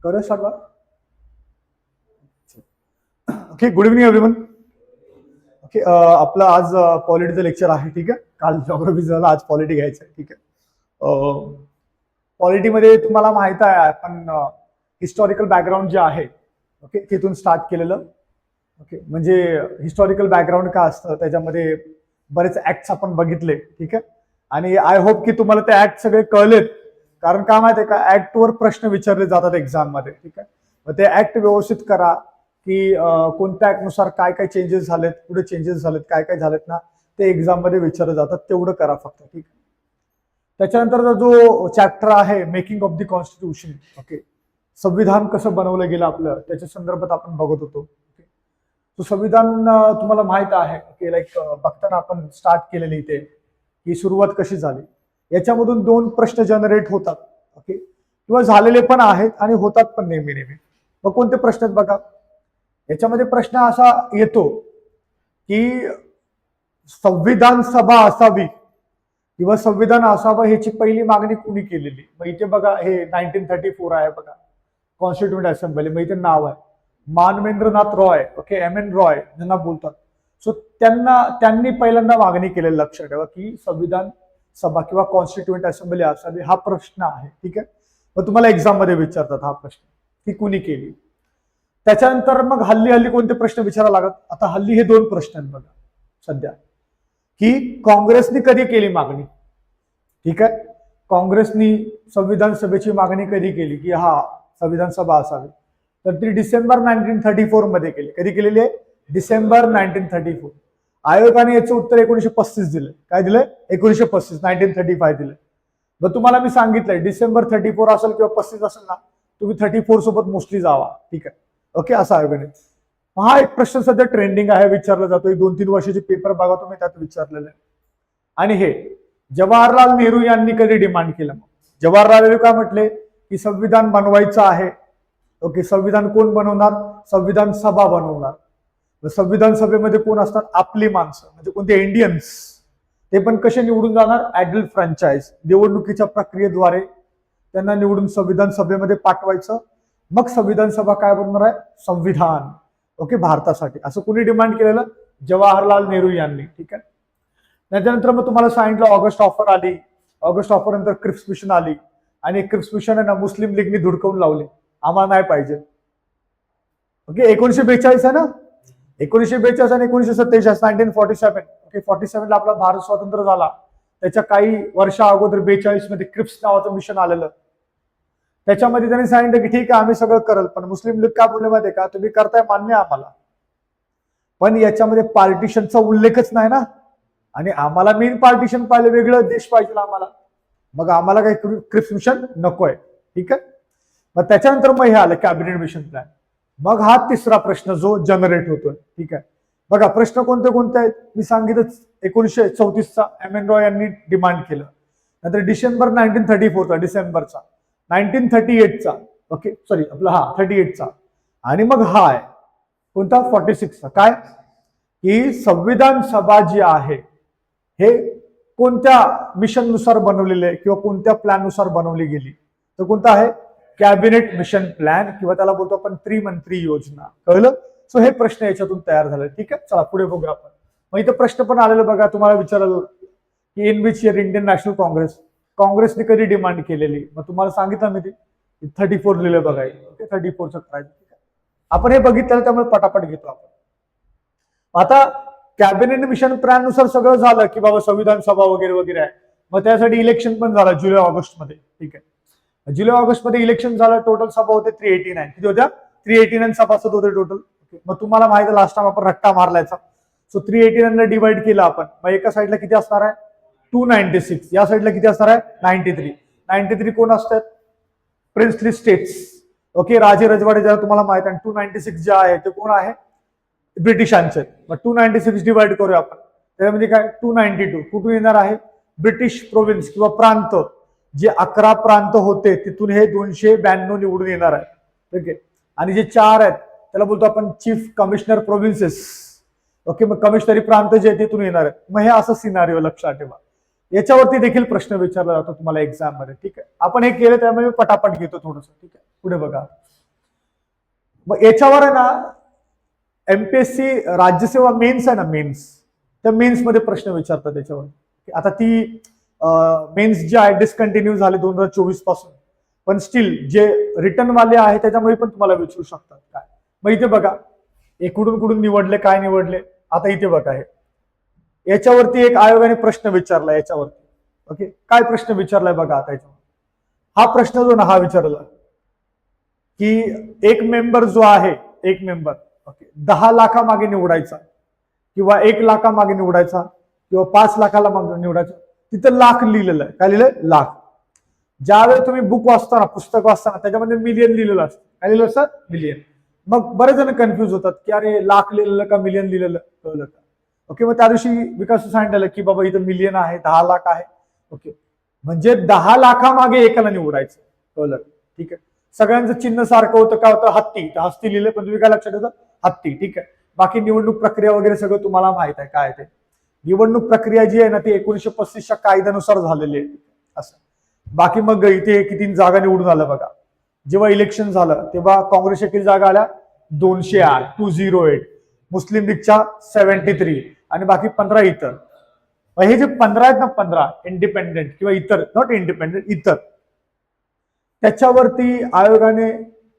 करूया सर्व. Okay, good evening everyone. Okay, आपलं आज पॉलिटीचं लेक्चर आहे. ठीक आहे, काल जॉग्राफी झालं, आज पॉलिटी घ्यायचं आहे. ठीक आहे. पॉलिटीमध्ये तुम्हाला माहित आहे आपण हिस्टॉरिकल बॅकग्राऊंड जे आहे, ओके, तिथून स्टार्ट केलेलं. ओके, म्हणजे हिस्टॉरिकल बॅकग्राऊंड काय असतं, त्याच्यामध्ये बरेच ऍक्ट्स आपण बघितले. ठीक आहे, आणि आय होप की तुम्हाला ते ऍक्ट सगळे कळलेत. कारण काय माहिती आहे का, ऍक्टवर प्रश्न विचारले जातात एक्झाम मध्ये. ठीक आहे, मग ते ऍक्ट व्यवस्थित करा की कोणत्या ऍक्टनुसार काय काय चेंजेस झालेत, पुढे चेंजेस झालेत, काय काय झालेत ना, ते एक्झाम मध्ये विचारले जातात. तेवढं करा फक्त. ठीक आहे. त्याच्यानंतर जो चॅप्टर आहे making of the constitution, okay, संविधान कसं बनवलं गेलं आपलं, त्याच्या संदर्भात आपण बघत होतो. तो संविधान तुम्हाला माहित आहे की लाईक बघताना आपण स्टार्ट केलेली इथे ही सुरुवात कशी झाली. याच्यामधून दोन प्रश्न जनरेट होतात. ओके, किंवा झालेले पण आहेत आणि होतात पण नेहमी नेहमी. मग कोणते प्रश्न आहेत बघा. याच्यामध्ये प्रश्न असा येतो की संविधान सभा असावी किंवा संविधान असावं ह्याची पहिली मागणी कुणी केलेली. मग इथे बघा, हे 1934 आहे बघा, कॉन्स्टिट्यूंट असेंब्ली. मग इथे नाव आहे मानवेंद्रनाथ रॉय. Okay, M N. रॉय ज्यांना बोलतात. सो त्यांनी पहिल्यांदा मागणी केलेली. लक्षात ठेवा की संविधान सभा किंवा कॉन्स्टिट्यूंट असेंब्ली असावी हा प्रश्न आहे. ठीक आहे, मग तुम्हाला एक्झाम मध्ये विचारतात हा प्रश्न की कुणी केली. त्याच्यानंतर मग हल्ली कोणते प्रश्न विचारायला लागत. आता हल्ली हे दोन प्रश्न आहेत बघा सध्या, की काँग्रेसने कधी केली मागणी. ठीक आहे, काँग्रेसनी संविधान सभेची मागणी कधी केली की हा संविधान सभा असावी, तर ती डिसेंबर 1934 मध्ये केली. कधी केलेली आहे? डिसेंबर 1934. आयोगाने याचं उत्तर 1935 दिलं. काय दिलंय? 1935, 1935 दिलंय. मग तुम्हाला मी सांगितलंय डिसेंबर 34 असेल किंवा 35 असेल ना, तुम्ही 34 सोबत मोस्टली जावा. ठीक आहे, ओके, असं आयोगाने. हा एक प्रश्न सध्या ट्रेंडिंग आहे, विचारला जातो. 2-3 वर्षाचे पेपर बघा तुम्ही, त्यात विचारलेलं आहे. आणि हे जवाहरलाल नेहरू यांनी कधी डिमांड केलं. जवाहरलाल नेहरू काय म्हटले की संविधान बनवायचं आहे. ओके, संविधान कोण बनवणार? संविधान सभा बनवणार. संविधान सभेमध्ये कोण असतात? आपली माणसं, म्हणजे कोणते? इंडियन्स. ते पण कसे निवडून जाणार? ऍडल फ्रँचाइज, निवडणुकीच्या प्रक्रियेद्वारे त्यांना निवडून संविधान सभेमध्ये पाठवायचं. मग संविधान सभा काय बनवणार आहे? संविधान. ओके, भारतासाठी. असं कुणी डिमांड केलेलं? जवाहरलाल नेहरू यांनी. ठीक आहे. त्याच्यानंतर मग तुम्हाला सांगितलं ऑगस्ट ऑफर आली. ऑगस्ट ऑफर नंतर क्रिप्स मिशन आली, आणि क्रिप्स मिशन आहे ना मुस्लिम लीगनी धुडकवून लावले, आम्हाला नाही पाहिजे. ओके, 1942 आहे ना, 1942 आणि 1947, 1947. ओके, 47 ला आपला भारत स्वतंत्र झाला. त्याच्या काही वर्षा अगोदर 42 मध्ये क्रिप्स नावाचं मिशन आलेलं. त्याच्यामध्ये त्यांनी सांगितलं की ठीक आहे आम्ही सगळं करल, पण मुस्लिम लीग काय बोलले माहिती का, तुम्ही करताय मान्य आम्हाला, पण याच्यामध्ये पार्टिशनचा उल्लेखच नाही ना, आणि आम्हाला मेन पार्टिशन पाहिजे, वेगळं देश पाहिजे आम्हाला. मग आम्हाला काही क्रिप्स मिशन नकोय. ठीक आहे. मग त्याच्यानंतर मग हे आलं कॅबिनेट मिशन प्लॅन. मग हा तिसरा प्रश्न जो जनरेट होतोय. ठीक आहे, बघा प्रश्न कोणते कोणते आहेत मी सांगितलं. 1934चा एम.एन. रॉय यांनी डिमांड केलं. नंतर डिसेंबर 1934चा, डिसेंबरचा 1938चा. ओके, सॉरी आपला 38चा. आणि मग हा आहे कोणता? 46चा. काय की संविधान सभा जी आहे हे कोणत्या मिशन नुसार बनवलेले आहे किंवा कोणत्या प्लॅन नुसार बनवली गेली, तर कोणता आहे? कॅबिनेट मिशन प्लॅन, किंवा त्याला बोलतो आपण त्रिमंत्री योजना. कळलं? सो हे प्रश्न याच्यातून तयार झाले. ठीक आहे, चला पुढे बघूया आपण. मग इथं प्रश्न पण आलेलं बघा, तुम्हाला विचारलं की in which year Indian national काँग्रेसने कधी डिमांड केलेली. मग तुम्हाला सांगितलं मी ती 34 लिहिलं बघा. ओके, 34चं करायचं. आपण हे बघितलं त्यामुळे पटापट घेतो आपण. आता कॅबिनेट मिशन प्लॅन नुसार सगळं झालं की बाबा संविधान सभा वगैरे वगैरे आहे. मग त्यासाठी इलेक्शन पण झालं जुलै ऑगस्ट मध्ये. ठीक आहे, जुलै ऑगस्ट मध्ये इलेक्शन झालं. टोटल सभा होते 389. किती होत्या? 389 सभासद होते टोटल. मग तुम्हाला माहिती आहे लास्ट टाइम आपण रट्टा मारलायचा. सो 389 ला डिवाइड केलं आपण. मग एका साईडला किती असणार आहे? 296. या साईडला किती असणार आहे? 93. 93 कोण असतात? Princely states. ओके, राजे रजवाडे ज्याला तुम्हाला माहित आहे. 296 जे आहे ते कोण आहे? ब्रिटिशांचे. मग 296 डिवाइड करूया आपण. त्याच्यामध्ये काय? 292 कुठून येणार आहे? ब्रिटिश प्रोव्हिन्स किंवा प्रांत, जे 11 प्रांत होते तिथून हे 292 निवडून येणार आहे. ठीक आहे, आणि जे 4 आहेत त्याला बोलतो आपण चीफ कमिशनर प्रोव्हिन्सेस. ओके, मग कमिशनरी प्रांत जे तिथून येणार आहेत. मग हे असं सिनारिओ लक्षात ठेवा. याच्यावरती देखील प्रश्न विचारला जातो तुम्हाला एक्झाम मध्ये. ठीक आहे, आपण हे केलं त्यामुळे पटापट घेतो थोडंसं. ठीक आहे, पुढे बघा. मग याच्यावर आहे ना एमपीएससी राज्यसेवा मेन्स आहे ना, मेन्स, त्या मेन्स मध्ये प्रश्न विचारतात त्याच्यावर. आता ती मेन्स जे आहे डिस्कंटिन्यू झाले 2024 पासून, पण स्टील जे रिटर्न वाले आहे त्याच्यामध्ये पण तुम्हाला विचारू शकतात काय. मग इथे बघा कुठून कुठून निवडले, काय निवडले. आता इथे बघा हे याच्यावरती एक आयोगाने प्रश्न विचारला याच्यावरती. ओके, काय प्रश्न विचारलाय बघा आता याच्यावर. हा प्रश्न जो ना हा विचारला की एक मेंबर जो आहे, एक मेंबर ओके 10 लाखामागे निवडायचा किंवा 1 लाखामागे निवडायचा किंवा 5 लाखाला मागे निवडायचा, तिथं लाख लिहिलेलं आहे. काय लिहिलंय? लाख. ज्यावेळी तुम्ही बुक वाचताना, पुस्तक वाचताना त्याच्यामध्ये मिलियन लिहिलेलं असतं. काय लिहिलं असतं? मिलियन. मग बरेच जण कन्फ्युज होतात की अरे लाख लिहिलेलं का मिलियन लिहिलेलं, कळलं का? ओके, मग त्या दिवशी विकास सांगितलं की बाबा इथं मिलियन आहे, 10 लाख आहे. ओके, म्हणजे 10 लाखामागे एकाला निवडायचं, कळलं? ठीक आहे. सगळ्यांचं चिन्ह सारखं होतं, काय होतं? हत्ती. तर हस्ती लिहिले, पण तुम्ही काय लक्षात येतं? हत्ती. ठीक आहे. बाकी निवडणूक प्रक्रिया वगैरे सगळं तुम्हाला माहित आहे काय ते. निवडणूक प्रक्रिया जी आहे ना ती 1935च्या कायद्यानुसार झालेली आहे. असं. बाकी मग इथे किती जागा निवडून आल्या बघा. जेव्हा इलेक्शन झालं तेव्हा काँग्रेसच्या किती जागा आल्या? 208, 208. मुस्लिम लीगच्या 73 आणि बाकी 15 इतर. हे जे 15 आहेत ना, 15 इंडिपेंडेंट किंवा इतर, नॉट इंडिपेंडेंट, इतर, त्याच्यावरती आयोगाने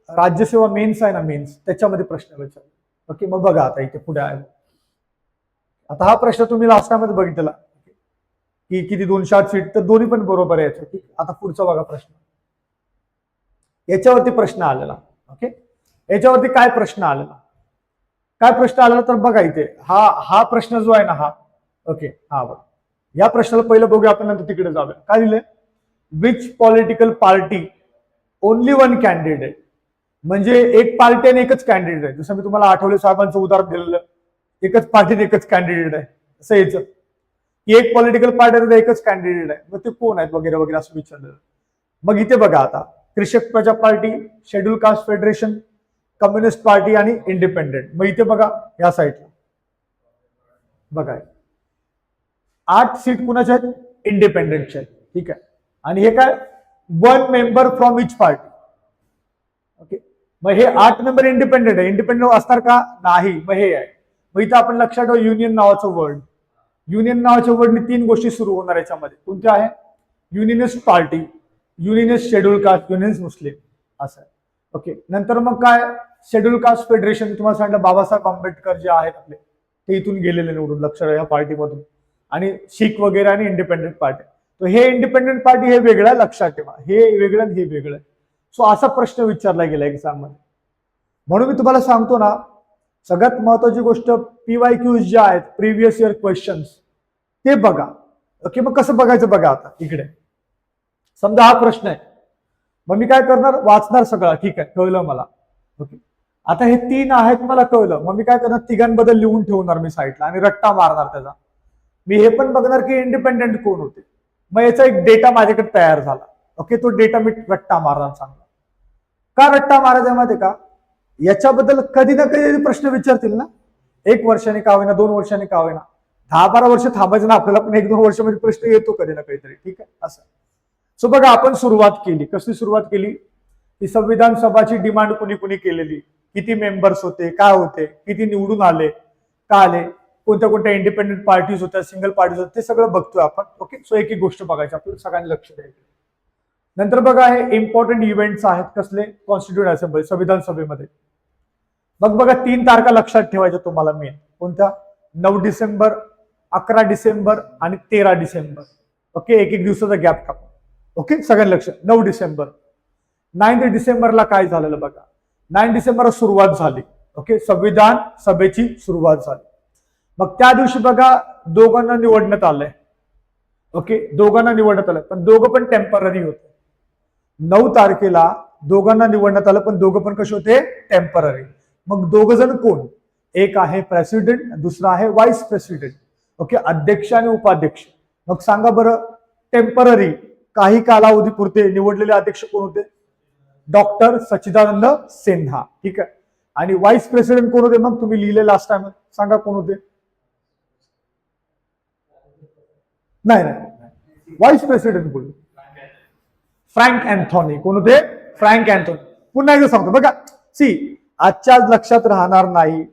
राज्यसेवा मेन्स आहे ना, मेन्स, त्याच्यामध्ये प्रश्न विचारले. ओके, मग बघा आता इथे पुढे आहे. आता हा प्रश्न तुम्ही लास्ट टाइमच बघितला की किती 208 सीट, तर दोन्ही पण बरोबर आहे याच्यात. आता पुढचा बघा प्रश्न. याच्यावरती प्रश्न आलेला. ओके, याच्यावरती काय प्रश्न आलेला? काय प्रश्न आलेला तर बघा इथे हा प्रश्न जो आहे ना हा. ओके, हा बघा. या प्रश्नाला पहिलं बघूया आपण, नंतर तिकडे जाऊया. काय लिहिलंय? Which political party only one candidate. म्हणजे एक पार्टी आणि एकच कॅन्डिडेट आहे. जसं मी तुम्हाला आठवले साहेबांचं उदाहरण दिलेलं, एकच पार्टी एकच कॅन्डिडेट आहे. असं यायचं की एक पॉलिटिकल पार्टी एकच कॅन्डिडेट आहे, मग ते कोण आहेत वगैरे वगैरे असं विचारलेलं. मग इथे बघा आता Krishak Praja party, schedule caste federation, communist party आणि इंडिपेंडेंट. मग इथे बघा या साईडला बघा 8 सीट कुणाच्या आहेत? इंडिपेंडेंटच्या आहेत. ठीक आहे. आणि हे काय? 1 member from each party. Okay, मग हे 8 मेंबर इंडिपेंडेंट आहे. इंडिपेंडेंट असणार का? नाही. मग हे आहे. मग इथं आपण लक्षात ठेवू युनियन नावाचं वर्ड. युनियन नावाच्या वर्डने 3 गोष्टी सुरू होणार याच्यामध्ये. कोणत्या आहे? Unionist party, unionist scheduled caste, unionist Muslim, असं आहे. ओके, नंतर मग काय? Scheduled caste federation. तुम्हाला सांगितलं बाबासाहेब आंबेडकर जे आहेत आपले ते इथून गेलेले निवडून, लक्षात या पार्टीमधून. आणि शीख वगैरे आणि इंडिपेंडेंट पार्टी. तर हे इंडिपेंडेंट पार्टी हे वेगळं आहे, लक्षात ठेवा. हे वेगळं आणि हे वेगळं. सो असा प्रश्न विचारला गेला एक्झाम मध्ये. म्हणून मी तुम्हाला सांगतो ना, सगळ्यात महत्वाची गोष्ट PYQs जे आहेत, प्रिव्हियस इयर क्वेश्चन्स, ते बघा. ओके, मग कसं बघायचं बघा. आता इकडे समजा हा प्रश्न आहे, मग मी काय करणार? वाचणार सगळं. ठीक आहे, कळलं मला. ओके, आता हे 3 आहेत मला कळलं. मग मी काय करणार? तिघांबद्दल लिहून ठेवणार मी साईडला आणि रट्टा मारणार त्याचा. मी हे पण बघणार की इंडिपेंडेंट कोण होते. मग याचा एक डेटा माझ्याकडे तयार झाला. ओके, तो डेटा मी रट्टा मारणार चांगला. का रट्टा मारायचा माहिती का? याच्याबद्दल कधी ना कधी प्रश्न विचारतील ना. 1 वर्षाने का होईना, 2 वर्षांनी का होईना, 10-12 वर्ष थांबायचं ना आपल्याला, पण 1-2 वर्षामध्ये प्रश्न येतो कधी ना काहीतरी. ठीक आहे, असं. सो बघा आपण सुरुवात केली. कसली सुरुवात केली? की संविधान सभाची डिमांड कुणी कुणी केलेली, किती मेंबर्स होते, काय होते, किती निवडून आले, का आले, कोणत्या कोणत्या इंडिपेंडेंट पार्टीज होत्या, सिंगल पार्टीज होत्या, ते सगळं बघतोय आपण. ओके, सो एक एक गोष्ट बघायची, आपल्याला सगळ्यांनी लक्ष द्यायचं. नंतर बघा हे इम्पॉर्टंट इव्हेंट्स आहेत कसले? कॉन्स्टिट्यूट असेंब्ली, संविधान सभेमध्ये. मग बघा 3 तारखा लक्षात ठेवायच्या तुम्हाला मेन. कोणत्या? 9 डिसेंबर, 11 डिसेंबर आणि 13 डिसेंबर. ओके, एक एक दिवसाचा गॅप टाकू. ओके, सगळ्यांना लक्ष. 9 डिसेंबर. 9 डिसेंबरला काय झालेलं बघा. 9 डिसेंबरला सुरुवात झाली. ओके, संविधान सभेची सुरुवात झाली. मग त्या दिवशी बघा दोघांना निवडण्यात आलंय. ओके, दोघांना निवडण्यात आलं, पण दोघं पण टेम्पररी होते. 9 तारखेला दोघांना निवडण्यात आलं, पण दोघं पण कसे होते? टेम्पररी. मग दोघ जण कोण? एक आहे प्रेसिडेंट, दुसरा आहे व्हाईस प्रेसिडेंट. ओके, अध्यक्ष आणि उपाध्यक्ष. मग सांगा बरं, टेम्पररी काही कालावधीपुरते निवडलेले अध्यक्ष कोण होते? डॉक्टर सच्चिदानंद सिन्हा. ठीक आहे. आणि व्हाईस प्रेसिडेंट कोण होते? मग तुम्ही लिहिले लास्ट टाइम, सांगा कोण होते? नाही नाही, व्हाईस प्रेसिडेंट बोलू. Frank Anthony. कोण होते? Frank Anthony. पुन्हा एकदा सांगतो बघा. सी, आजच्या आज लक्षात राहणार नाही.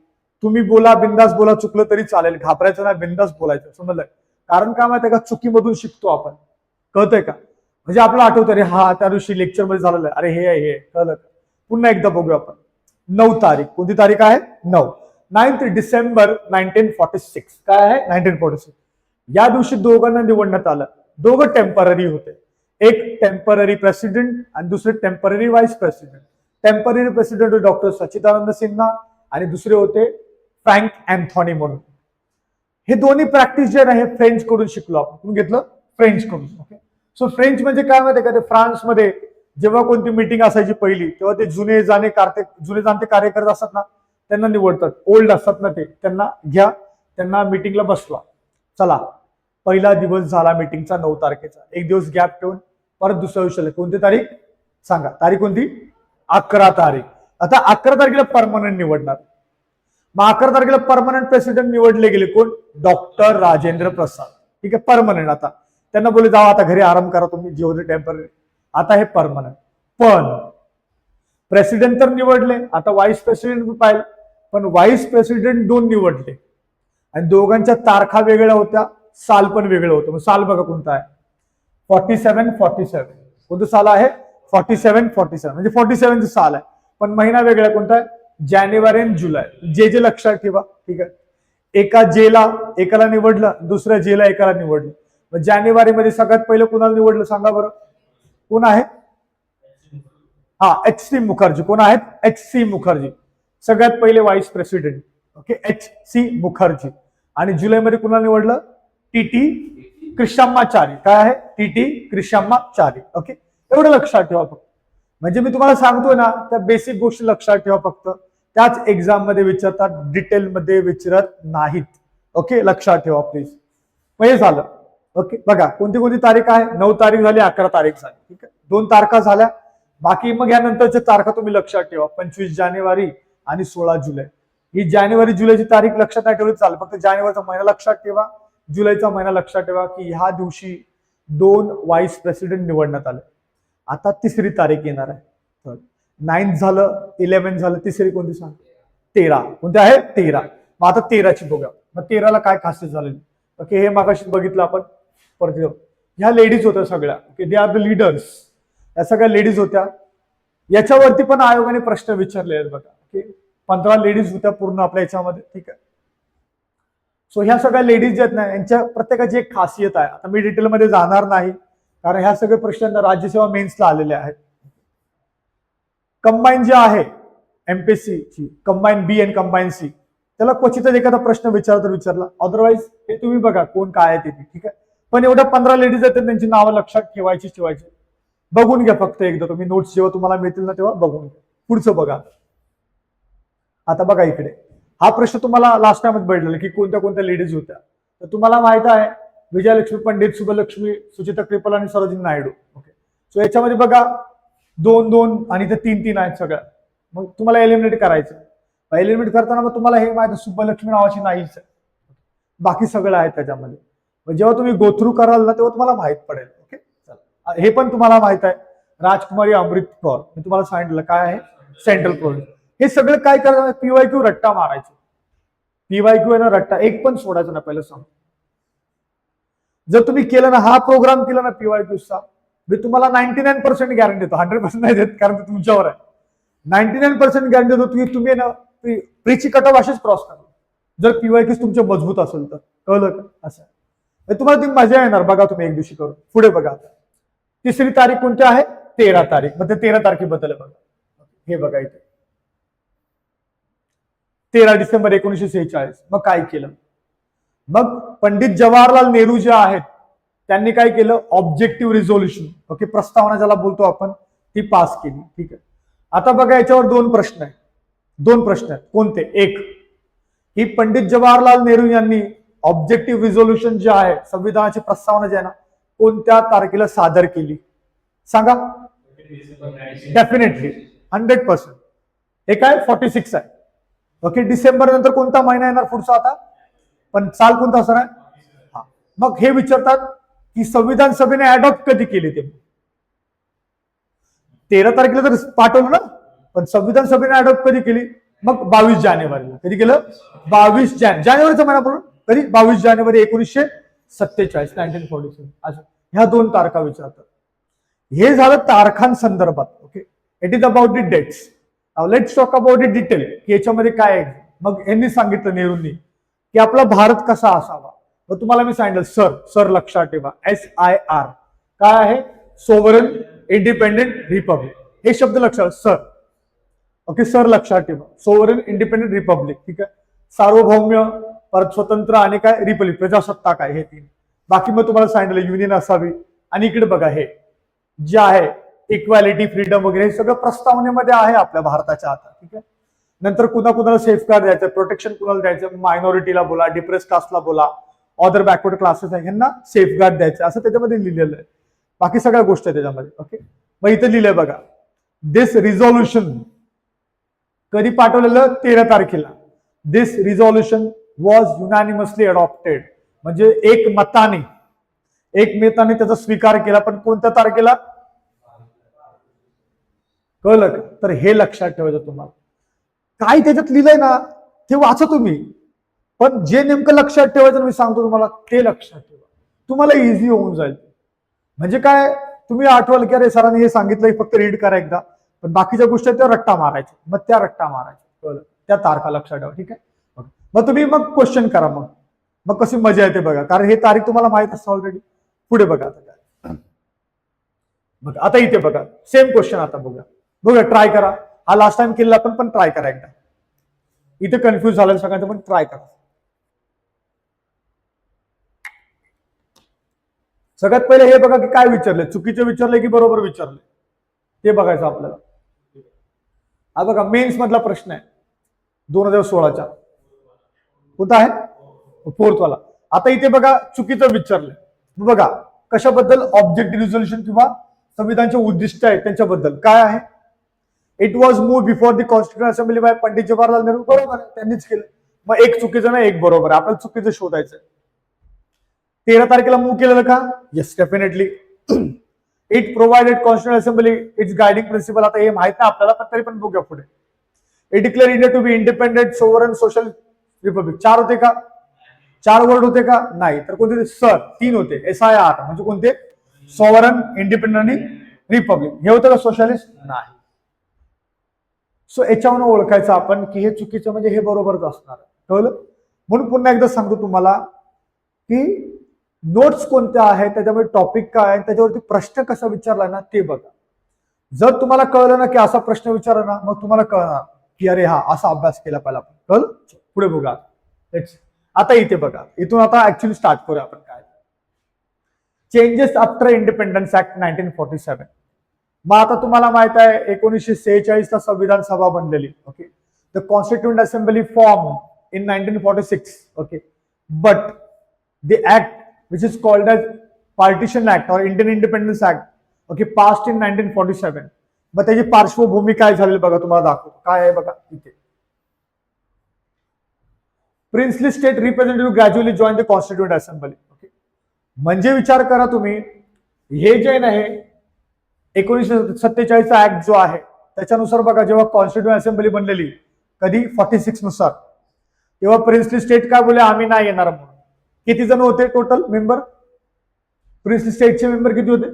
तुम्ही बोला, बिंदास बोला, चुकलं तरी चालेल, घाबरायचं नाही, बिंदास बोलायचं, समजलं? कारण काय माहितीये का, चुकीमधून शिकतो आपण, कळतंय का? म्हणजे आपल्याला आठवतं, अरे हा त्या दिवशी लेक्चर मध्ये झालेलं आहे, अरे हे कळलं. पुन्हा एकदा बघूया आपण. 9 तारीख, कोणती तारीख आहे? 9 डिसेंबर 1946. काय आहे? 1946. या दिवशी दोघांना निवडण्यात आलं. दोघं टेम्पररी होते. एक टेम्पररी प्रेसिडेंट आणि दुसरे temporary vice president. Temporary president doctor Sachchidanand Sinha आणि दुसरे होते फ्रँक अँथॉनी म्हणून. हे दोन्ही प्रॅक्टिस जे आहे फ्रेंच कडून शिकलो आपण. घेतलं फ्रेंच कडून. ओके. सो फ्रेंच म्हणजे काय माहिती का, ते फ्रान्समध्ये जेव्हा कोणती मीटिंग असायची पहिली, तेव्हा ते जुने जाणते कार्यकर्ते असतात ना, त्यांना निवडतात. ओल्ड असतात ना, ते त्यांना घ्या, त्यांना मीटिंगला बसवा. चला, पहिला दिवस झाला मीटिंगचा 9 तारखेचा. एक दिवस गॅप ठेवून परत दुसऱ्या दिवशी. कोणती तारीख सांगा? तारीख कोणती? 11 तारीख. आता 11 तारखेला परमनंट निवडणार. मग 11 तारखेला परमनंट प्रेसिडेंट निवडले गेले. कोण? डॉक्टर राजेंद्र प्रसाद. ठीक आहे, परमनंट. आता त्यांना बोलले, जावा आता घरी आराम करा तुम्ही, जे होते टेम्पररी. आता हे परमनंट. पण प्रेसिडेंट तर निवडले, आता व्हाईस प्रेसिडेंट पाहिलं, पण व्हाईस प्रेसिडेंट 2 निवडले आणि दोघांच्या तारखा वेगळ्या होत्या, साल पण वेगळं होतं. मग साल बघा कोणता आहे? 47. कोणतं साल आहे? 47 म्हणजे 47 साल आहे. पण महिना वेगळा कोणता आहे? जानेवारी आणि जुलै. जे लक्षात ठेवा. ठीक आहे. एकाला निवडलं, दुसऱ्या जेला एकाला निवडलं. मग जानेवारीमध्ये सगळ्यात पहिलं कुणाला निवडलं सांगा बरं? कोण आहे? एच.सी. मुखर्जी. कोण आहेत? एच.सी. मुखर्जी. सगळ्यात पहिले व्हाईस प्रेसिडेंट. ओके, एच.सी. मुखर्जी. आणि जुलैमध्ये कुणाला निवडलं? टी.टी. कृष्णमाचारी. काय आहे? टी.टी. कृष्णमाचारी. ओके, एवढं लक्षात ठेवा फक्त. म्हणजे मी तुम्हाला सांगतोय ना, त्या बेसिक गोष्टी लक्षात ठेवा फक्त. त्याच एक्झाम मध्ये विचारतात, डिटेलमध्ये विचारत नाहीत. ओके, लक्षात ठेवा प्लीज. हे झालं. ओके, बघा कोणती तारीख आहे? 9 तारीख झाली, 11 तारीख झाली. ठीक आहे, 2 तारखा झाल्या. बाकी मग यानंतरच्या तारखा तुम्ही लक्षात ठेवा. 25 जानेवारी आणि 16 जुलै. ही जानेवारी जुलैची तारीख लक्षात नाही ठेवली चालेल, फक्त जानेवारीचा महिना लक्षात ठेवा, जुलैचा महिना लक्षात ठेवा की ह्या दिवशी 2 व्हाईस प्रेसिडेंट निवडण्यात आले. आता 3री तारीख येणार आहे. 9 झालं, 11 झालं, तिसरी कोणती सांग? 13. कोणती आहे? 13. मग आता 13ची बघा. मग 13ला काय खासियत झालेली? ओके, हे मागाशी बघितलं आपण. परत ह्या लेडीज होत्या सगळ्या. Okay, they are the leaders. या सगळ्या लेडीज होत्या. याच्यावरती पण आयोगाने प्रश्न विचारले आहेत बघा. ओके, 15 लेडीज होत्या पूर्ण आपल्या याच्यामध्ये. ठीक आहे. सो ह्या सगळ्या लेडीज आहेत ना, यांच्या प्रत्येकाची एक खासियत आहे. आता मी डिटेलमध्ये जाणार नाही, कारण ह्या सगळे प्रश्न राज्यसेवा मेन्सला आलेले आहेत. कंबाईन जे आहे एमपीएससी ची, कंबाईन बी आणि कंबाईन सी, त्याला क्वचितच एखादा प्रश्न विचारला. अदरवाईज हे तुम्ही बघा कोण काय आहे ते. ठीक आहे, पण एवढ्या 15 लेडीज आहेत, त्यांची नावं लक्षात ठेवायची. बघून घ्या फक्त एकदा तुम्ही. नोट्स जेव्हा तुम्हाला मिळतील ना, तेव्हा बघून घ्या. पुढचं बघा. आता बघा इकडे, हा प्रश्न तुम्हाला लास्ट टाइम भेटलेला की कोणत्या लेडीज होत्या. तर तुम्हाला माहित आहे, विजयलक्ष्मी पंडित, शुभलक्ष्मी, सुचिता कृपल आणि सरोजिनी नायडू. ओके, सो याच्यामध्ये बघा 2-2 आणि ते 3-3 आहेत सगळ्या. मग तुम्हाला एलिमिनेट करायचं. एलिमिनेट करताना मग तुम्हाला हे माहिती, शुभलक्ष्मी नावाची नाहीच आहे, बाकी सगळं आहे त्याच्यामध्ये. जेव्हा तुम्ही गोथ्रू कराल ना, तेव्हा तुम्हाला माहित पडेल. ओके, चला, हे पण तुम्हाला माहित आहे. राजकुमारी अमृत कौर, मी तुम्हाला सांगितलं काय आहे, सेंट्रल प्रोव्हिन्स. हे सगळं काय करायचं? पीवायक्यू रट्टा मारायचं. पीवायक्यू आहे ना रट्टा, एक पण सोडायचं ना. पहिलं सांग, जर तुम्ही केलं ना, हा प्रोग्राम केला ना पीवायक्यूचा, मी तुम्हाला 99% गॅरंटी देतो. 100% नाही देत, कारण ते तुमच्यावर आहे. 99% गॅरंटी देतो की तुम्ही ना प्रीची कटऑफ अशीच क्रॉस करा, जर पीवायक्यूज तुमचे मजबूत असेल तर. कळलं का? असं तुम्हाला ती मजा येणार. बघा तुम्ही एक दिवशी करून. पुढे बघा. 3री तारीख कोणती आहे? 13 तारीख. मग ते 13 तारखेबद्दल बघा. हे बघा इथे 13 डिसेंबर 1946. मग काय केलं? मग पंडित जवाहरलाल नेहरू जे आहेत, त्यांनी काय केलं? ऑब्जेक्टिव्ह रिझोल्युशन, ओके, प्रस्तावना ज्याला बोलतो आपण, ती पास केली. ठीक आहे. आता बघा याच्यावर 2 प्रश्न आहेत. 2 प्रश्न आहेत. कोणते? एक, ही पंडित जवाहरलाल नेहरू यांनी ऑब्जेक्टिव्ह रिझोल्युशन जे आहे, संविधानाची प्रस्तावना जी आहे ना, कोणत्या तारखेला सादर केली? सांगा. डेफिनेटली 100%. हे काय 46 आहे. ओके, डिसेंबर नंतर कोणता महिना येणार पुढचा आता? पण साल कोणता असणार आहे? मग हे विचारतात की संविधान सभेने अडॉप्ट कधी केली? ते 13 तारखेला तर पाठवलं ना, पण संविधान सभेने अडॉप्ट कधी केली? मग 22 जानेवारीला कधी केलं? 22 जानेवारीचा महिना बोलून कधी? 22 जानेवारी 1947, 1947. असं ह्या 2 तारखा विचारतात. हे झालं तारखांसंदर्भात. Okay, it is about the dates. Let's talk about the detail की याच्यामध्ये काय आहे. मग यांनी सांगितलं, नेहरूंनी, की आपला भारत कसा असावा. मग तुम्हाला मी सांगितलं, सर लक्षात ठेवा, SIR काय आहे? सोव्हरन इंडिपेंडेंट रिपब्लिक. हे शब्द लक्षात, सर. ओके, सर लक्षात ठेवा, सोव्हरन इंडिपेंडेंट रिपब्लिक. ठीक आहे, सार्वभौम्य, परत स्वतंत्र आणि काय रिपब्लिक, प्रजासत्ताक आहे. हे 3. बाकी मग तुम्हाला सांगितलं युनियन असावी. आणि इकडे बघा, हे जे आहे इक्वॅलिटी, फ्रीडम वगैरे हे सगळं प्रस्तावनेमध्ये आहे आपल्या भारताच्या आता. ठीक आहे, नंतर कुणाला सेफगार्ड द्यायचं, प्रोटेक्शन कुणाला द्यायचं, मायनॉरिटीला बोला, डिप्रेस कास्टला बोला, अदर बॅकवर्ड क्लासेस आहे यांना सेफगार्ड द्यायचं, असं त्याच्यामध्ये लिहिलेलं आहे. बाकी सगळ्या गोष्टी आहे त्याच्यामध्ये. ओके, मग इथे लिहिलंय बघा, दिस रिझॉल्युशन कधी पाठवलेलं? 13 तारखेला. दिस रिझॉल्युशन वॉज युनॅनिमसली अडॉप्टेड, म्हणजे एकमताने त्याचा स्वीकार केला. पण कोणत्या तारखेला? कळलं का? तर हे लक्षात ठेवायचं तुम्हाला. काय त्याच्यात लिहिलंय ना ते वाचा तुम्ही, पण जे नेमकं लक्षात ठेवायचं मी सांगतो तुम्हाला ते लक्षात ठेवा, तुम्हाला इझी होऊन जाईल. म्हणजे काय, तुम्ही आठवाल की अरे सरांनी हे सांगितलंय, फक्त रीड करा एकदा, पण बाकीच्या गोष्टी त्या रट्टा मारायच्या. मग त्या रट्टा मारायच्या, कळलं? त्या तारखा लक्षात ठेवा. ठीक आहे, मग तुम्ही मग क्वेश्चन करा. मग कशी मजा येते बघा, कारण हे तारीख तुम्हाला माहित असतं ऑलरेडी. पुढे बघा आता काय. बघा आता इथे बघा, सेम क्वेश्चन आता बघा, ट्राय करा. हा लास्ट टाइम केलेला पण ट्राय करा एकदा. इथे कन्फ्युज झालं सगळ्यांचं, पण ट्राय करा. सगळ्यात पहिले हे बघा की काय विचारले, चुकीचं विचारलंय की बरोबर विचारलंय ते बघायचं आपल्याला. हा बघा, मेन्स मधला प्रश्न आहे 2016चा. कोणता आहे? 4th वाला. आता इथे बघा चुकीचं विचारलंय. बघा कशाबद्दल? ऑब्जेक्ट रिझोल्युशन किंवा संविधानचे उद्दिष्ट आहे त्यांच्याबद्दल. काय आहे? It was move before the constitution assembly by Pandit Jawaharlal Nehru. बरोबर आहे, त्यांनीच केलं. मग एक चुकीचं नाही, एक बरोबर आहे. आपल्याला चुकीचं शोधायचं. 13 तारखेला मूव्ह केलेलं का? Yes, definitely. It provided constitution assembly it's guiding principle. आता हे माहित नाही आपल्याला, पण तरी पण बघूया पुढे. It declare India to be independent, sovereign, social republic. 4 होते का? 4 वर्ड होते का? नाही. तर कोणते? सर 3 होते. SIR म्हणजे कोणते? सॉव्हरन, इंडिपेंडेंट आणि रिपब्लिक. हे होतं का सोशलिस्ट? नाही. सो याच्यावरून ओळखायचं आपण की हे चुकीचं म्हणजे हे बरोबरच असणार. कळलं? म्हणून पुन्हा एकदा सांगतो तुम्हाला की नोट्स कोणत्या आहेत, त्याच्यामध्ये टॉपिक काय आहे, त्याच्यावरती प्रश्न कसा विचारला ना ते बघा. जर तुम्हाला कळलं ना की असा प्रश्न विचारला ना, मग तुम्हाला कळणार की अरे हा असा अभ्यास केला पाहिजे आपण. कळलं? पुढे बघा. आता इथे बघा, इथून आता ऍक्च्युअली स्टार्ट करूया आपण. काय चेंजेस आफ्टर इंडिपेंडन्स ऍक्ट 1947. मग आता तुम्हाला माहित आहे 1946 ला संविधान सभा बनलेली. Okay, the constituent assembly form in 1946. Okay, but the act which is called as partition act और Indian independence act, okay, passed in 1947. मग त्याची पार्श्वभूमी काय झालेली बघा, तुम्हाला दाखवतो. काय आहे बघा इथे. Princely state representative gradually join the constituent assembly. Okay, म्हणजे विचार करा तुम्ही, हे जे आहे 1947 ऍक्ट जो आहे त्याच्यानुसार बघा, जेव्हा कॉन्स्टिट्यूंट असेंब्ली बनलेली कधी 46 नुसार, तेव्हा प्रिन्सली स्टेट काय बोले, आम्ही नाही येणार म्हणून. किती जण होते टोटल मेंबर? प्रिन्सली स्टेटचे मेंबर किती होते?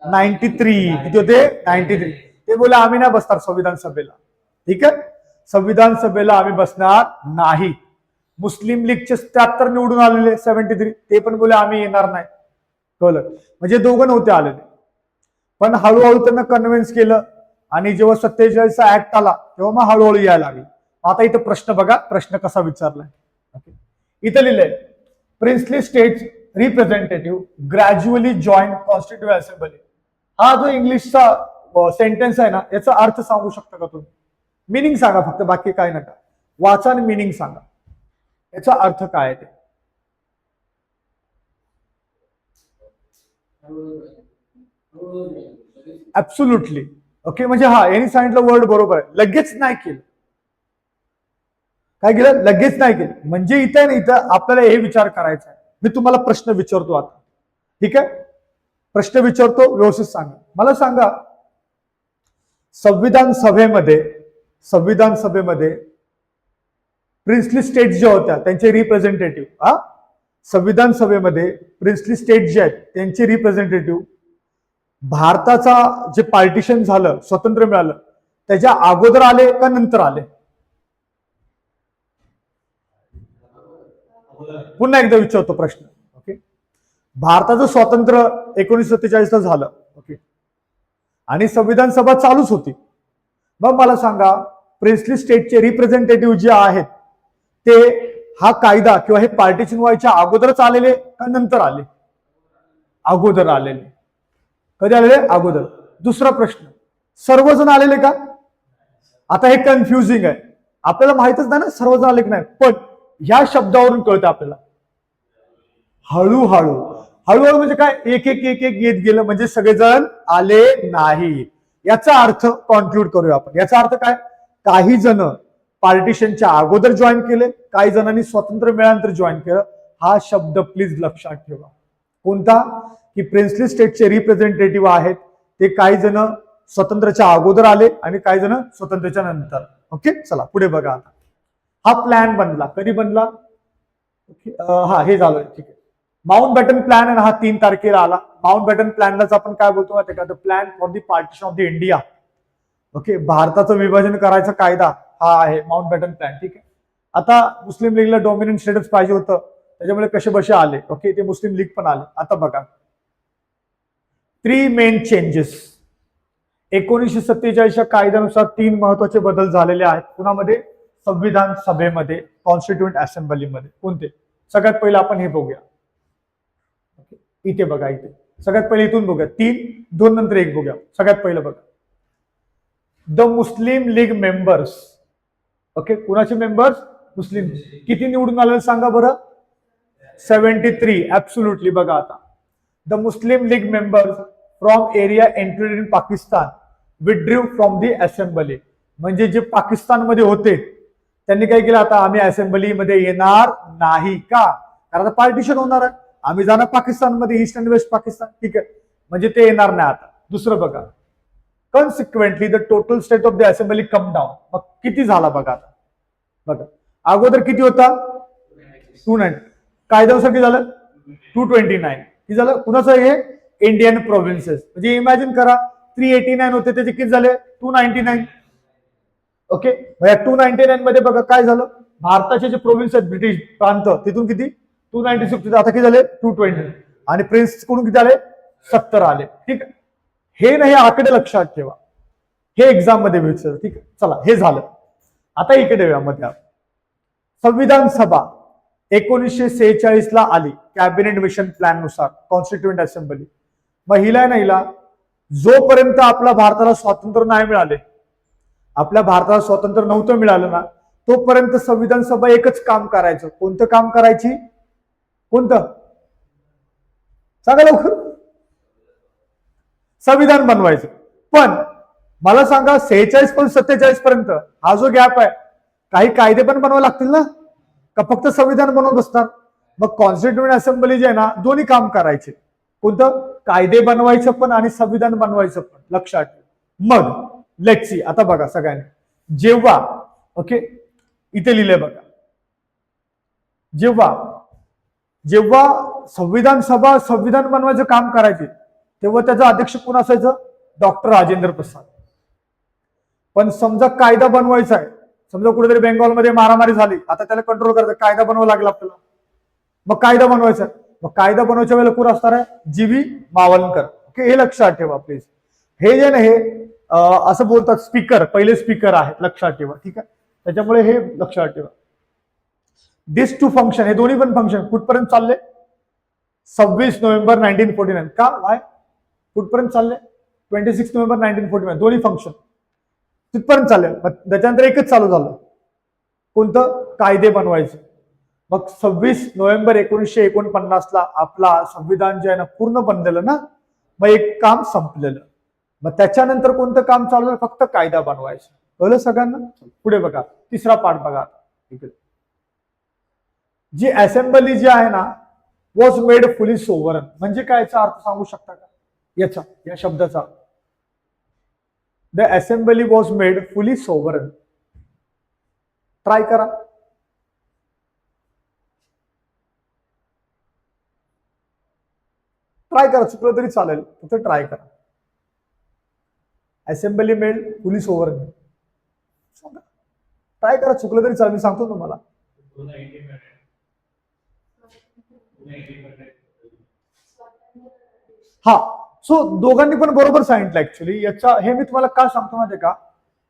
93. किती होते? 93. ते बोले आम्ही नाही बसणार संविधान सभेला. ठीक आहे, संविधान सभेला आम्ही बसणार नाही. मुस्लिम लीगचे 73 निवडून आलेले 73, ते पण बोले आम्ही येणार नाही. कळलं? म्हणजे दोघं नव्हते आलेले, पण हळूहळू त्यांना कन्व्हिन्स केलं. आणि जेव्हा 47 ऍक्ट आला तेव्हा मग हळूहळू यायला लागली. आता इथं प्रश्न बघा, प्रश्न कसा विचारलाय. इथं लिहिलंय, princely states representative gradually join constituent assembly. हा जो इंग्लिशचा सेंटेन्स आहे ना, याचा अर्थ सांगू शकता का तुम्ही? मिनिंग सांगा फक्त, बाकी काय नका. वाचा आणि मिनिंग सांगा, याचा अर्थ काय आहे ते. ऍब्सोल्युटली. ओके, म्हणजे हा यांनी सांगितलं वर्ड बरोबर आहे. लगेच नाही केलं. काय केलं? लगेच नाही केलं. म्हणजे इथं आपल्याला हे विचार करायचा आहे. मी तुम्हाला प्रश्न विचारतो आता. ठीक आहे, प्रश्न विचारतो, व्यवस्थित सांगा. मला सांगा, संविधान सभेमध्ये प्रिन्सली स्टेट्स ज्या होत्या त्यांचे रिप्रेझेंटेटिव्ह, संविधान सभेमध्ये प्रिन्सली स्टेट जे आहेत त्यांचे रिप्रेझेंटेटिव्ह भारताचा जे पार्टिशन झालं, स्वतंत्र मिळालं त्याच्या अगोदर आले का नंतर आले? पुन्हा एकदा विचारतो प्रश्न. ओके, भारताचं स्वातंत्र्य 1947 ला झालं. ओके, आणि संविधान सभा चालूच होती. मग मला सांगा, प्रिन्सली स्टेटचे रिप्रेझेंटेटिव्ह जे आहेत ते हा कायदा किंवा हे पार्टिशन व्हायच्या अगोदरच आलेले का नंतर आले? अगोदर आलेले. कधी आलेले? अगोदर. दुसरा प्रश्न, सर्वजण आलेले का? आता हे कन्फ्युजिंग आहे, आपल्याला माहितच नाही ना सर्वजण आले की नाही, पण ह्या शब्दावरून कळतं आपल्याला हळूहळू. हळूहळू म्हणजे काय? एक एक एक एक येत गेलं म्हणजे सगळेजण आले नाही. याचा अर्थ कॉन्क्लूड करूया आपण. याचा अर्थ काय? काही जण पार्टिशनच्या अगोदर जॉईन केले, काही जणांनी स्वातंत्र्य मिळाल्यानंतर जॉईन केलं. हा शब्द प्लीज लक्षात ठेवा. कोणता? की प्रिन्सली स्टेटचे रिप्रेझेंटेटिव्ह आहेत ते काही जण स्वतंत्रच्या अगोदर आले आणि काही जण स्वतंत्रच्या नंतर. ओके, चला पुढे बघा. आता हा प्लॅन बनला. कधी बनला? हा, हे झालं. ठीक आहे. माउंट बॅटन प्लॅन आहे ना, हा 3 तारखेला आला. माउंट बॅटन प्लॅनलाच आपण काय बोलतो माहिती का? The plan for the partition of the India. Okay, भारताचं विभाजन करायचा कायदा हा आहे माउंट बॅटन प्लॅन. ठीक आहे. आता मुस्लिम लीगला डॉमिनंट स्टेटस पाहिजे होतं, त्याच्यामुळे कसे बसे आले. ओके, ते मुस्लिम लीग पण आले. आता बघा, 3 मेन चेंजेस. 1947च्या कायद्यानुसार 3 महत्वाचे बदल झालेले आहेत. कुणामध्ये? संविधान सभेमध्ये, कॉन्स्टिट्यूएंट असेंब्लीमध्ये. कोणते? सगळ्यात पहिलं आपण हे बघूया. इथे बघा, इथे सगळ्यात पहिले इथून बघूया. 3, 2 नंतर 1 बघूया. सगळ्यात पहिलं बघा, the Muslim league members. Okay, कुणाचे मेंबर्स? मुस्लिम. किती निवडून आलेले सांगा बरं? 73. ऍब्सोल्युटली. बघा आता, the Muslim league members from area included in Pakistan withdrew from the assembly. म्हणजे जे पाकिस्तानमध्ये होते त्यांनी काय केलं? आता आम्ही असेंब्लीमध्ये येणार नाही. का? कारण आता पार्टिशन होणार आहे, आम्ही जाणार पाकिस्तानमध्ये, ईस्ट अँड वेस्ट पाकिस्तान. ठीक आहे, म्हणजे ते येणार नाही आता. दुसरं बघा, consequently the total state of the assembly come down. मग किती झाला बघा आता. बघा, अगोदर किती होता? 290. कायद्यानुसार किती झालं? 229. किती झालं? कुणाचं हे? Indian provinces. म्हणजे इमॅजिन करा, 389 होते, त्याचे किती झाले? 299. ओके, 299 मध्ये बघा काय झालं? भारताचे जे प्रोव्हिन्स आहेत, ब्रिटिश प्रांत, तिथून किती? 296. आता किती झाले? 220. आणि प्रिन्स कडून किती आले? 70 आले. ठीक आहे, हे नाही, आकडे लक्षात ठेवा, हे एक्झाम मध्ये विचारलं. ठीक आहे, चला हे झालं. आता इकडे येऊया मध्ये. संविधान सभा 1946 ला आली कॅबिनेट मिशन प्लॅन नुसार, कॉन्स्टिट्यूएंट असेंब्ली. मग हिला नाही, हिला जोपर्यंत आपल्या भारताला स्वातंत्र्य नाही मिळाले, आपल्या भारताला स्वातंत्र्य नव्हतं मिळालं ना, तोपर्यंत संविधान सभा एकच काम करायचं. कोणतं काम करायची? कोणतं? सांगा लवकर. संविधान बनवायचं. पण मला सांगा, 46 पासून 47 पर्यंत हा जो गॅप आहे, काही कायदे पण बनवावे लागतील ना, का फक्त संविधान बनवत बसणार? मग कॉन्स्टिट्यूएंट असेंब्ली जे आहे ना, दोन्ही काम करायचे. कोणतं? कायदे बनवायचं पण आणि संविधान बनवायचं पण. लक्षात ठेवा. मग लेट्स सी. आता बघा सगळ्यांनी, जेव्हा, ओके इथे लिहिलंय बघा, जेव्हा जेव्हा संविधान सभा संविधान बनवायचं काम करायचे, तेव्हा त्याचा अध्यक्ष कोण असायचं? डॉक्टर राजेंद्र प्रसाद. पण समजा कायदा बनवायचा आहे, समजा कुठेतरी बेंगॉलमध्ये मारामारी झाली, आता त्याला कंट्रोल करायचं, कायदा बनवावा लागला आपल्याला. मग कायदा बनवायचा, मग कायदा बनवायच्या वेळेला कोण असणार आहे? जी.व्ही. मावलकर. ओके, हे लक्षात ठेवा प्लीज. हे जे नाही, असं बोलतात स्पीकर, पहिले स्पीकर आहेत, लक्षात ठेवा. ठीक आहे, त्याच्यामुळे हे लक्षात ठेवा. दिस टू फंक्शन, हे दोन्ही पण फंक्शन कुठपर्यंत चालले? 26 नोव्हेंबर 1949. का? वाय? कुठपर्यंत चालले? 26 नोव्हेंबर 1949. दोन्ही फंक्शन तिथपर्यंत चालले. त्याच्यानंतर एकच चालू झालं. कोणतं? कायदे बनवायचे. मग 26 नोव्हेंबर 1949 ला आपला संविधान जे आहे ना पूर्ण बनलेलं ना, मग एक काम संपलेलं. मग त्याच्यानंतर कोणतं काम चालू झालं? फक्त कायदा बनवायचं. कळलं सगळ्यांना? पुढे बघा, तिसरा पार्ट बघा. जी असेंब्ली जी आहे ना, वॉज मेड फुली सोव्हरन. म्हणजे काय? याचा अर्थ सांगू शकता का याचा, या शब्दाचा? द असेंब्ली वॉज मेड फुली सोव्हरन. ट्राय करा. ट्राय करा, चुकलं तरी चालेल, फक्त ट्राय करा. Assembly mail police over, try करा, चुकलं तरी चालेल, मी सांगतो तुम्हाला. हा, सो दोघांनी पण बरोबर सांगितलं ऍक्च्युली. याचा हे मी तुम्हाला का सांगतो माहिती का,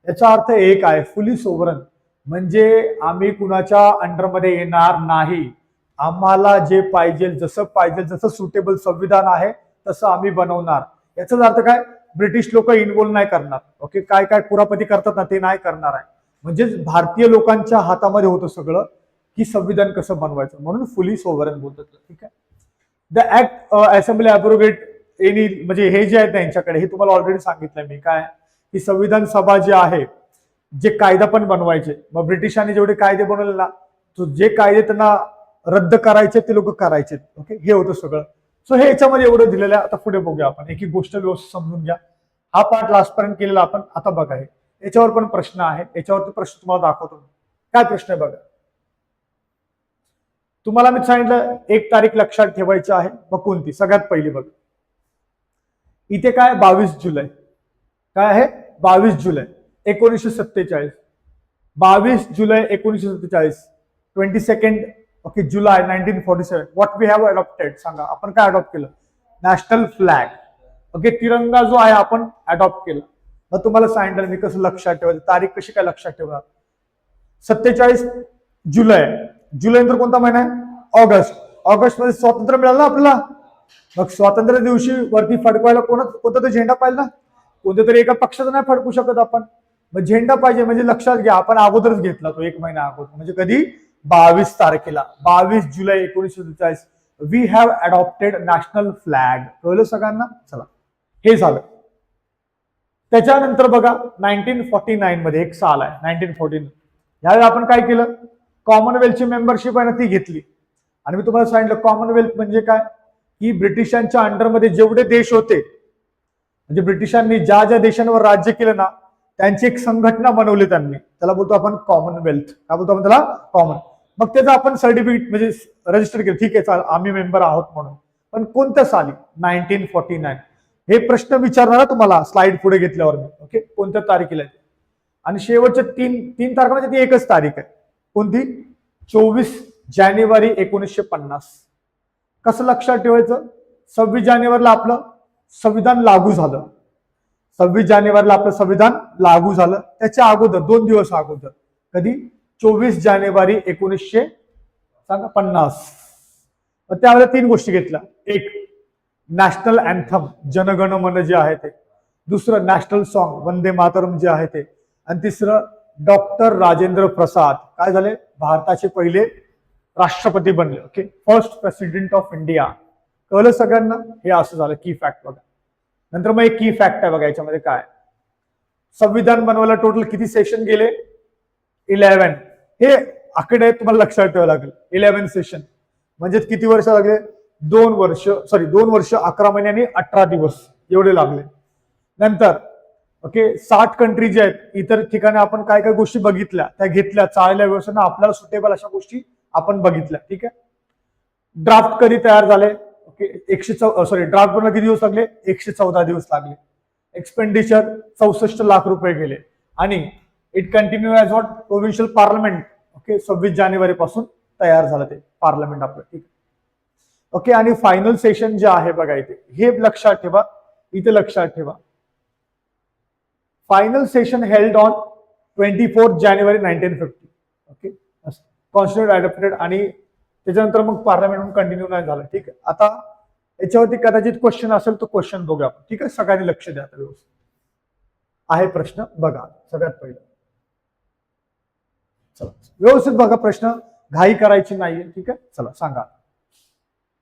याचा अर्थ एक आहे, फुली सोवरन म्हणजे आम्ही कुणाच्या अंडरमध्ये येणार नाही. आम्हाला जे पाहिजे, जसं पाहिजे, जसं सुटेबल संविधान आहे तसं आम्ही बनवणार. याचाच अर्थ काय, ब्रिटिश लोक इन्व्हॉल्व नाही करणार. ओके, काय काय कुरापती करतात ना ते नाही करणार आहे. म्हणजेच भारतीय लोकांच्या हातामध्ये होतं सगळं की संविधान कसं बनवायचं, म्हणून फुली सोवरन बोलतात. ठीक आहे. The act assembly abrogate any, म्हणजे हे जे आहे त्यांच्याकडे, हे तुम्हाला ऑलरेडी सांगितलं मी काय, की संविधान सभा जे आहे, जे कायदा पण बनवायचे. मग ब्रिटिशांनी जेवढे कायदे बनवले ना, तो जे कायदे त्यांना रद्द करायचे ते लोक करायचे. ओके, हे होतं सगळं. सो हे याच्यामध्ये एवढं दिलेलं आहे. आता पुढे बघूया आपण, एक एक गोष्ट व्यवस्थित समजून घ्या. हा पार्ट लास्ट पर्यंत केलेला आपण. आता बघा, हे याच्यावर पण प्रश्न आहे, याच्यावरती प्रश्न तुम्हाला दाखवतो. काय प्रश्न आहे बघा. तुम्हाला मी सांगितलं एक तारीख लक्षात ठेवायची आहे, मग कोणती, सगळ्यात पहिली बघा. इथे काय 22 जुलै, काय आहे 22 जुलै 1947, 22 जुलै 1947, 22 ओके जुलै 1947. व्हॉट वी हॅव अडॉप्टेड, सांगा आपण काय अडॉप्ट केलं, नॅशनल फ्लॅग. ओके, तिरंगा जो आहे आपण अडॉप्ट केला. मग तुम्हाला सांगितलं मी कसं लक्षात ठेवायचं, तारीख कशी काय लक्षात ठेवणार. 47 जुलै, जुलै नंतर कोणता महिना आहे, ऑगस्ट. ऑगस्ट मध्ये स्वातंत्र्य मिळालं ना आपल्याला. मग स्वातंत्र्य दिवशी वरती फडकवायला कोणता तरी झेंडा पाहिजे ना, कोणत्या तरी एका पक्षाचा नाही फडकू शकत आपण. मग झेंडा पाहिजे, म्हणजे लक्षात घ्या आपण अगोदरच घेतला तो, एक महिना अगोदर. म्हणजे कधी, 22 तारखेला, 22 जुलै 1947 we have adopted national flag. कळलं सगळ्यांना. चला, हे झालं. त्याच्यानंतर बघा 1949 मध्ये एक साल आहे 1949. यावेळी आपण काय केलं, कॉमनवेल्थची मेंबरशिप आहे ना ती घेतली. आणि मी तुम्हाला सांगितलं कॉमनवेल्थ म्हणजे काय, की ब्रिटिशांच्या अंडरमध्ये जेवढे देश होते, म्हणजे ब्रिटिशांनी ज्या ज्या देशांवर राज्य केलं ना, त्यांची एक संघटना बनवली त्यांनी, त्याला बोलतो आपण कॉमनवेल्थ. काय बोलतो आपण त्याला, कॉमन. मग त्याचं आपण सर्टिफिकेट म्हणजे रजिस्टर केलं, ठीक आहे चाल आम्ही मेंबर आहोत म्हणून. पण कोणत्या साली, 1949. हे प्रश्न विचारणार तुम्हाला स्लाइड पुढे घेतल्यावर मी. ओके, कोणत्या तारखेला. आणि शेवटच्या तीन तारखा म्हणजे ती एकच तारीख आहे, कोणती, 24 जानेवारी 1950. कसं लक्षात ठेवायचं, 26 जानेवारीला आपलं संविधान लागू झालं. 26 जानेवारीला आपलं संविधान लागू झालं. त्याच्या अगोदर 2 दिवस अगोदर, कधी, 24 जानेवारी 1950. त्यावेळेला 3 गोष्टी घेतल्या. एक, नॅशनल अँथम जनगण मन जे आहे ते. दुसरं, नॅशनल सॉन्ग वंदे मातरम जे आहे ते. आणि तिसरं, डॉक्टर राजेंद्र प्रसाद काय झाले, भारताचे पहिले राष्ट्रपती बनले. Okay, first president of India. कळलं सगळ्यांना. हे असं झालं की फॅक्ट बघा. नंतर मग एक की फॅक्ट आहे बघा याच्यामध्ये काय, संविधान बनवायला टोटल किती सेशन गेले, 11. हे आकडे तुम्हाला लक्षात ठेवावं लागेल. 11 सेशन म्हणजे किती वर्ष लागले, 2 वर्ष, 11 महिने आणि 18 दिवस एवढे लागले. नंतर ओके 60 कंट्री जे आहेत, इतर ठिकाणी आपण काय काय गोष्टी बघितल्या, त्या घेतल्या, चालल्या व्यवस्थेनं आपल्याला सुटेबल अशा गोष्टी आपण बघितल्या. ठीक आहे. ड्राफ्ट कधी तयार झाले, ओके ड्राफ्ट बनवायला किती दिवस लागले, 114 दिवस लागले. एक्सपेंडिचर 64 लाख रुपये गेले. आणि it continue as what, provincial parliament. Okay, 26 जानेवारी पासून तयार झालं ते पार्लमेंट आपलं. ठीक. ओके, आणि फायनल सेशन जे आहे बघा इथे, हे लक्षात ठेवा, इथे लक्षात ठेवा. Final session held on 24 January 1950. Okay, constitution adopted. आणि त्याच्यानंतर मग पार्लमेंट कंटिन्यू नाही झालं. ठीक आहे. आता याच्यावरती कदाचित क्वेश्चन असेल तो क्वेश्चन बघूया आपण. ठीक आहे, सगळ्यांनी लक्ष द्या व्यवस्थित. आहे प्रश्न बघा सगळ्यात पहिलं. चला व्यवस्थित बघा प्रश्न, घाई करायची नाहीये. ठीक आहे, चला सांगा,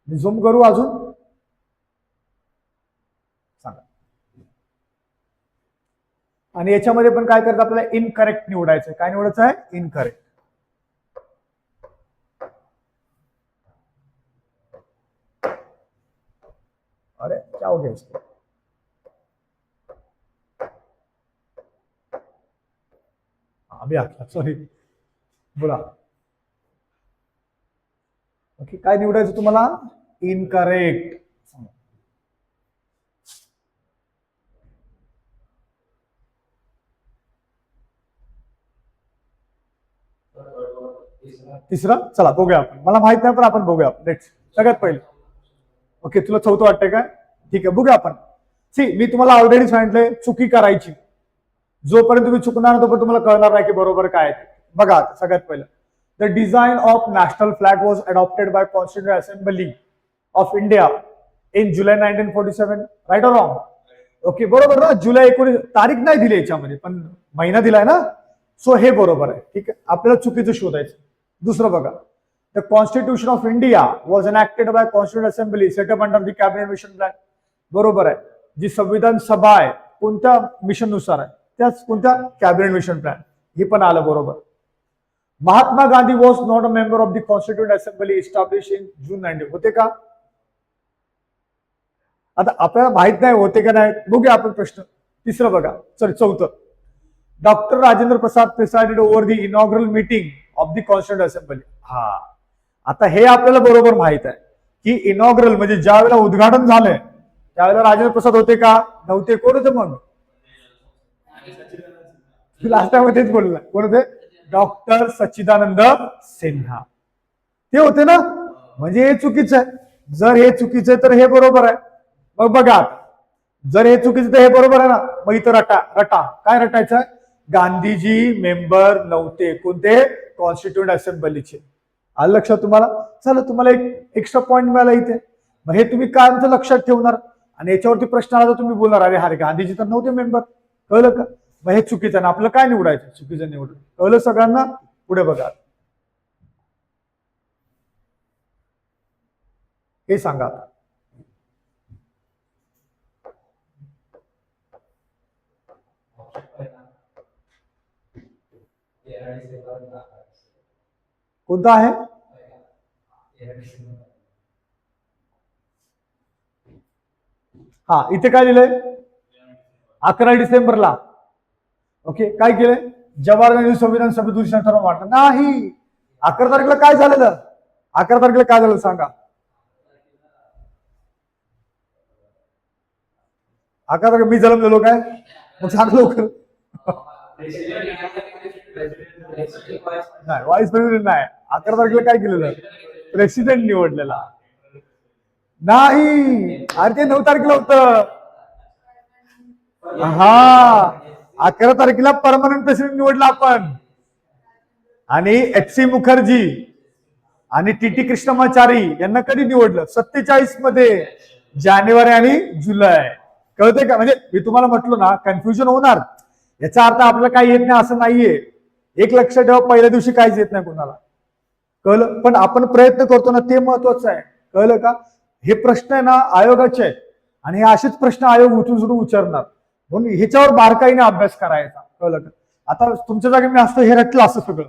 मी झूम करू अजून, सांगा. आणि याच्यामध्ये पण काय करतात, आपल्याला इनकरेक्ट निवडायचं. काय निवडायचं आहे, इनकरेक्ट. अरे क्या हो गया इसको, अभी आखला, सॉरी, बोला. ओके, काय निवडायचं तुम्हाला, इनकरेक्ट. तिसरा, चला बघूया आपण, मला माहित नाही पण आपण बघूया. लेट्स सगळ्यात पहिले. ओके, तुला चौथं वाटतंय काय? ठीक आहे, बघूया आपण. सी, मी तुम्हाला ऑलरेडी सांगितलंय चुकी करायची. जोपर्यंत तुम्ही चुकणार ना तोपर्यंत तुम्हाला कळणार नाही की बरोबर काय आहे. बघा सगळ्यात पहिलं, the design of national flag was adopted by constituent assembly of India in जुलै 1947. Right or wrong? ओके, बरोबर ना. जुलै 19, तारीख नाही दिली याच्यामध्ये पण महिना दिलाय ना. सो हे बरोबर आहे. ठीक आहे, आपल्याला चुकीचं शोधायचं. दुसरं बघा, the constitution of India was enacted by constituent assembly set up under the cabinet mission plan. बरोबर आहे. जी संविधान सभा आहे कोणत्या मिशन नुसार आहे? त्याच कोणत्या? Cabinet mission plan. हे पण आलं बरोबर. Mahatma Gandhi was not a member of the constituent assembly establish in June 19. होते का? आता आपल्याला माहित नाही होते का नाही, बघूया आपण प्रश्न. तिसरं बघा, सॉरी चौथं, doctor Rajendra Prasad presided over the inaugural meeting of the constituent assembly. हा, आता हे आपल्याला बरोबर माहित आहे की इनॉग्रल म्हणजे ज्या वेळेला उद्घाटन झालंय त्यावेळेला राजेंद्र प्रसाद होते का? नव्हते. कोण होते मग? लास्ट टाइम तेच बोलला. कोण होते? डॉक्टर सच्चिदानंद सिन्हा. ते होते ना. म्हणजे हे चुकीचं आहे. जर हे चुकीचं आहे तर हे बरोबर आहे. मग बघा, जर हे चुकीचं तर हे बरोबर आहे ना. मग इथं रटा काय रटायचं? गांधीजी मेंबर नव्हते. कोणते? कॉन्स्टिट्यूंट असेंब्लीचे. आलं लक्षात तुम्हाला? चला, तुम्हाला एक एक्स्ट्रा पॉईंट मिळाला इथे. मग हे तुम्ही कायमचं लक्षात ठेवणार आणि याच्यावरती प्रश्न आला तर तुम्ही बोलणार अरे हा गांधीजी तर नव्हते मेंबर. कळलं का? मग हे चुकीचं ना. आपलं काय निवडायचं? चुकीचं निवड. कळलं सगळ्यांना? पुढे बघा, हे सांगा. कोणता आहे? हा, इथे काय लिहिलंय? 11 डिसेंबरला. ओके, काय केलंय? जवाहरलाल नेहरू संविधान सभेत दूषण ठरवून वाटलं नाही. 11 तारखेला काय झालेलं? 11 तारखेला काय झालं सांगा? 11 तारखेला मी जन्मलेलो काय? मग सांग लवकर. नाही, व्हाईस प्रेसिडेंट नाही. 11 तारखेला काय केलेलं? प्रेसिडेंट निवडलेला नाही. अरे ते 9 तारखेला होतं. हा, 11 तारखेला परमनंट प्रेसिडेंट निवडला आपण. आणि एच.सी. मुखर्जी आणि टी.टी. कृष्णमाचारी यांना कधी निवडलं? 47 मध्ये, जानेवारी आणि जुलै. कळतंय का? म्हणजे मी तुम्हाला म्हटलो ना, कन्फ्युजन होणार. याचा अर्थ आपल्याला काही येत नाही असं नाहीये. एक लक्षात ठेवा, पहिल्या दिवशी काहीच येत नाही कोणाला. कळलं? पण आपण प्रयत्न करतो ना, ते महत्वाचं आहे. कळलं का? हे प्रश्न आहे ना आयोगाचे आहेत आणि हे असेच प्रश्न आयोग उठून सुद्धा विचारणार. म्हणून ह्याच्यावर बारकाईने अभ्यास करायचा. कळलं का? आता तुमच्या जागी मी असतो हे रटलं असं सगळं.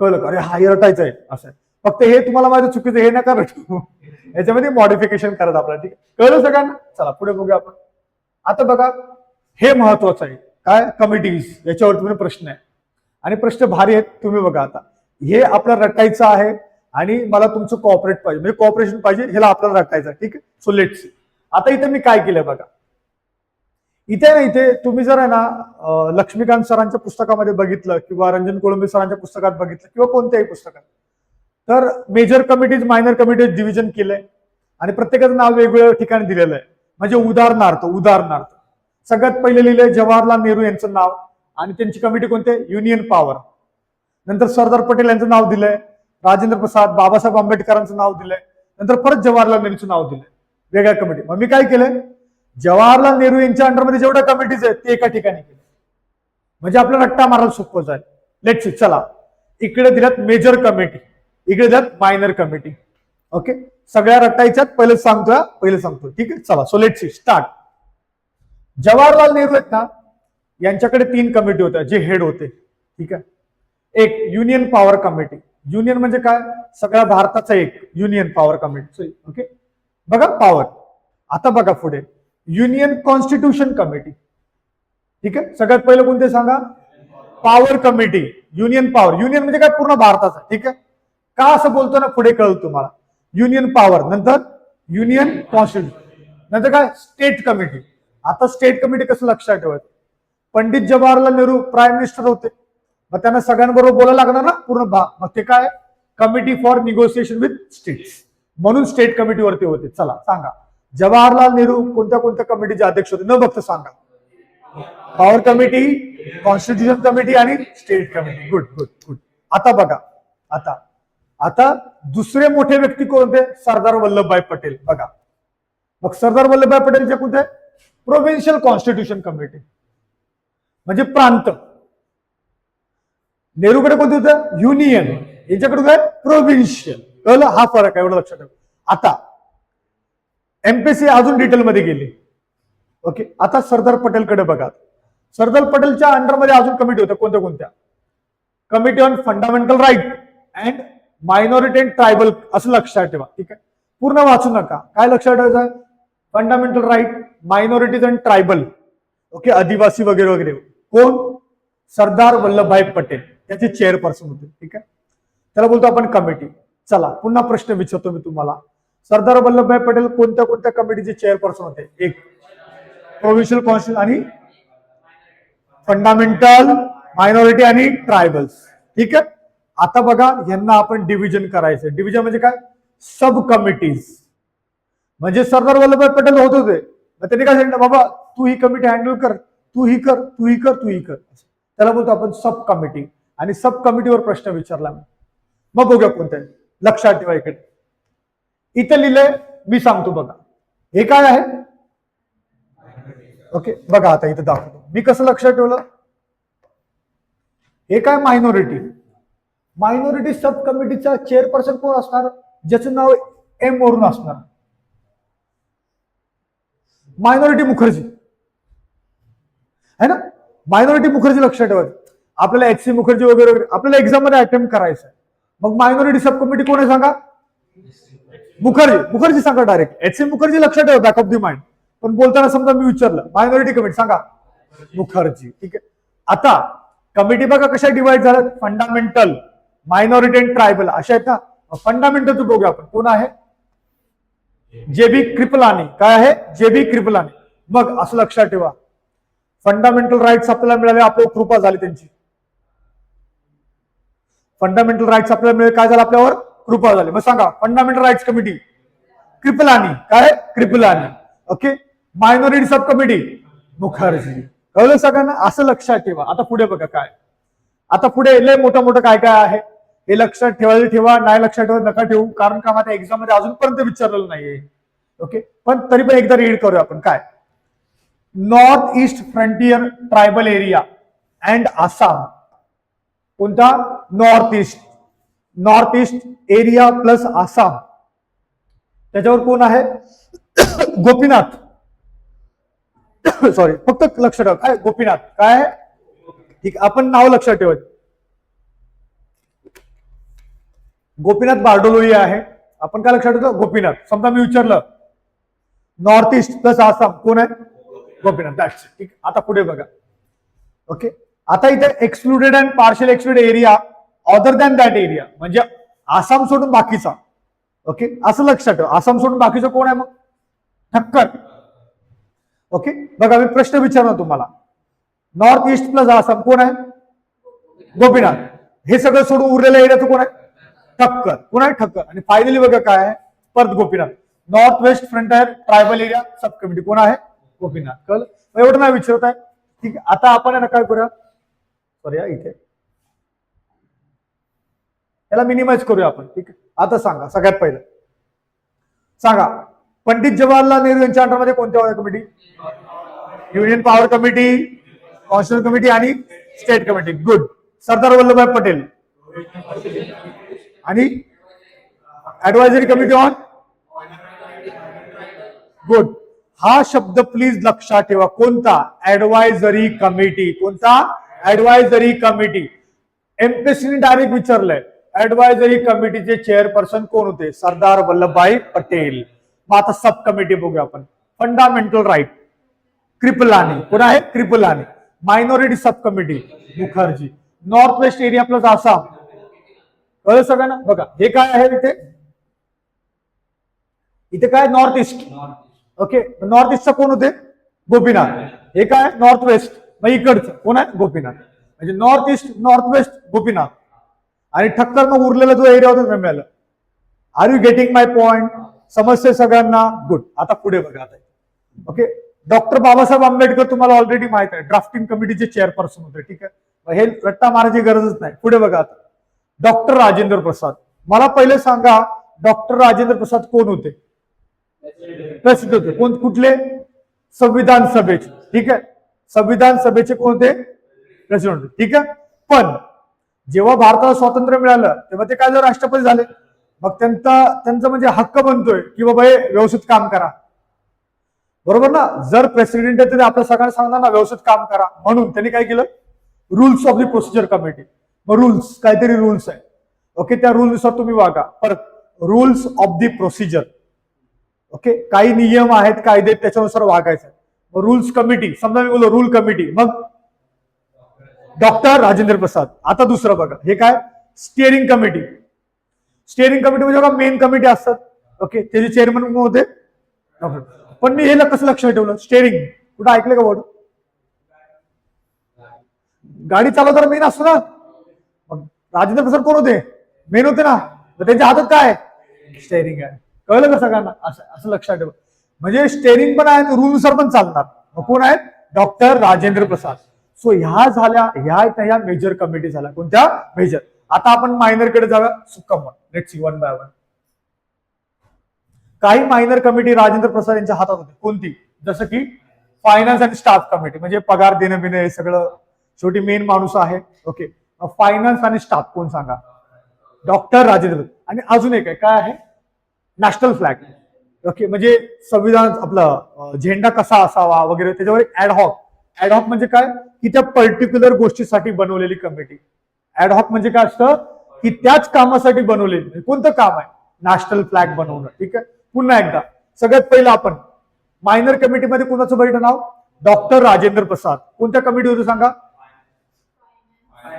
कळलं का? अरे हा हे रटायचं आहे असं. फक्त हे तुम्हाला माझं चुकीचं हे नका रटू. याच्यामध्ये मॉडिफिकेशन करत आपल्याला. ठीक आहे? कळलं सगळ्यांना? चला पुढे बघूया आपण. आता बघा, हे महत्वाचं आहे. काय? कमिटीज. याच्यावर तुम्ही प्रश्न आहे आणि प्रश्न भारी आहेत. तुम्ही बघा, आता हे आपल्याला रटायचं आहे आणि मला तुमचं कॉपरेट पाहिजे, म्हणजे कॉपरेशन पाहिजे. ह्याला आपल्याला रटायचं. ठीक आहे? So let's see. आता इथे मी काय केलंय बघा. इथे तुम्ही जर आहे ना लक्ष्मीकांत सरांच्या पुस्तकामध्ये बघितलं किंवा रंजन कोळंबे सरांच्या पुस्तकात बघितलं किंवा कोणत्याही पुस्तकात, तर major committees, minor committees division केलंय आणि प्रत्येकाचं नाव वेगवेगळ्या ठिकाणी दिलेलं आहे. म्हणजे उदाहरणार्थ सगळ्यात पहिले लिहिलंय जवाहरलाल नेहरू यांचं नाव आणि त्यांची कमिटी कोणते? Union power. नंतर सरदार पटेल यांचं नाव दिलंय, राजेंद्र प्रसाद, बाबासाहेब आंबेडकरांचं नाव दिलंय, नंतर परत जवाहरलाल नेहरूचं नाव दिलंय वेगळ्या कमिटी. मग मी काय केलंय? जवाहरलाल नेहरू यांच्या अंडरमध्ये जेवढ्या कमिटीज आहेत ते एका ठिकाणी केले, म्हणजे आपल्याला रट्टा मारायला सोपं जाईल. Let's see. चला, इकडे दिल्यात मेजर कमिटी, इकडे दिल्यात मायनर कमिटी. ओके, सगळ्या रट्टायच्यात पहिले सांगतो. ठीक आहे? चला, so let's see. Start. Jawaharlal Nehru आहेत ना, यांच्याकडे 3 कमिटी होत्या जे हेड होते. ठीक आहे? एक युनियन पॉवर कमिटी. युनियन म्हणजे काय? सगळ्या भारताचा एक युनियन पॉवर कमिटी. ओके, बघा पॉवर. आता बघा पुढे युनियन कॉन्स्टिट्यूशन कमिटी. ठीक आहे? सगळ्यात पहिलं कोणते सांगा? Power committee. Union power. Union म्हणजे काय? पूर्ण भारताचा. ठीक आहे? का असं बोलतो ना, पुढे कळलं तुम्हाला. युनियन पॉवर, नंतर युनियन कॉन्स्टिट्यूशन, नंतर काय? State committee. आता स्टेट कमिटी कसं लक्षात ठेवायचं? पंडित जवाहरलाल नेहरू प्राईम मिनिस्टर होते. मग त्यांना सगळ्यांबरोबर बोलायला लागणार ना पूर्ण मग ते काय committee for negotiation with states, म्हणून स्टेट कमिटीवरती होते. चला सांगा, जवाहरलाल नेहरू कोणत्या कोणत्या कमिटीचे अध्यक्ष होते न बघता सांगा. पॉवर कमिटी, कॉन्स्टिट्यूशन कमिटी आणि state committee. Good good good. आता बघा, आता दुसरे मोठे व्यक्ती कोणते? सरदार वल्लभभाई पटेल. बघा मग सरदार वल्लभभाई पटेलच्या कोणते? प्रोव्हिन्शियल कॉन्स्टिट्यूशन कमिटी, म्हणजे प्रांत. नेहरूकडे कोणते होतं? युनियन. यांच्याकडे काय? प्रोव्हिन्शियल. कळलं? हा फरक आहे, एवढं लक्षात ठेवा. आता एमपीसी अजून डिटेलमध्ये गेली. ओके, आता सरदार पटेलकडे बघा. सरदार पटेलच्या अंडरमध्ये अजून कमिटी होत्या, कोणत्या कोणत्या? Committee on fundamental right and minority and tribal, असं लक्षात ठेवा. ठीक आहे, पूर्ण वाचू नका. काय लक्षात ठेवायचं? Fundamental right, minorities and tribal. Okay, आदिवासी वगैरे वगैरे. कोण? सरदार वल्लभभाई पटेल त्याचे चेअरपर्सन होते. ठीक आहे, त्याला बोलतो आपण कमिटी. चला पुन्हा प्रश्न विचारतो मी तुम्हाला. सरदार वल्लभभाई पटेल कोणत्या कोणत्या कमिटीचे चेअरपर्सन होते? एक प्रोव्हिन्शियल कॉन्स्टिट्यूशन आणि फंडामेंटल, मायनॉरिटी आणि ट्रायबल्स. ठीक आहे, आता बघा यांना आपण डिव्हिजन करायचं. डिव्हिजन म्हणजे काय? सब कमिटीज. म्हणजे सरदार वल्लभभाई पटेल होत होते, त्यांनी काय सांगितलं? बाबा तू ही कमिटी हँडल कर, तू ही कर, तू ही कर, तू ही कर. त्याला बोलतो आपण सब कमिटी. आणि सब कमिटीवर प्रश्न विचारला मग बघूया कोणत्या. लक्षात ठेवा, इकडे इथे लिहिलंय, मी सांगतो बघा. हे काय आहे? ओके बघा, आता इथे दाखवतो मी कसं लक्षात ठेवलं. हे काय? मायनॉरिटी. मायनॉरिटी सब कमिटीचा चेअरपर्सन कोण असणार? ज्याचं नाव एम वरून असणार. मायनॉरिटी मुखर्जी है ना? मायनॉरिटी मुखर्जी लक्षात ठेवायचं. आपल्याला एच.सी. मुखर्जी वगैरे वगैरे आपल्याला एक्झाम मध्ये अटेम्प्ट करायचं आहे. मग मायनॉरिटी सब कमिटी कोण आहे सांगा? मुखर्जी सांगा डायरेक्ट. एच.सी. मुखर्जी लक्षात ठेवा, बॅक ऑफ द माइंड. पण बोलताना समजा मी विचारलं मायनॉरिटी कमिटी सांगा, मुखर्जी. ठीक आहे, आता कमिटी बघा कशा डिवाइड झाल्या? फंडामेंटल, मायनॉरिटी अँड ट्रायबल अशा आहेत ना. फंडामेंटल बघूया आपण. कोण आहे? जे.बी. कृपलानी. काय आहे? जे.बी. कृपलानी. मग असं लक्षात ठेवा, फंडामेंटल राईट्स आपल्याला मिळाले, आपल्यावर कृपा झाली त्यांची. फंडामेंटल राईट्स आपल्याला मिळाले, काय झालं? आपल्यावर कृपा झाली. मग सांगा फंडामेंटल राईट्स कमिटी कृपलानी. काय? Kripalani. Okay, minority sub committee Mukherjee. कळलं सगळ्यांना? असं लक्षात ठेवा. आता पुढे बघा काय. आता पुढे लय मोठं मोठं काय काय आहे हे लक्षात ठेवायला ठेवा, नाही लक्षात ठेवा नका ठेवू, कारण का माझ्या एक्झाम मध्ये अजूनपर्यंत विचारलेलं नाहीये. ओके, पण तरी पण एकदा रीड करूया आपण. काय? North east frontier tribal area and Assam. कोणता? North east area plus Assam. त्याच्यावर कोण आहे? गोपीनाथ. सॉरी, फक्त लक्षात ठेवा. काय? गोपीनाथ. काय आहे? ठीक, आपण नाव लक्षात ठेवायचं. गोपीनाथ बारडोलोई आहे. आपण काय लक्षात ठेवतो? गोपीनाथ. समजा मी विचारलं नॉर्थ ईस्ट प्लस आसाम, कोण आहे? गोपीनाथ. That's it. ठीक, आता पुढे बघा. ओके, आता इथे excluded and partial excluded area other than that area, म्हणजे आसाम सोडून बाकीचा. ओके, असं लक्षात ठेवा. आसाम सोडून बाकीचं कोण आहे? मग ठक्कर. ओके, बघा मी प्रश्न विचारणार तुम्हाला. नॉर्थ ईस्ट प्लस आसाम कोण आहे? गोपीनाथ. हे सगळं सोडून उरलेल्या एरियाचं कोण आहे? ठक्कर. कोण आहे? ठक्कर. आणि फायनली बघा काय आहे? परत Gopinath. North west frontier tribal area sub committee कोण आहे? गोपीनाथ. कळलं? एवढं नाही विचारत आहे. ठीक आहे, आता आपण काय करूया? सॉरी, इथे याला मिनिमाइज करूया आपण. ठीक आहे, आता सांगा सगळ्यात पहिलं सांगा, पंडित जवाहरलाल नेहरू यांच्या अंडरमध्ये कोणत्या committee? Union power committee, constitution committee आणि state committee. Good. Sardar Vallabhbhai Patel आणि ऍडवायझरी कमिटी ऑन. गुड. हा शब्द प्लीज लक्षात ठेवा. कोणता? Advisory committee. कोणता? Advisory committee. एमपीएससीने डायरेक्ट विचारलंय ऍडवायझरी कमिटीचे चेअरपर्सन कोण होते? सरदार वल्लभभाई पटेल. मग आता सब कमिटी बघूया आपण. Fundamental right Kripalani. कोण आहे? Kripalani. Minority sub committee Mukherjee. North west area plus Assam. कळलं सगळ्यांना? बघा हे काय आहे इथे? इथे काय? North east. ओके, नॉर्थ ईस्टचा कोण होते? गोपीनाथ. हे काय? North west. मग इकडचं कोण आहे? गोपीनाथ. म्हणजे north east north west Gopinath आणि ठक्कर मग उरलेला जो एरिया होता मिळाला. Are you getting my point? समजते सगळ्यांना? गुड. आता पुढे बघा. आता ओके, डॉक्टर बाबासाहेब आंबेडकर तुम्हाला ऑलरेडी माहित आहे, ड्राफ्टिंग कमिटीचे चेअरपर्सन होते. ठीक आहे, हे रट्टा मारायची गरजच नाही. पुढे बघा. आता डॉक्टर राजेंद्र प्रसाद. मला पहिले सांगा, डॉक्टर राजेंद्र प्रसाद कोण होते? प्रेसिडेंट होते. कोण? कुठले? संविधान सभेचे. ठीक आहे, संविधान सभेचे कोण होते? प्रेसिडेंट होते. ठीक आहे, पण जेव्हा भारताला स्वातंत्र्य मिळालं तेव्हा ते काय झालं? राष्ट्रपती झाले. मग त्यांचा म्हणजे हक्क बनतोय की बाबा हे व्यवस्थित काम करा. बरोबर ना? जर प्रेसिडेंट आहे तर आपल्या सगळ्यांना सांगणार ना व्यवस्थित काम करा. म्हणून त्यांनी काय केलं? Rules of the procedure committee. मग रूल्स, काहीतरी रूल्स आहे. ओके, त्या रूलनुसार तुम्ही वागा. परत rules of the procedure. Okay, काही नियम आहेत, कायदे, त्याच्यानुसार वागायचं. मग रूल्स कमिटी, समजा मी बोललो रूल कमिटी, मग डॉक्टर राजेंद्र प्रसाद. आता दुसरं बघा, हे काय? Steering committee. स्टिअरिंग कमिटी म्हणजे बघा मेन कमिटी असतात. ओके, त्याचे चेअरमन कोण होते? डॉक्टर. पण मी हे कसं लक्षात ठेवलं? स्टिअरिंग कुठं ऐकलं का वर्ड? गाडी चालवताना मेन असतो ना. मग राजेंद्र प्रसाद कोण होते? मेन होते ना. मग त्यांच्या हातात काय? स्टेअरिंग आहे. कळलं का सगळ्यांना? असं लक्षात ठेवा. म्हणजे स्टेअरिंग पण आहे, रूलनुसार पण चालणार. मग कोण आहेत? डॉक्टर राजेंद्र प्रसाद. सो ह्या झाल्या, ह्या मेजर कमिटी झाल्या. कोणत्या? मेजर. आता आपण मायनर कडे जाऊया. सुक्कम let's see one by one. काही मायनर कमिटी राजेंद्र प्रसाद यांच्या हातात होती. कोणती? जसं की फायनान्स आणि स्टाफ कमिटी, म्हणजे पगार देणं बिणं हे सगळं. शेवटी मेन माणूस आहे. ओके, फायनान्स आणि स्टाफ कोण सांगा? डॉक्टर राजेंद्र. आणि अजून एक आहे, काय आहे? National flag. ओके, म्हणजे संविधान, आपला झेंडा कसा असावा वगैरे, त्याच्यावर एक ऍडहॉक. ऍडहॉक म्हणजे काय? की त्या पर्टिक्युलर गोष्टीसाठी बनवलेली कमिटी. ऍडहॉक म्हणजे काय असतं? की त्याच कामासाठी बनवलेली. कोणतं काम आहे? नॅशनल फ्लॅग बनवणं. ठीक आहे, पुन्हा एकदा सगळ्यात पहिलं आपण मायनर कमिटीमध्ये कोणाचं बैठं नाव? डॉक्टर राजेंद्र प्रसाद. कोणत्या कमिटी होतं सांगा?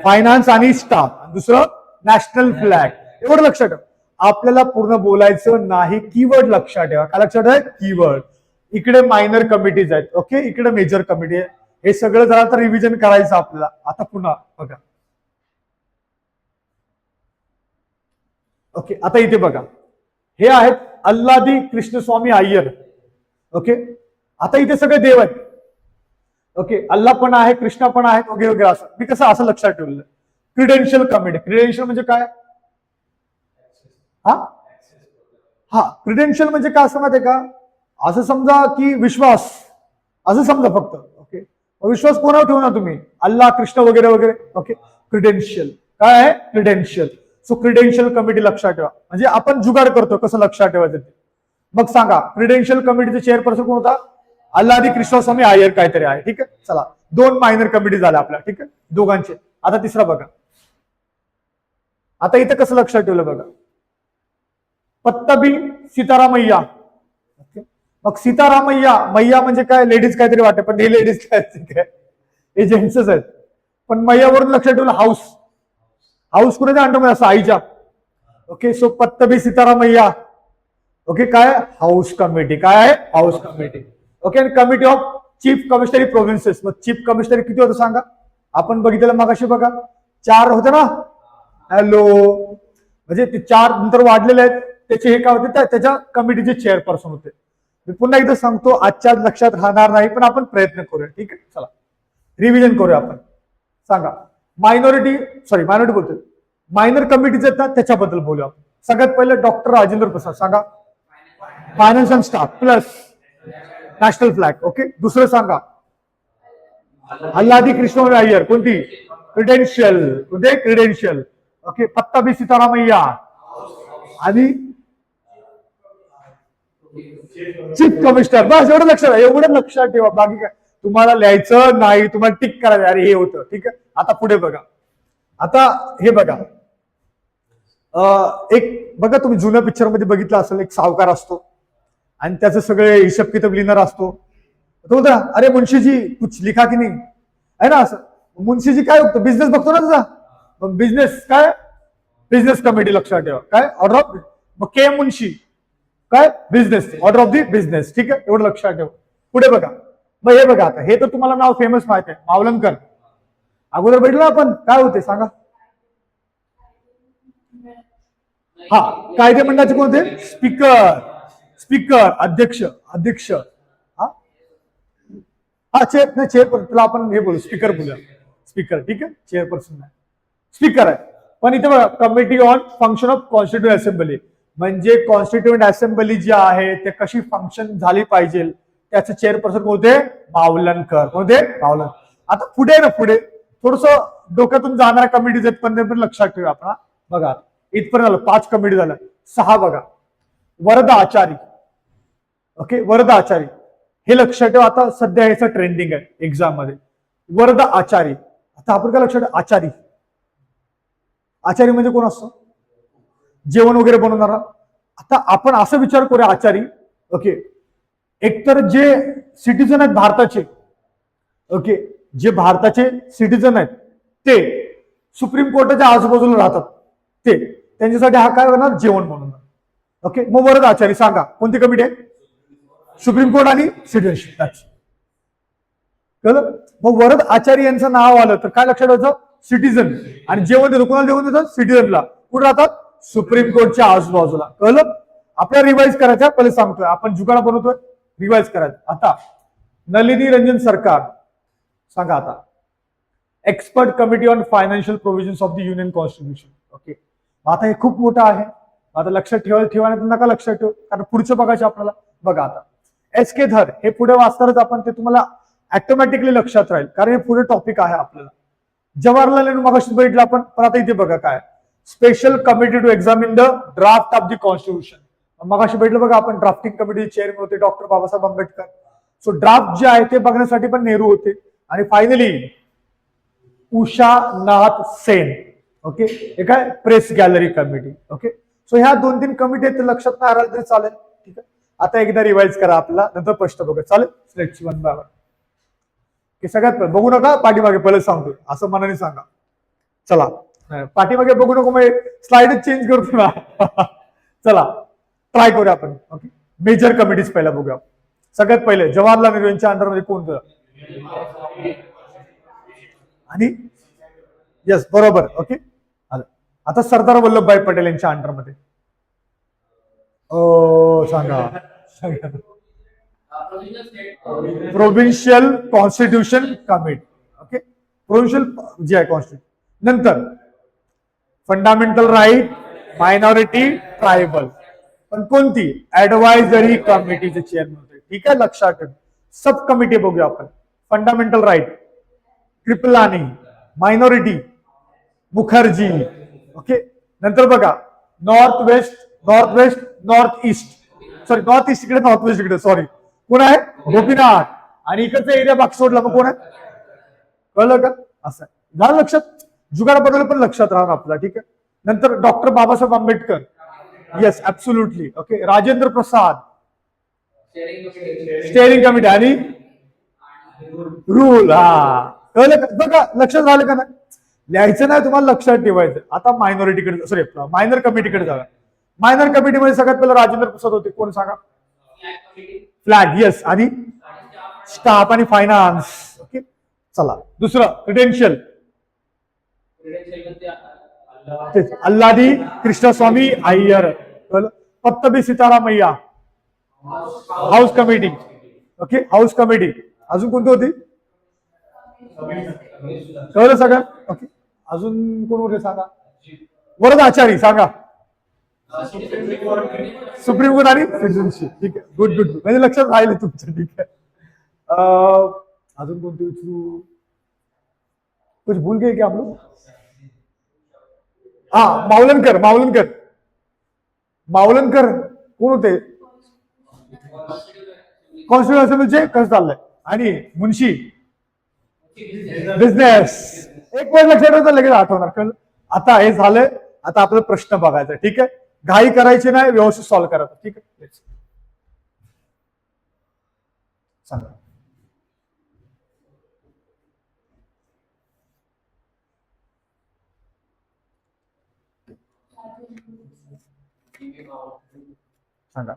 फायनान्स आणि स्टाफ. दुसरं नॅशनल फ्लॅग. एवढं लक्षात ठेवा. आपल्याला पूर्ण बोलायचं नाही, कीवर्ड लक्षात ठेवा. काय लक्षात ठेवा? कीवर्ड. इकडे मायनर कमिटीज आहेत. ओके, इकडे मेजर कमिटी आहे. हे सगळं झालं तर रिव्हिजन करायचं आपल्याला. आता पुन्हा बघा. ओके, आता इथे बघा, हे आहेत अल्लादी कृष्णस्वामी अय्यर. ओके, आता इथे सगळे देव आहेत. ओके, अल्लाह पण आहे, कृष्णा पण आहेत, वगैरे वगैरे. असं मी कसं असं लक्षात ठेवलं. क्रिडेन्शियल कमिटी. क्रिडेन्शियल म्हणजे काय? हा क्रिडेन्शियल म्हणजे काय असं माहितीये का? असं समजा की विश्वास, असं समजा फक्त. ओके, विश्वास कोणावर ठेवणार तुम्ही? अल्लाह, कृष्ण वगैरे वगैरे. ओके, क्रिडेन्शियल काय आहे? क्रिडेन्शियल. सो क्रिडेन्शियल कमिटी लक्षात ठेवा. म्हणजे आपण जुगाड करतो, कसं लक्षात ठेवायचं ते. मग सांगा, क्रिडेन्शियल कमिटीचे चेअरपर्सन कोण होता? अल्लादी कृष्णस्वामी अय्यर काहीतरी आहे. ठीक आहे, चला. 2 मायनर कमिटी झाल्या आपल्या. ठीक आहे, दोघांचे. आता तिसरा बघा. आता इथं कसं लक्षात ठेवलं बघा. पत्तबी सीतारामय्या. ओके, मग सीतारामय्या, मैया म्हणजे काय? लेडीज काहीतरी वाटते, पण हे लेडीज काय? हे जेंट्सच आहेत. पण मैयावरून लक्षात ठेवलं हाऊस. हाऊस कुणाच्या अंडरमध्ये असं? आईच्या. Okay, so Pattabhi Sitaramayya. Okay, काय? House committee. काय आहे? House committee. ओके, आणि committee of chief commissionery provinces. मग चीफ कमिशनरी किती होतं सांगा? आपण बघितलं मगाशी बघा, 4 होते ना. हॅलो, म्हणजे ते 4 नंतर वाढलेले आहेत. त्याचे हे काय होते? त्याच्या कमिटीचे चेअरपर्सन होते. मी पुन्हा एकदा सांगतो, आजच्या लक्षात राहणार नाही, पण आपण प्रयत्न करूया. ठीक आहे, चला रिव्हिजन करूया आपण. सांगा, मायनॉरिटी बोलतोय, मायनर कमिटीज आहेत ना, त्याच्याबद्दल बोलूया आपण. सगळ्यात पहिलं डॉक्टर राजेंद्र प्रसाद. सांगा, finance and staff plus national flag. Okay, दुसरं सांगा, अल्लादी कृष्ण अय्यर. कोणती? क्रिडेन्शियल. कोणते? क्रिडेन्शियल. ओके, पत्ताबी सीतारामय्या आणि चीफ कमिशनर. बस एवढं लक्षात ठेवा. बाकी काय तुम्हाला लिहायचं नाही, तुम्हाला टिक करायचं. अरे हे होतं. ठीक आहे, आता पुढे बघा. आता हे बघा, एक बघा, तुम्ही जुन्या पिक्चर मध्ये बघितलं असेल, एक सावकार असतो आणि त्याचं सगळे हिशोब किताब लिहिणार असतो. तो बोलतो, अरे मुंशीजी कुछ लिखा की नाही, आहे ना असं. मुंशीजी काय बघतो? बिझनेस बघतो ना तुझा. मग बिझनेस काय? Business committee. लक्षात ठेवा. काय? Order of. मग के मुंशी काय? Business. Order of the business. ठीक आहे, एवढं लक्षात ठेवा. पुढे बघा. मग हे बघा, आता हे तर तुम्हाला नाव फेमस माहित आहे, मावलनकर. अगोदर भेटलो आपण, काय होते सांगा. हा, कायदे मंडळाचे कोणते? स्पीकर, स्पीकर, अध्यक्ष, अध्यक्ष. हा हा, चेअरपर्सन आपण हे बोलू, स्पीकर बोलूया. स्पीकर, ठीक आहे, चेअरपर्सन नाही, स्पीकर आहे. पण इथे बघा, committee on function of constituent assembly, म्हणजे कॉन्स्टिट्यूएंट असेंब्ली जी आहे ते कशी फंक्शन झाली पाहिजे त्याचे चेअरपर्सन कोणते? मावलनकर. कोणते? मावलनकर. आता पुढे ना, पुढे थोडस डोक्यातून जाणाऱ्या कमिटीज आहेत, पण लक्षात ठेवा आपण. बघा इथपर्यंत आलं, 5 कमिटी झाल्या. 6 बघा, वरद आचारी. ओके, वरद आचारी हे लक्षात ठेवा. आता सध्या याचं ट्रेंडिंग आहे एक्झाम मध्ये, वरद आचारी. आता आपण काय लक्षात, आचारी, आचारी म्हणजे कोण असतो? जेवण वगैरे बनवणारा. आता आपण असा विचार करूया, आचारी, ओके, एकतर जे सिटीजन आहेत भारताचे, ओके, जे भारताचे सिटीजन आहेत ते सुप्रीम कोर्टाच्या आजूबाजूला राहतात, ते त्यांच्यासाठी हा काय होणार? जेवण बनवणार. ओके, मग वरद आचारी सांगा कोणती कमिटी आहे? सुप्रीम कोर्ट आणि सिटीजनशिप. कळलं? मग वरद आचार्य यांचं नाव आलं तर काय लक्षात ठेवायचं? सिटीजन. आणि जेवण देतो कोणाला? जेवण देतात सिटीजनला. कुठे राहतात? सुप्रीम कोर्टच्या आजूबाजूला. कळलं? आपल्याला रिवाइज करायचं, पहिले सांगतोय, आपण जुगाडा बनवतोय, रिवाइज करायचं. आता नलिनी रंजन सरकार सांगा आता, expert committee on financial provisions of the union constitution. Okay, आता हे खूप मोठं आहे, आता लक्षात ठेवा नका लक्षात ठेव, कारण पुढचं बघायचं आपल्याला. बघा आता, एस के धर हे पुढे वाचतानाच आपण ते तुम्हाला ऑटोमॅटिकली लक्षात राहील, कारण हे पुढे टॉपिक आहे आपल्याला. जवाहरलाल नेहरू मगाशी बघितलं आपण, पण आता इथे बघा काय, special committee to examine the draft of the constitution. मगाशी बघितलं बघा आपण, ड्राफ्टिंग कमिटी चेअरमन होते doctor Babasaheb Ambedkar. So draft जे आहे ते बघण्यासाठी पण नेहरू होते. आणि फायनली उषा नाथ सेन. ओके, हे काय? Press gallery committee. Okay, so ह्या 2-3 कमिटी आहेत, लक्षात नाही राहिलं तरी चालेल. ठीक आहे, आता एकदा रिवाइज करा आपला, नंतर प्रश्न बघा. चालेल, स्लेटची 1 बाय 1 की सगळ्यात बघू नका पाठीमागे, पहिले सांगतो असं मनाने सांगा. चला, पाठीमागे बघू नको, मग स्लाइड चेंज करतो ना. चला ट्राय करूया आपण. ओके, मेजर कमिटीज पहिला बघूया. सगळ्यात पहिले जवाहरलाल नेहरू यांच्या अंडरमध्ये कोण होतं? आणि यस, बरोबर. ओके, आता सरदार वल्लभभाई पटेल यांच्या अंडरमध्ये सांगा, provincial constitution committee. Okay, provincial जे आहे कॉन्स्टिट्यूशन. नंतर फंडामेंटल राईट, मायनॉरिटी, ट्रायबल. पण कोणती? ऍडवायझरी कमिटीचे चेअरमन होते. ठीक आहे, लक्षात ठेवा. सब कमिटी बघूया आपण. Fundamental right Kripalani, minority Mukherjee. Okay, नंतर बघा north west, north east, sorry north east इकडे, नॉर्थ वेस्ट इकडे, सॉरी, कोण आहे? गोपीनाथ. आणि इकडचा एरिया बाकी सोडला, मग कोण आहे? कळलं का? असं झालं लक्षात. जुगाड बनवलं पण लक्षात राहणार आपल्याला. ठीक आहे, नंतर doctor Babasaheb Ambedkar. Yes, absolutely. Okay, Rajendra Prasad, steering committee आणि रूल. हा, कळलं का? बघा लक्षात राहिलं का नाही? लिहायचं नाही, तुम्हाला लक्षात ठेवायचं. आता मायनॉरिटीकडे, सॉरी मायनर कमिटीकडे जाऊया. मायनर कमिटीमध्ये सगळ्यात पहिला राजेंद्र प्रसाद होते. कोण सांगा? फ्लॅग. येस, आणि स्टाफ आणि फायनान्स. ओके, चला दुसरं credential, Alladi Krishnaswamy Iyer. Pattabhi Sitaramayya, house committee. Okay, house committee. अजून कोणती होती? कळलं सगळं? ओके, अजून कोण होते सांगा? वरद आचारी सांगा. सुप्रीम कोर्ट आणि सिटीजनशिप. ठीक आहे, गुड गुड, म्हणजे लक्षात राहिले तुमचं. ठीक आहे, अजून कोणती विचारू? कुछ भूल गए क्या आप लोग? हा, मावलनकर कोण होते? कॉन्स्टिट्यूशन असेंब्लीचे कसं चाललंय. आणि मुन्शी बिझनेस. एक वेळ लक्षात ठेवता, लगेच आठवणार. कळलं? आता हे झालंय, आता आपला प्रश्न बघायचा. ठीक आहे, घाई करायची नाही, व्यवस्थित सॉल्व्ह करायचं. ठीक आहे, सांगा. सांगा.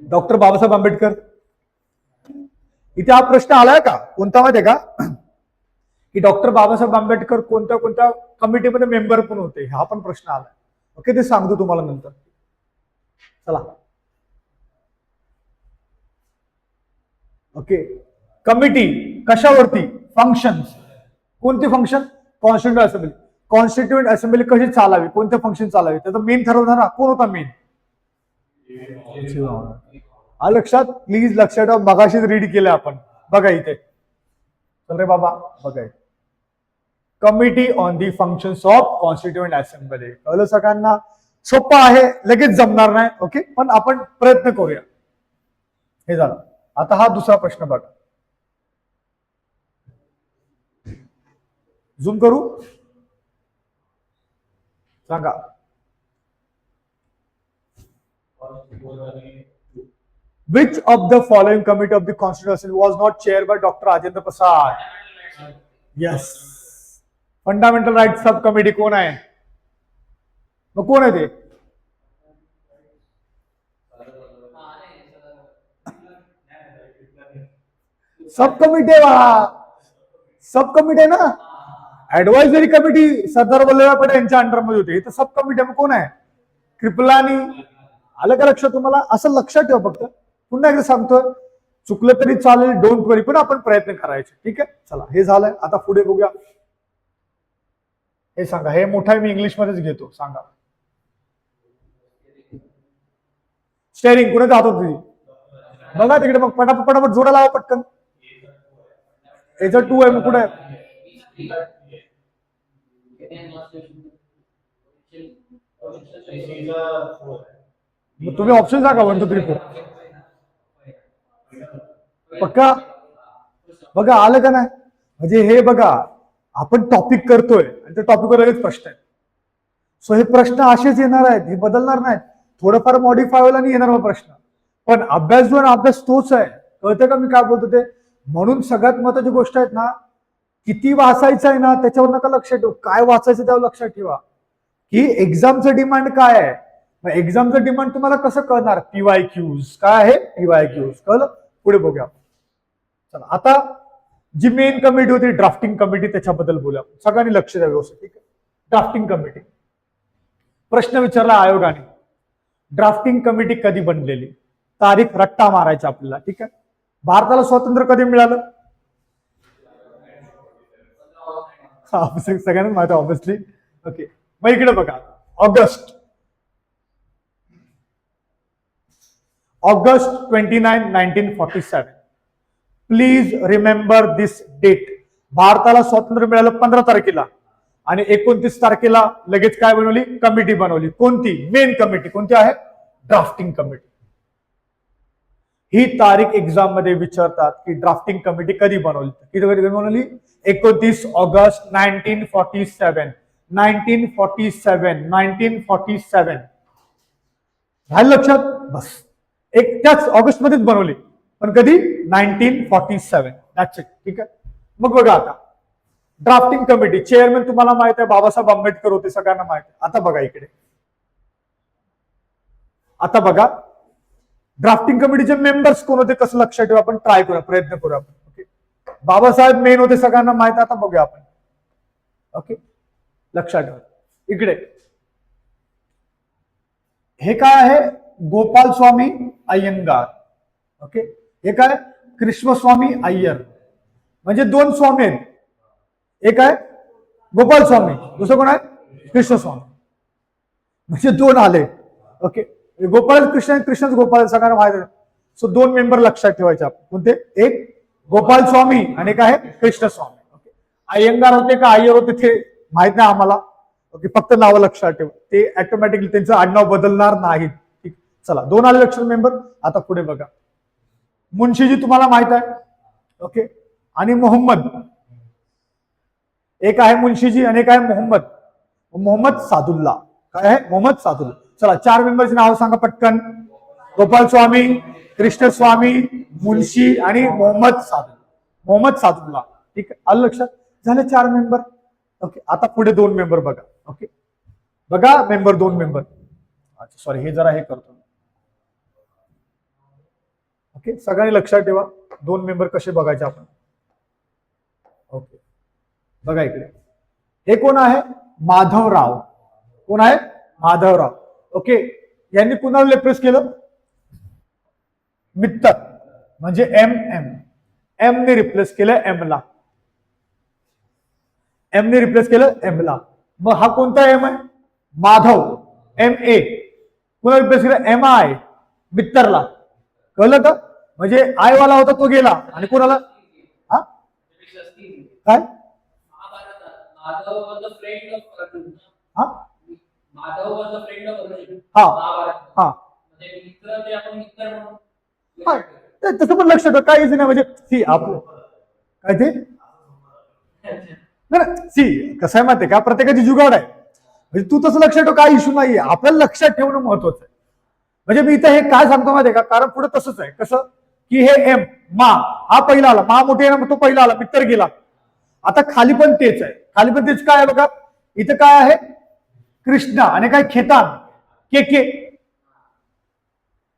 डॉक्टर बाबासाहेब आंबेडकर, इथे हा प्रश्न आलाय का, कोणता माहिती आहे का, की डॉक्टर बाबासाहेब आंबेडकर कोणत्या कोणत्या कमिटीमध्ये मेंबर पण होते, हा पण प्रश्न आलाय. ओके, ते सांगतो तुम्हाला नंतर. चला, ओके. कमिटी कशावरती, फंक्शन्स. कोणती function, constituent assembly. Constituent assembly कशी चालावी, कोणते फंक्शन चालावे, त्याचा मेन ठरवणारा कोण होता, मेन हा लक्षात, प्लीज लक्षात ठेवा, मगाशीच रीड केलं आपण. बघा इथे, चल रे बाबा, बघा committee on the functions of constituent assembly. कळलं सगळ्यांना, सोपं आहे, लगेच जमणार नाही. ओके, पण आपण प्रयत्न करूया. हे झालं. आता हा दुसरा प्रश्न बघा, झूम करू, सांगा. Which of the following committee of the Constitutional Assembly was not chaired by Dr. Rajendra Prasad? Yes. Fundamental right sub committee कोण आहे, मग कोण आहे ते, सब कमिटी आहे, सब कमिटी आहे ना. ऍडवायझरी कमिटी सरदार वल्लभभाई पटेल यांच्या अंडरमध्ये होती, तर सब कमिटी मग कोण आहे, कृपलानी. आलं का लक्षात तुम्हाला, असं लक्षात ठेवा. फक्त पुन्हा एकदा सांगतोय, चुकलं तरी चालेल, डोंट वरी, पण आपण प्रयत्न करायचे. ठीक आहे, चला हे झालंय. आता पुढे बघूया. हे सांगा, हे मोठा मी इंग्लिश मध्येच घेतो, सांगा. स्टेअरिंग कुणाचा हात होती, बघा तिकडे, मग पटापट पटापट जोडा लावा पटकन. याचा 2 आहे, मग कुठे आहे, मग तुम्ही ऑप्शन सांगा, 1 2 3 4. पक्का, बघा आलं का नाही. म्हणजे हे बघा, आपण टॉपिक करतोय आणि त्या टॉपिकवर लगेच प्रश्न आहे. सो हे प्रश्न असेच येणार आहेत, हे बदलणार नाहीत. थोडंफार मॉडिफाय व्हायला नाही येणार मग प्रश्न, पण अभ्यास जो अभ्यास तोच आहे. कळतं का मी काय बोलतो ते. म्हणून सगळ्यात महत्वाची गोष्ट आहेत ना, किती वाचायचं आहे ना त्याच्यावर नका लक्ष ठेवू, काय वाचायचं त्यावर लक्षात ठेवा, की एक्झामचं डिमांड काय आहे. मग एक्झामचं डिमांड तुम्हाला कसं कळणार, PYQs काय आहे, PYQs. कळलं, पुढे बघूया. चला, आता जी मेन कमिटी होती ड्राफ्टिंग कमिटी, त्याच्याबद्दल बोलूया. सगळ्यांनी लक्ष द्या व्यवस्थित. ठीक आहे, ड्राफ्टिंग कमिटी. प्रश्न विचारला आयोगाने, ड्राफ्टिंग कमिटी कधी बनलेली, तारीख रट्टा मारायचा आपल्याला. ठीक आहे, भारताला स्वातंत्र्य कधी मिळालं, सगळ्यांना माहिती ऑब्विसली. ओके, मग इकडे बघा, August 29, 1947. Please remember this date. भारताला स्वातंत्र्य मिळालं 15 तारखेला, आणि 29 तारखेला लगेच काय बनवली, कमिटी बनवली. कोणती, मेन कमिटी. कोणती आहे, ड्राफ्टिंग कमिटी. ही तारीख एक्झाम मध्ये विचारतात की ड्राफ्टिंग कमिटी कधी बनवली, किती बनवली, 29 ऑगस्ट 1947. 1947 राहिलं लक्षात, बस. एक त्याच ऑगस्ट मध्येच बनवली, पण कधी, 1947. That's it. ठीक आहे, मग बघा आता ड्राफ्टिंग कमिटी चेअरमॅन तुम्हाला माहित आहे बाबासाहेब आंबेडकर होते, सगळ्यांना माहित आहे. आता बघा इकडे, आता बघा ड्राफ्टिंग कमिटीचे मेंबर्स कोण होते, कसं लक्षात ठेवा, आपण ट्राय करूया, प्रयत्न करूया आपण. ओके, बाबासाहेब मेन होते, सगळ्यांना माहित आहे. आता बघूया आपण. ओके, लक्षात ठेवा. इकडे हे काय आहे, गोपाल स्वामी अय्यंगार. ओके, हे काय, कृष्णस्वामी अय्यर. म्हणजे 2 स्वामी आहेत, एक आहे गोपाल स्वामी, दुसरं कोण आहे, कृष्णस्वामी. म्हणजे 2 आले. ओके, गोपाल कृष्ण, कृष्णच गोपाल, सगळ्यांना माहिती आहे. सो 2 मेंबर लक्षात ठेवायचे आपण. कोणते, एक गोपाल स्वामी आणि एक आहे कृष्णस्वामी. ओके, अय्यंगार होते का अय्यर होते ते माहित नाही आम्हाला. ओके, फक्त नावं लक्षात ठेवा, ते ऑटोमॅटिकली त्यांचं आडनाव बदलणार नाहीत. ठीक, चला 2 आले लक्षात मेंबर. आता पुढे बघा, मुन्शीजी तुम्हाला माहित आहे. ओके, आणि मोहम्मद, एक आहे मुन्शीजी आणि एक आहे मोहम्मद सादुल्ला. काय आहे, मोहम्मद सादुल्ला. चला 4 मेंबरची नावं सांगा पटकन. गोपाल स्वामी, कृष्णस्वामी, मुन्शी आणि मोहम्मद सादुल्ला. ठीक आहे, आलं लक्षात, झाले 4 मेंबर. ओके, आता पुढे 2 मेंबर बघा. ओके, बघा मेंबर 2 मेंबर. अच्छा सॉरी, हे जरा हे करतो. ओके, सगळ्यांनी लक्षात ठेवा. दोन मेंबर कसे बघायचे आपण. ओके, बघा इकडे, हे कोण आहे? माधवराव. कोण आहे? माधवराव. ओके, यांनी कुणाला रिप्लेस केलं? मित्तर, म्हणजे एम एम. एम ने रिप्लेस केलं एम ला. एम ने रिप्लेस केलं एम ला. मग हा कोणता एम आहे? Madhav, M A. कुणाला रिप्लेस केलं? एम आय, मित्तरला. कळलं का? म्हणजे आय वाला होता तो गेला आणि कोणाला? हा काय? हा हा, तसं पण लक्ष ठेव, काही नाही. म्हणजे सी आपलं काय ते सी कसं आहे माहितीये का, प्रत्येकाची जुगाड आहे. म्हणजे तू तसं लक्षात ठेव, काय इश्यू नाहीये. आपल्याला लक्षात ठेवणं महत्वाचं आहे. म्हणजे मी इथं हे काय सांगतो माहितीये का, कारण पुढे तसंच आहे. कसं की हे एम मा, हा पहिला आला, मा मोठे ना, तो पहिला आला, मित्र गेला. आता खाली पण तेच आहे. खाली पण तेच काय आहे बघा, इथं काय आहे? कृष्णा आणि काय खेतान, के के.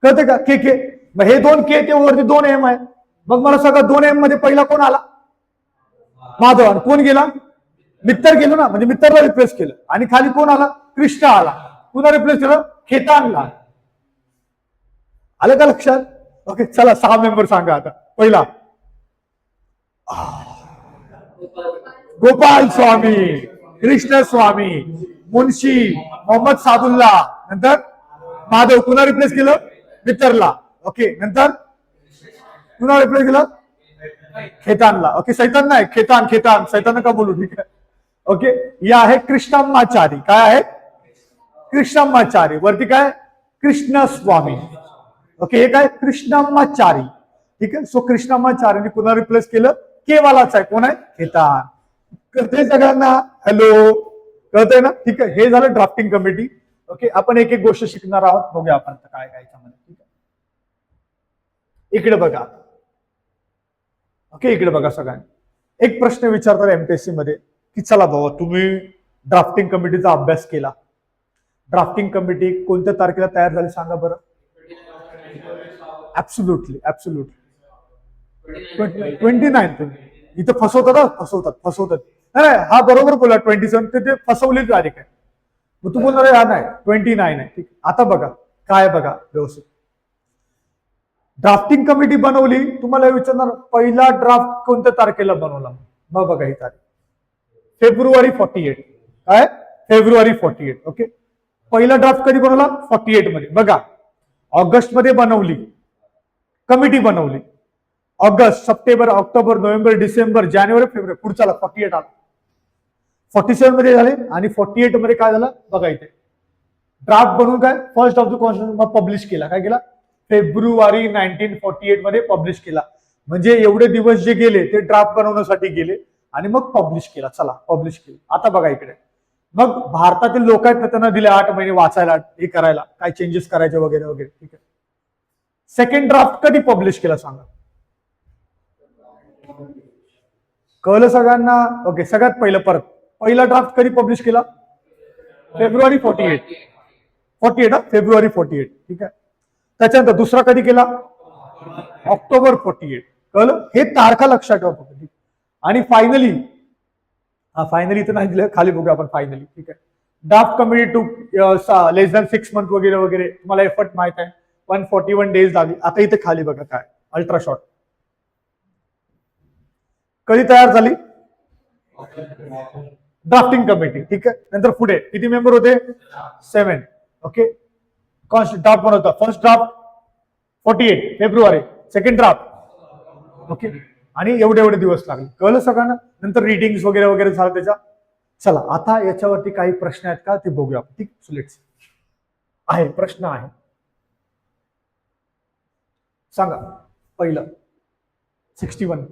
कळते का? के के. मग हे दोन के, ते वरती दोन एम आहे. मग मला सगळं दोन एम मध्ये पहिला कोण आला? माधव. आणि कोण गेला? मित्र गेलो ना, म्हणजे मित्रला रिप्लेस केलं. आणि खाली कोण आला? कृष्णा आला. पुन्हा रिप्लेस केलं खेतानला. आलं का लक्षात? ओके, चला 6 मेंबर सांगा आता. पहिला गोपाल स्वामी, कृष्ण स्वामी, मुन्शी, मोहम्मद सादुल्ला. नंतर माधव. कुणा रिप्लेस केलं? मित्रला. ओके, नंतर कुणा रिप्लेस केलं? खेतानला. ओके, सैतान नाही, खेतान. खेतान, सैतान का बोलू? ठीक आहे. ओके, या आहे कृष्णम्माचारी. काय आहे? कृष्णम्माचारी. वरती काय? कृष्ण स्वामी. ओके, हे काय? कृष्णम्माचारी. ठीक आहे. सो कृष्णम्माचारीने पुन्हा रिप्लेस केलं केवालाच आहे. कोण आहे? खेतान. कळतंय सगळ्यांना? हॅलो, कळतंय ना? ठीक आहे. हे झालं ड्राफ्टिंग कमिटी. ओके, आपण एक एक गोष्ट शिकणार आहोत. बघूया आपण काय काय याच्यामध्ये. ठीक आहे, इकडे बघा. ओके, इकडे बघा सगळ्यांनी. एक प्रश्न विचारतात एमपीएससी मध्ये की चला बाबा, तुम्ही ड्राफ्टिंग कमिटीचा अभ्यास केला. ड्राफ्टिंग कमिटी कोणत्या तारखेला तयार झाली सांगा बरं? Absolutely, absolutely 29. इथं फसवतात. नाही, हा बरोबर बोला. 27 ते फसवलीच तारीख आहे. मग तू बोलणार हा नाही, 29 आहे. ठीक, आता बघा काय बघा व्यवस्थित. ड्राफ्टिंग कमिटी बनवली. तुम्हाला विचारणार पहिला ड्राफ्ट कोणत्या तारखेला बनवला? मग बघा ही तारीख फेब्रुवारी 48. काय? फेब्रुवारी 48. ओके, पहिला ड्राफ्ट कधी बनवला? 48 मध्ये. बघा, ऑगस्ट मध्ये बनवली कमिटी, बनवली August, September, October, November, December, जानेवारी, फेब्रुवारी, पुढचा 48 आला. 47 मध्ये झाले. आणि 48 मध्ये काय झालं बघा इथे. ड्राफ्ट बनवून काय? फर्स्ट ऑफ द कॉन्स्टिट्यूशन मग पब्लिश केला. काय केला? फेब्रुवारी 1948 मध्ये पब्लिश केला. म्हणजे एवढे दिवस जे गेले ते ड्राफ्ट बनवण्यासाठी गेले आणि मग पब्लिश केला. चला, पब्लिश केलं. आता बघा इकडे, मग भारतातील लोक आहेत त्यांना दिले 8 महिने वाचायला, हे करायला, काय चेंजेस करायचे वगैरे वगैरे. ठीक आहे. सेकंड ड्राफ्ट कधी पब्लिश केला सांगा? कळलं सगळ्यांना? ओके, सगळ्यात पहिलं परत पहिला ड्राफ्ट कधी पब्लिश केला? फेब्रुवारी 48. फेब्रुवारी 48. ठीक आहे. त्याच्यानंतर दुसरा कधी केला? ऑक्टोबर 48. कळलं? हे तारखा लक्षात ठेवा. आणि फायनली इथं नाही दिलं, खाली बघूया आपण फायनली. ठीक आहे. Draft committee to less than 6 month वगैरे वगैरे. तुम्हाला एफर्ट माहित आहे. 141 डेज झाली. आता इथे खाली बघा काय, अल्ट्रा शॉर्ट कधी तयार झाली? Drafting committee. ठीक आहे. नंतर पुढे किती मेंबर होते? 7. ओके, ड्राफ्ट बनवता. First draft 48 February, second draft. Okay, आणि एवढे दिवस लागले. कळलं सगळ्यांना? नंतर रीडिंग वगैरे वगैरे झालं त्याच्या. चला, आता याच्यावरती काही प्रश्न आहेत का ते बघूया. ठीक, लेट्स आहे प्रश्न आहे, सांगा. पहिलं 61.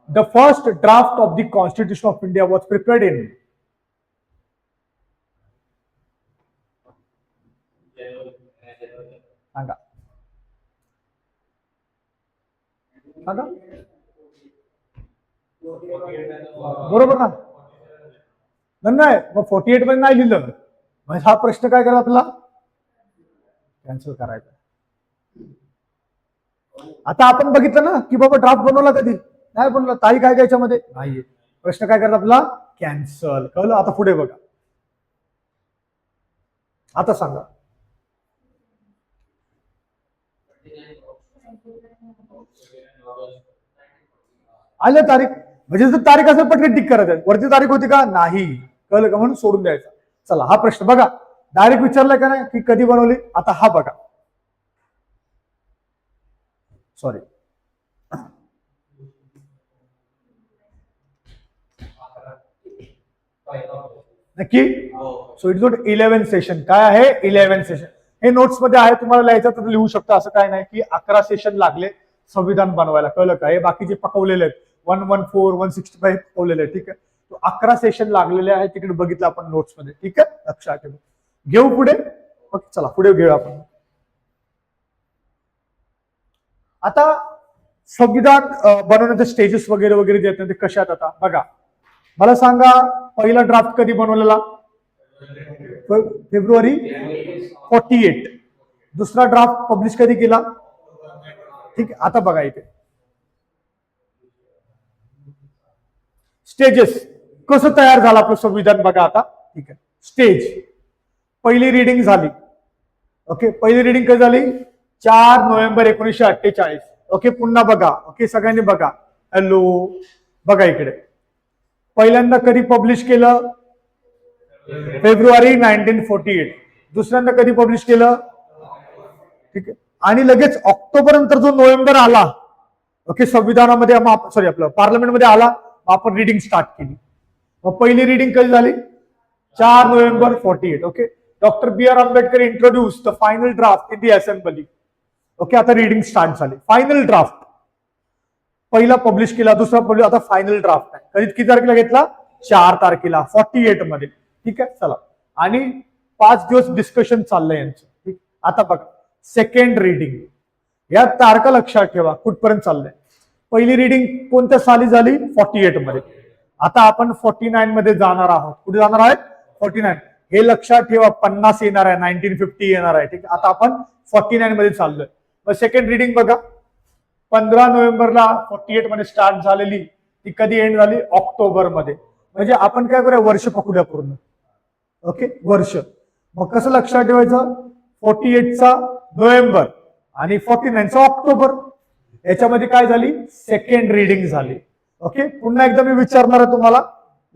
The first draft of the Constitution of India was prepared in. सांगा. बरोबर ना? नाही, मग 48 मध्ये नाही लिहिलं. मग हा प्रश्न काय करा आपला कॅन्सल करायचा. आता आपण बघितलं ना की बाबा ड्राफ्ट बनवला कधी, नाही बनवला, तारीख आहे का याच्यामध्ये, नाहीये. प्रश्न काय करतात आपला, कॅन्सल. कळलं? आता पुढे बघा, आता सांगा. आलं तारीख, म्हणजे जर तारीख असेल पटकन टिक करायचं, वरती तारीख होती का, नाही. कळलं का, म्हणून सोडून द्यायचं. चला हा प्रश्न बघा, डायरेक्ट विचारलाय का नाही की कधी बनवली. आता हा बघा, सॉरी, नक्की. So it's not 11 session. काय आहे, 11 सेशन. हे नोट्स मध्ये आहे, तुम्हाला लिहायचं तर लिहू शकता. असं काय नाही की 11 सेशन लागले संविधान बनवायला. कळलं का, हे बाकीचे पकवलेले आहेत, 114 165 पकवलेले आहेत. ठीक आहे, तो 11 सेशन लागलेले आहे, तिकडे बघितलं आपण नोट्स मध्ये. ठीक आहे, लक्षात ठेवा. घेऊ पुढे. ओके, चला पुढे घेऊया आपण. आता संविधान बनवण्याचे स्टेजेस वगैरे वगैरे जे आहेत ते कशात, आता बघा, मला सांगा पहिला ड्राफ्ट कधी बनवलेला, फेब्रुवारी 48. दुसरा ड्राफ्ट पब्लिश कधी केला, ठीक आहे. आता बघा इथे स्टेजेस कसं तयार झालं आपलं संविधान बघा आता. ठीक आहे, स्टेज, पहिली रिडिंग झाली. ओके, पहिली रिडिंग कधी झाली, 4 नोव्हेंबर 1948. ओके, पुन्हा बघा. ओके, सगळ्यांनी बघा, हॅलो, बघा इकडे, पहिल्यांदा कधी पब्लिश केलं, फेब्रुवारी 1948. दुसऱ्यांदा कधी पब्लिश केलं, ठीक आहे. आणि लगेच ऑक्टोबर नंतर जो नोव्हेंबर आला, ओके, संविधानामध्ये, सॉरी आपलं पार्लमेंटमध्ये आला, आपण रिडिंग स्टार्ट केली. मग पहिली रिडिंग कधी झाली, 4 November 48. Okay, doctor B.R. Ambedkar introduce the final draft in the assembly. Okay, आता रिडिंग स्टार्ट झाली. फायनल ड्राफ्ट पहिला पब्लिश केला, दुसरा पब्लिश, आता फायनल ड्राफ्ट आहे. कधी किती तारखेला घेतला, 4 तारखेला 48 मध्ये. ठीक आहे, चला. आणि 5 दिवस डिस्कशन चाललंय यांचं. ठीक, आता बघा सेकंड रिडिंग, या तारखा लक्षात ठेवा कुठपर्यंत चाललंय. पहिली रिडिंग कोणत्या साली झाली, 48 मध्ये. आता आपण 49 मध्ये जाणार आहोत. कुठे जाणार आहे, 49. हे लक्षात ठेवा, 50 येणार आहे, 1950 येणार आहे. ठीक, आता आपण 49 मध्ये चाललोय. मग सेकंड रिडिंग बघा, 15 नोव्हेंबरला 48 मध्ये स्टार्ट झालेली, ती कधी एंड झाली, ऑक्टोबर मध्ये. म्हणजे आपण काय करूया, वर्ष पकडूया पूर्ण. ओके, वर्ष. मग कसं लक्षात ठेवायचं, 48चा नोव्हेंबर आणि 49चा ऑक्टोबर, याच्यामध्ये काय झाली, सेकंड रिडिंग झाली. ओके, पुन्हा एकदा मी विचारणार आहे तुम्हाला,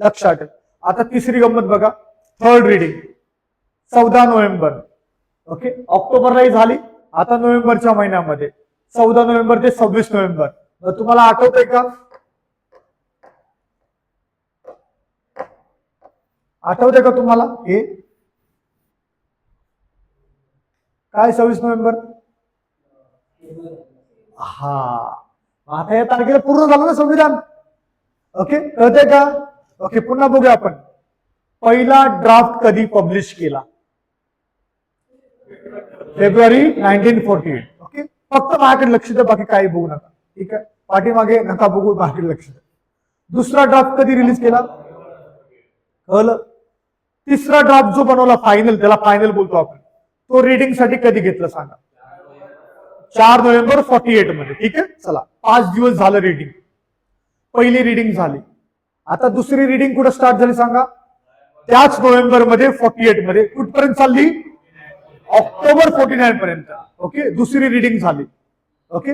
लक्षात ठेवा. आता तिसरी गंमत बघा, थर्ड रिडिंग 14 नोव्हेंबर. ओके, ऑक्टोबरलाही झाली, आता नोव्हेंबरच्या महिन्यामध्ये 14 नोव्हेंबर ते 26 नोव्हेंबर. तुम्हाला आठवतंय का, आठवतंय का तुम्हाला हे काय, 26 नोव्हेंबर. हा, आता या तारखेला पूर्ण झालं ना संविधान. ओके, कळतंय का. ओके, पुन्हा बघूया आपण, पहिला ड्राफ्ट कधी पब्लिश केला, फेब्रुवारी 1948. ओके, फक्त माझ्याकडे लक्ष द्या, बाकी काही बघू नका. ठीक आहे, पाठीमागे नका बघू, बाकी लक्ष द्या. दुसरा ड्राफ्ट कधी रिलीज केला, कळलं. तिसरा ड्राफ्ट जो बनवला फायनल, त्याला फायनल बोलतो आपण, तो रिडिंग साठी कधी घेतलं सांगा, 4 नोव्हेंबर 48 मध्ये. ठीक आहे, चला 5 दिवस झालं रिडिंग. पहिली रिडिंग झाली. आता दुसरी रिडिंग कुठं स्टार्ट झाली सांगा, त्याच नोव्हेंबर मध्ये 48 मध्ये. कुठपर्यंत चालली, ऑक्टोबर 49 पर्यंत. ओके, दुसरी रिडिंग झाली. ओके,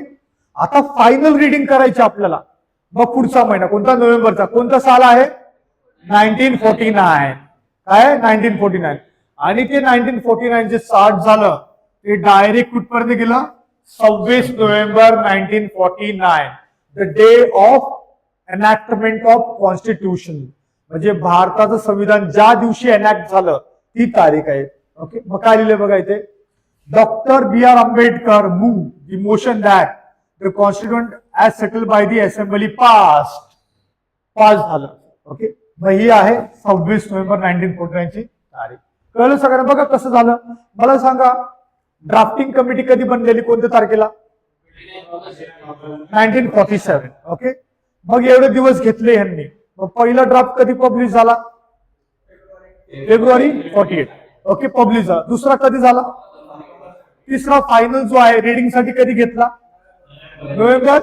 आता फायनल रिडिंग करायची आपल्याला. मग पुढचा महिना कोणता, नोव्हेंबरचा. कोणता साल आहे, 1949. काय, 1949. आणि ते 1949 जे स्टार्ट झालं ते डायरेक्ट कुठपर्यंत गेलं, 26 November 1949, the day of enactment of constitution. म्हणजे भारताचं संविधान ज्या दिवशी एनॅक्ट झालं ती तारीख आहे. ओके, मग काय लिहिलं बघा इथे, doctor B.R. Ambedkar move the motion that the constitution as settled by the assembly pass झालं. ओके, मग ही आहे 26 नोव्हेंबर 1949 ची तारीख. कळलं सगळ्यांना. बघा कसं झालं, मला सांगा ड्राफ्टिंग कमिटी कधी बनलेली, कोणत्या तारखेला, 1947. ओके, मग एवढे दिवस घेतले यांनी. मग पहिला ड्राफ्ट कधी पब्लिश झाला, फेब्रुवारी 48. ओके, पब्लिश झाला. दुसरा कधी झाला, तिसरा फायनल जो आहे रिडिंग साठी कधी घेतला, नोव्हेंबर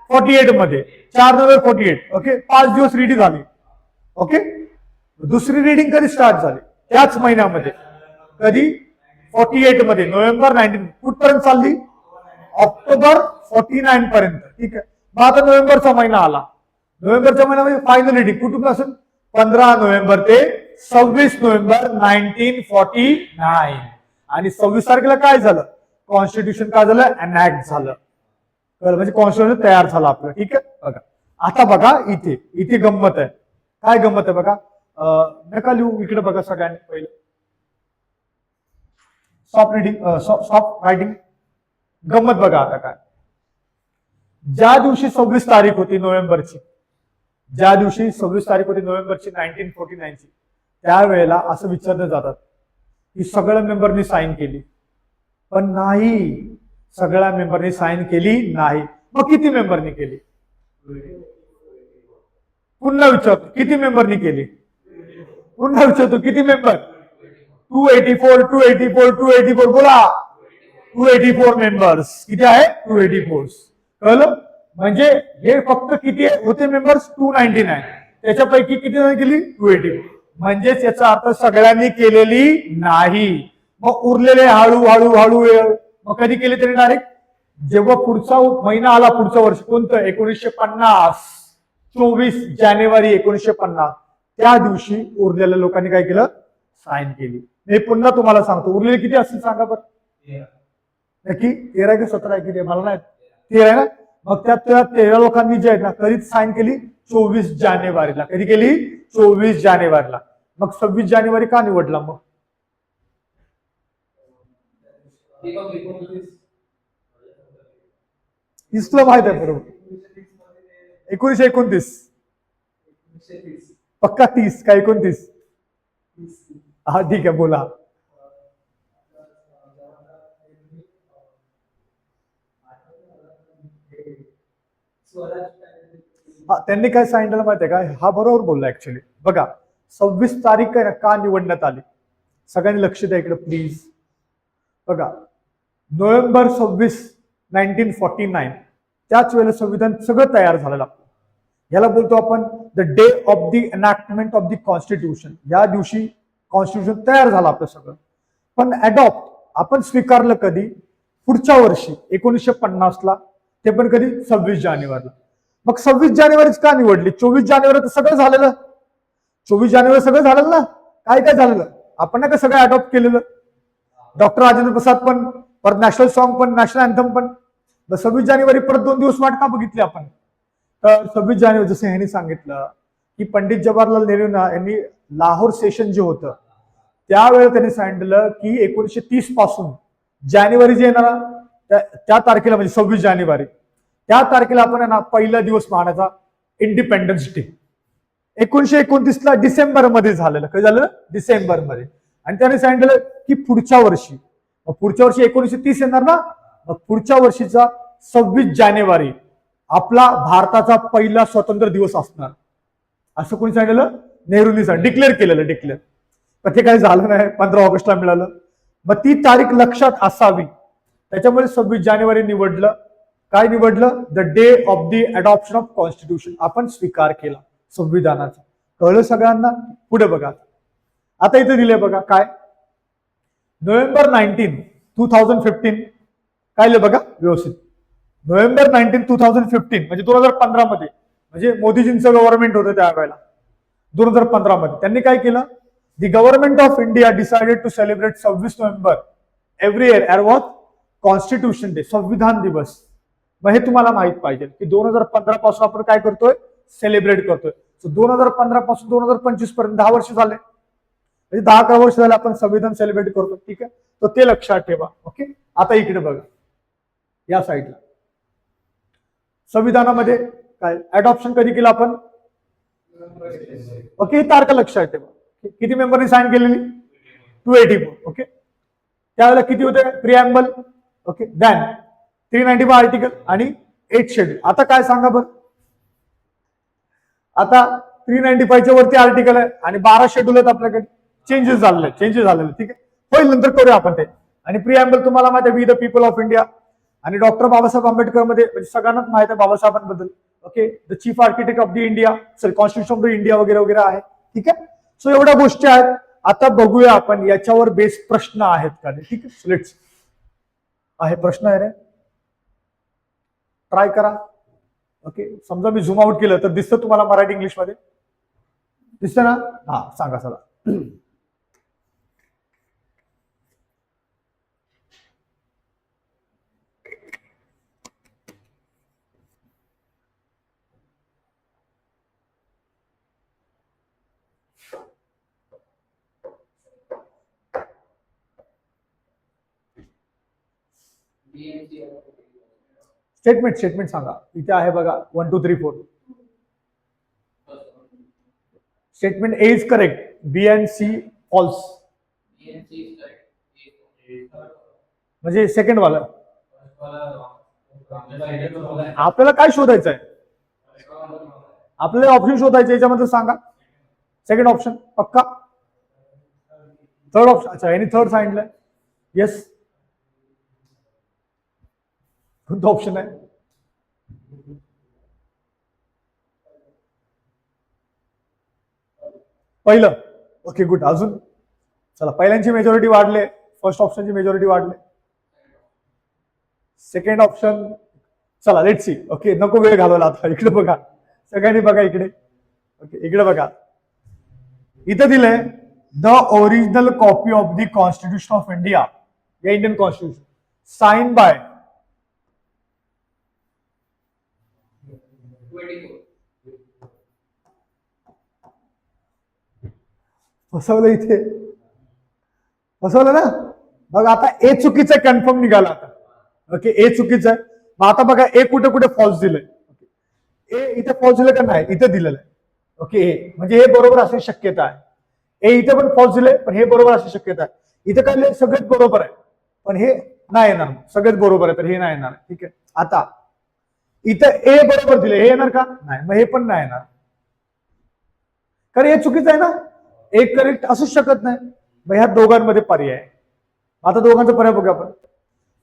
48 मध्ये, 4 नोव्हेंबर 48. ओके, 5 दिवस रीडिंग झाली. ओके, दुसरी रीडिंग कधी स्टार्ट झाली? त्याच महिन्यामध्ये. कधी? 48 मध्ये, नोव्हेंबर 19. कुठपर्यंत चालली? ऑक्टोबर 49 पर्यंत. ठीक आहे. मग आता नोव्हेंबरचा महिना आला. नोव्हेंबरच्या महिन्यामध्ये फायनल रीडिंग कुठून असेल? 15 नोव्हेंबर ते 26 नोव्हेंबर 1949. आणि 26 तारखेला काय झालं? कॉन्स्टिट्यूशन काय झालं? एनॅक्ट झालं. म्हणजे कॉन्स्टिट्यूशन तयार झालं आपलं. ठीक आहे. बघा आता बघा, इथे गंमत आहे. काय गंमत आहे बघा? नका लिहू, इकडे बघा सगळ्यांनी पहिलं. Soft reading, soft writing. गंमत बघा आता काय. ज्या दिवशी 26 तारीख होती नोव्हेंबरची, ज्या दिवशी 26 तारीख होती नोव्हेंबरची 1949ची, त्यावेळेला असं विचारलं जातात की सगळ्या मेंबरनी साईन केली, पण नाही. सगळ्या मेंबरनी साईन केली नाही. मग किती मेंबरनी केली? पुन्हा विचारतो, किती मेंबरनी केली? पुन्हा विचारतो, किती मेंबर? 284 बोला. 284 मेंबर्स. किती आहे? 284. कळलं? म्हणजे हे फक्त किती होते मेंबर्स? 299. त्याच्यापैकी किती जण केली? 284. म्हणजेच याचा अर्थ सगळ्यांनी केलेली नाही. मग उरलेले हळूहळू मग कधी केले तरी डायरेक्ट जेव्हा पुढचा महिना आला, पुढचं वर्ष कोणतं? 1950. 24 जानेवारी 1950. त्या दिवशी उरलेल्या लोकांनी काय केलं? साईन केली. मी पुन्हा तुम्हाला सांगतो, उरलेले किती असतील सांगा बरं. नक्की 13 की 17 आहे? किती? मला नाही, 13 आहे ना. मग त्या 13 लोकांनी जे आहेत ना, कधी साईन केली? 24 जानेवारीला. कधी केली? 24 जानेवारीला. मग 26 जानेवारी का निवडला? मग तुला माहित आहे बरोबर. 1929. पक्का 30 का 29? हा ठीक आहे, बोला. हा, त्यांनी काय सांगितलं माहितीये का? हा बरोबर बोलला ऍक्च्युली. बघा 26 तारीख आहे ना, का निवडण्यात आली? सगळ्यांनी लक्ष द्या इकडे प्लीज. बघा नोव्हेंबर 26 1949, त्याच वेळेला संविधान सगळं तयार झालेलं. याला बोलतो आपण the day of the enactment of the constitution. या दिवशी कॉन्स्टिट्यूशन तयार झालं आपलं सगळं. पण अडॉप्ट आपण स्वीकारलं कधी? पुढच्या वर्षी 1950ला. ते पण कधी? 26 जानेवारीला. मग 26 जानेवारीच का निवडली? 24 जानेवारी तर सगळं झालेलं. 24 जानेवारी सगळं झालेलं ना. काय काय झालेलं? आपण ना का सगळं अडॉप्ट केलेलं. डॉक्टर राजेंद्र प्रसाद पण, परत नॅशनल सॉन्ग पण, नॅशनल अँथम पण. 26 जानेवारी परत 2 दिवस वाट का बघितली आपण? तर 26 जानेवारी जसं ह्यांनी सांगितलं की पंडित जवाहरलाल नेहरू यांनी लाहोर सेशन जे होतं त्यावेळेला त्यांनी सांगितलं की 1930 पासून जानेवारी जे येणार त्या तारखेला, म्हणजे 26 जानेवारी त्या तारखेला आपण ना पहिला दिवस मानायचा इंडिपेंडन्स डे. 1929ला डिसेंबर मध्ये झालेलं. काय झालं? डिसेंबर मध्ये. आणि त्याने सांगितलं की पुढच्या वर्षी 1930 येणार ना, मग पुढच्या वर्षीचा 26 जानेवारी आपला भारताचा पहिला स्वतंत्र दिवस असणार, असं कोणी सांगितलं? नेहरूंनी डिक्लेअर केलेलं. डिक्लेअर. पण ते काही झालं नाही. 15 ऑगस्टला मिळालं. मग ती तारीख लक्षात असावी, त्याच्यामुळे 26 जानेवारी निवडलं. काय निवडलं? The day of the adoption of constitution. आपण स्वीकार केला संविधानाचा. कळलं सगळ्यांना? पुढे बघा. आता इथे दिले बघा काय, नोव्हेंबर 19 2015. काय लिहिलं बघा व्यवस्थित. नोव्हेंबर 19 2015 म्हणजे 2015 मध्ये, म्हणजे मोदीजींचं गव्हर्नमेंट होतं त्यावेळेला 2015 मध्ये. त्यांनी काय केलं? The government of India decided to celebrate 26 November every year as what constitution day, संविधान दिवस. मग हे तुम्हाला माहित पाहिजे की 2015 पासून आपण काय करतोय? सेलिब्रेट करतोय. 2015 पासून 2025 पर्यंत 10 वर्ष झाले. म्हणजे 10-11 वर्ष झाले आपण संविधान सेलिब्रेट करतो. ठीक आहे, तर ते लक्षात ठेवा. ओके, आता इकडे बघा या साईडला. संविधानामध्ये काय अडॉप्शन कधी केलं आपण? ओके, ही तारखा लक्षात ठेवा. किती मेंबरनी साईन केलेली? 284. ओके, त्यावेळेला किती होते प्रिॲम्बल? ओके, दॅन 395 आर्टिकल आणि 8 शेड्यूल. आता काय सांगा बरं? आता 395च्या वरती आर्टिकल आहे आणि 12 शेड्यूल आहेत आपल्याकडे. चेंजेस झालेले. ठीक आहे, होईल नंतर करूया आपण ते. आणि प्रिॲम्बल तुम्हाला माहिती आहे, we the people of India. आणि डॉक्टर बाबासाहेब आंबेडकर मध्ये म्हणजे सगळ्यांनाच माहित आहे बाबासाहेबांबद्दल. Okay, the chief architect of the India, sorry constitution of the India वगैरे वगैरे आहे. ठीक आहे, सो एवढ्या गोष्टी आहेत. आता बघूया आपण याच्यावर बेस्ड प्रश्न आहेत का. ठीक आहे, लेट्स आहे प्रश्न आहे रे, ट्राय करा. ओके, समजा मी झूम आउट केलं तर दिसतं तुम्हाला मराठी इंग्लिश मध्ये दिसतं ना. हा सांगा चला. स्टेटमेंट सांगा. इथे आहे बघा 1 2 3 4. Statement A is correct, B and C false. म्हणजे सेकंड वाला. आपल्याला काय शोधायचं आहे, आपल्याला ऑप्शन शोधायचे याच्यामध्ये सांगा. सेकंड ऑप्शन पक्का. थर्ड ऑप्शन, अच्छा यांनी थर्ड सांगितलंय. येस, कोणतं ऑप्शन आहे. पहिलं. Okay good. अजून चला, पहिल्यांची मेजॉरिटी वाढले, फर्स्ट ऑप्शनची मेजॉरिटी वाढले. सेकंड ऑप्शन, चला लेट सी. ओके, नको वेळ घालवला आता. इकडे बघा, सगळ्यांनी बघा इकडे. ओके, इकडे बघा, इथं दिलंय the original copy of the constitution of India, या इंडियन कॉन्स्टिट्यूशन साइन बाय फसवलं इथे, फसवलं ना. बघा आता ए चुकीचं आहे, कन्फर्म निघाला आता. ओके, ए चुकीचं आहे. मग आता बघा ए कुठे कुठे फॉल्स दिलंय. ए इथे फॉल्स दिलं का नाही, इथे दिलेलं आहे. ओके, ए म्हणजे हे बरोबर असण्याची शक्यता आहे. ए इथे पण फॉल्स दिले, पण हे बरोबर असण्याची शक्यता आहे. इथे काय सगळेच बरोबर आहे, पण हे नाही येणार. सगळेच बरोबर आहे तर हे नाही येणार. ठीक आहे, आता इथं ए बरोबर दिले, हे येणार का नाही, मग हे पण नाही येणार. कारण हे चुकीचं आहे ना, एक करेक्ट असूच शकत नाही. मग ह्या दोघांमध्ये पर्याय. आता दोघांचा पर्याय बघूया आपण.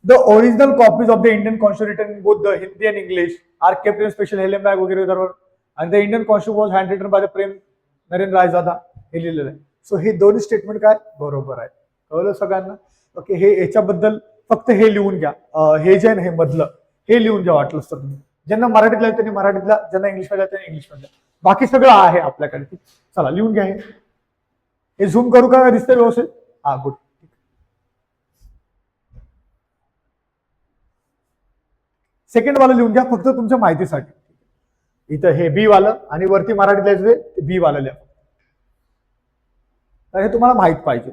The original copies of the Indian constitution in both the Hindi and English are kept in special helium bag वगैरे बरोबर. आणि the Indian constitution was hand written by the Prem Narendra Raizada, हे लिहिलेलं आहे. सो हे दोन्ही स्टेटमेंट काय बरोबर आहे. कळलं सगळ्यांना. ओके, हे याच्याबद्दल फक्त हे लिहून घ्या. हे जे आहे ना, हे मधलं हे लिहून घ्या वाटलंच तर तुम्ही. ज्यांना मराठीतला त्यांनी मराठीतला, ज्यांना इंग्लिश मधला त्यांनी इंग्लिश मधला. बाकी सगळं आहे आपल्याकडे. चला लिहून घ्या. हे झूम करू का, दिसतंय व्यवस्थित. हा गुड. सेकंड वाला लिहून घ्या फक्त तुमच्या माहितीसाठी. इथं हे बी वालं आणि वरती मराठीत लिहायचं बी वालं लिहा, तर हे तुम्हाला माहित पाहिजे.